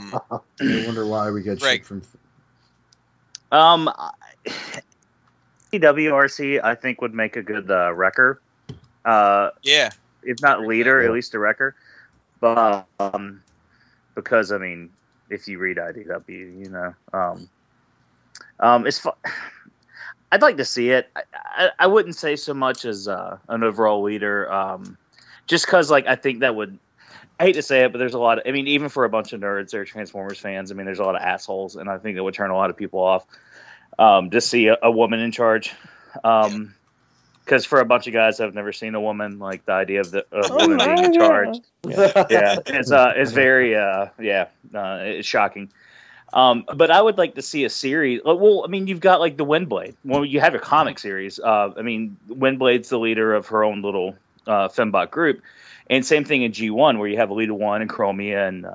wonder why we get shit from. WRC, I think, would make a good wrecker. If not leader, at least a wrecker. But because I mean, if you read IDW, it's fun. I'd like to see it. I wouldn't say so much as an overall leader, just because I think that would. I hate to say it, but there's a lot of. I mean, even for a bunch of nerds, they're Transformers fans. I mean, there's a lot of assholes, and I think that would turn a lot of people off. To see a woman in charge, because for a bunch of guys I've never seen a woman, like the idea of a woman being in charge, it's very it's shocking. But I would like to see a series. Well, I mean, you've got like the Windblade. Well, you have a comic series. I mean, Windblade's the leader of her own little fembot group, and same thing in G1 where you have Elita 1 and Chromia and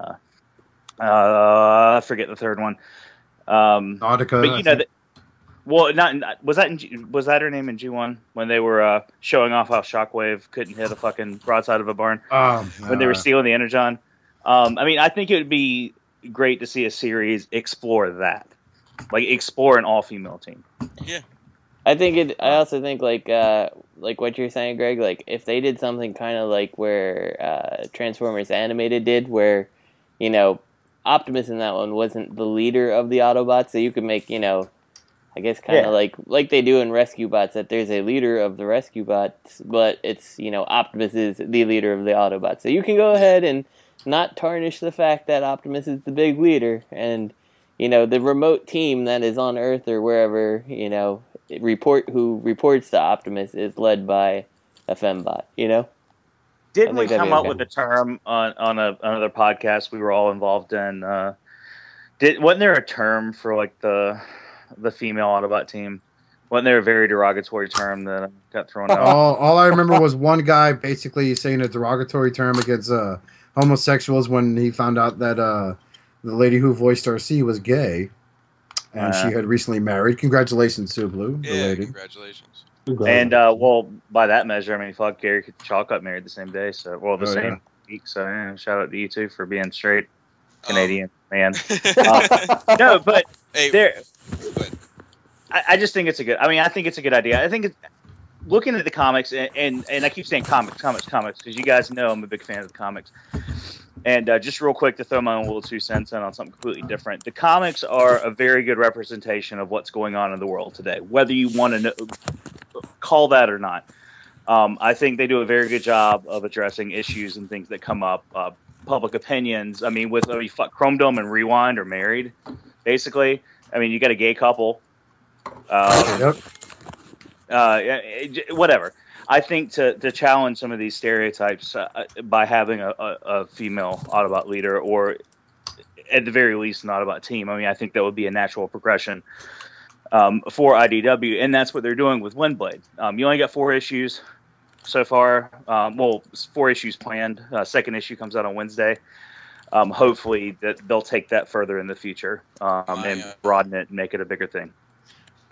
I forget the third one. Nautica. But well, was that her name in G1 when they were showing off how Shockwave couldn't hit a fucking broadside of a barn when they were stealing the Energon? I mean, I think it would be great to see a series explore that, like explore an all-female team. Yeah, I also think like what you're saying, Greg. Like if they did something kind of like where Transformers Animated did, where Optimus in that one wasn't the leader of the Autobots, so you could make I guess kind of like they do in Rescue Bots, that there's a leader of the Rescue Bots, but it's, Optimus is the leader of the Autobots. So you can go ahead and not tarnish the fact that Optimus is the big leader, and, the remote team that is on Earth or wherever, who reports to Optimus is led by a fembot, Didn't we come up with a term on another podcast we were all involved in? Wasn't there a term for like the female Autobot team? Wasn't there a very derogatory term that got thrown out? All I remember was one guy basically saying a derogatory term against homosexuals when he found out that the lady who voiced RC was gay, and she had recently married. Congratulations, Sue Blue. Yeah, congratulations. And well, by that measure, I mean, fuck, Gary Shaw got married the same day, so the same week. So yeah, shout out to you two for being straight Canadian man. No, but I just think it's a good. I mean, I think it's a good idea. I think it's looking at the comics, and I keep saying comics, because you guys know I'm a big fan of the comics. And just real quick to throw my own little 2 cents in on something completely different. The comics are a very good representation of what's going on in the world today, whether you want to call that or not. I think they do a very good job of addressing issues and things that come up. Public opinions. I mean, Chrome Dome and Rewind are married, basically. I mean, you got a gay couple. Whatever. I think to challenge some of these stereotypes by having a female Autobot leader, or at the very least an Autobot team, I mean, I think that would be a natural progression for IDW, and that's what they're doing with Windblade. You only got 4 issues so far. 4 issues planned. Second issue comes out on Wednesday. Hopefully that they'll take that further in the future and broaden it and make it a bigger thing.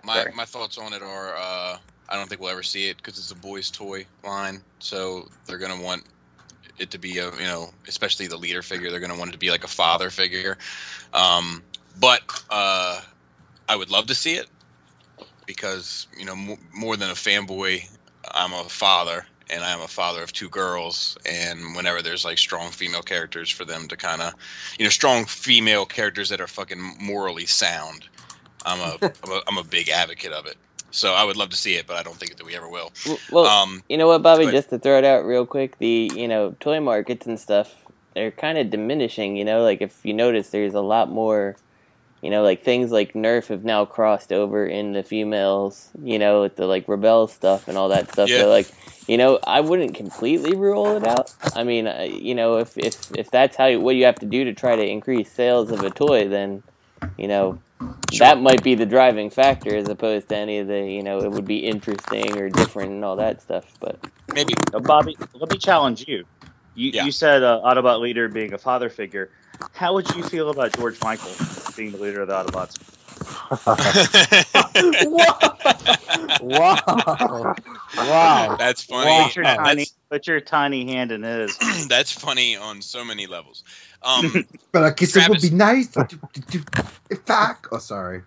My thoughts on it are I don't think we'll ever see it because it's a boys' toy line, so they're gonna want it to be especially the leader figure. They're gonna want it to be like a father figure. But I would love to see it because more than a fanboy, I'm a father, and I'm a father of 2 girls. And whenever there's like strong female characters for them to kind of, strong female characters that are fucking morally sound, I'm a big advocate of it. So I would love to see it, but I don't think that we ever will. Well, you know what, Bobby? Just to throw it out real quick, the toy markets and stuff, they're kind of diminishing. Like if you notice, there's a lot more. Like things like Nerf have now crossed over in the females. With the like Rebel stuff and all that stuff. Yeah. So like, I wouldn't completely rule it out. I mean, if that's what you have to do to try to increase sales of a toy, then that might be the driving factor as opposed to any of the, it would be interesting or different and all that stuff. But maybe, Bobby, let me challenge you. You said Autobot leader being a father figure. How would you feel about George Michael being the leader of the Autobots? Wow. That's funny. Put your tiny hand in his. That's funny on so many levels. But I guess it would be nice. Sorry.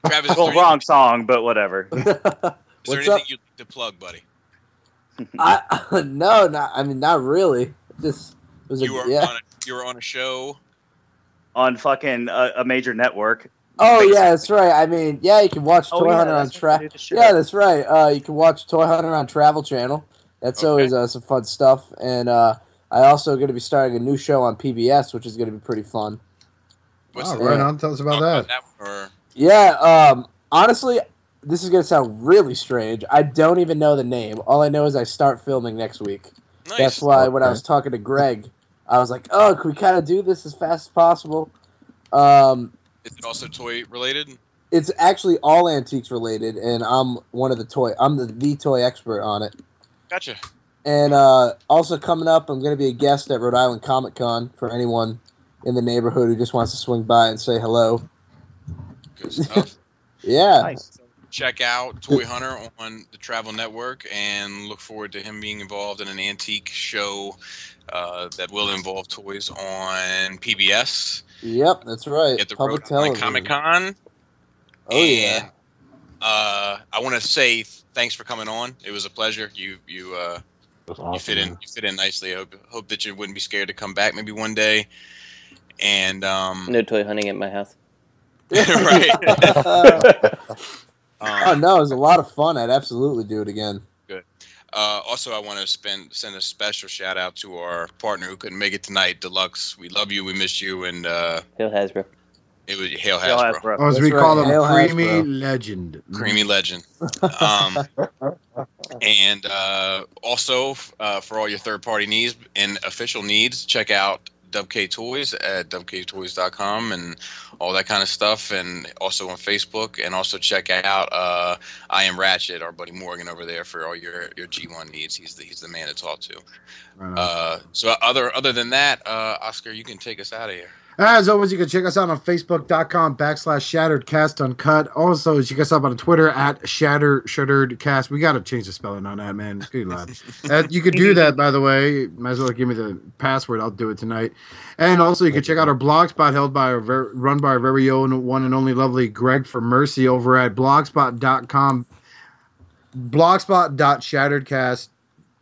Travis, wrong song, but whatever. Is there anything you'd like to plug, buddy? No, not really. Just you were on a show on fucking a major network. Oh yeah, that's right. I mean, you can watch Toy Hunter on Travel. Yeah, that's right. You can watch Toy Hunter on Travel Channel. That's always some fun stuff. And I also going to be starting a new show on PBS, which is going to be pretty fun. Right on. Tell us about that. Yeah. Honestly, this is going to sound really strange. I don't even know the name. All I know is I start filming next week. Nice. That's why when I was talking to Greg, I was like, "Oh, can we kind of do this as fast as possible?" Is it also toy related? It's actually all antiques related, and I'm the toy expert on it. Gotcha. And also coming up, I'm going to be a guest at Rhode Island Comic Con for anyone in the neighborhood who just wants to swing by and say hello. Good stuff. Yeah. Nice. Check out Toy Hunter on the Travel Network and look forward to him being involved in an antique show that will involve toys on PBS. Yep, that's right. At the Public Rhode Island television. Comic-Con. Oh, yeah. I want to say thanks for coming on. It was a pleasure. You Awesome, you fit in. You fit in nicely. I hope that you wouldn't be scared to come back maybe one day. And no toy hunting at my house. Right. Oh no, it was a lot of fun. I'd absolutely do it again. Good. Also, I want to send a special shout out to our partner who couldn't make it tonight, Deluxe. We love you. We miss you. And Hail Hasbro. It was Hail Hasbro. Or as we call him, Creamy Legend. Creamy Legend. And also, for all your third-party needs and official needs, check out WK Toys at WKToys.com and all that kind of stuff, and also on Facebook, and also check out I Am Ratchet, our buddy Morgan over there, for all your G1 needs. He's the man to talk to. Right. So other than that, Oscar, you can take us out of here. As always, you can check us out on Facebook.com/ShatteredCast Uncut. Also, check us out on Twitter at ShatteredCast. We got to change the spelling on that, man. Good lad. You could do that, by the way. Might as well give me the password. I'll do it tonight. And also, you can check out our blogspot run by our very own one and only lovely Greg for Mercy over at blogspot.com. Blogspot.ShatteredCast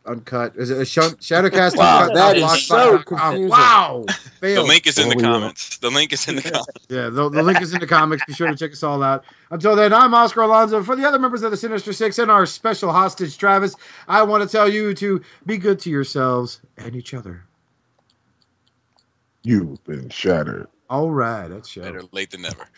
Uncut. Is it a Shadowcast? Wow, Uncut? that is so confusing. Wow. The link is in the comments. The link is in the comments. Yeah, the link is in the comics. Be sure to check us all out. Until then, I'm Oscar Alonso. For the other members of the Sinister Six and our special hostage, Travis, I want to tell you to be good to yourselves and each other. You've been shattered. All right, that's shattered. Better late than never.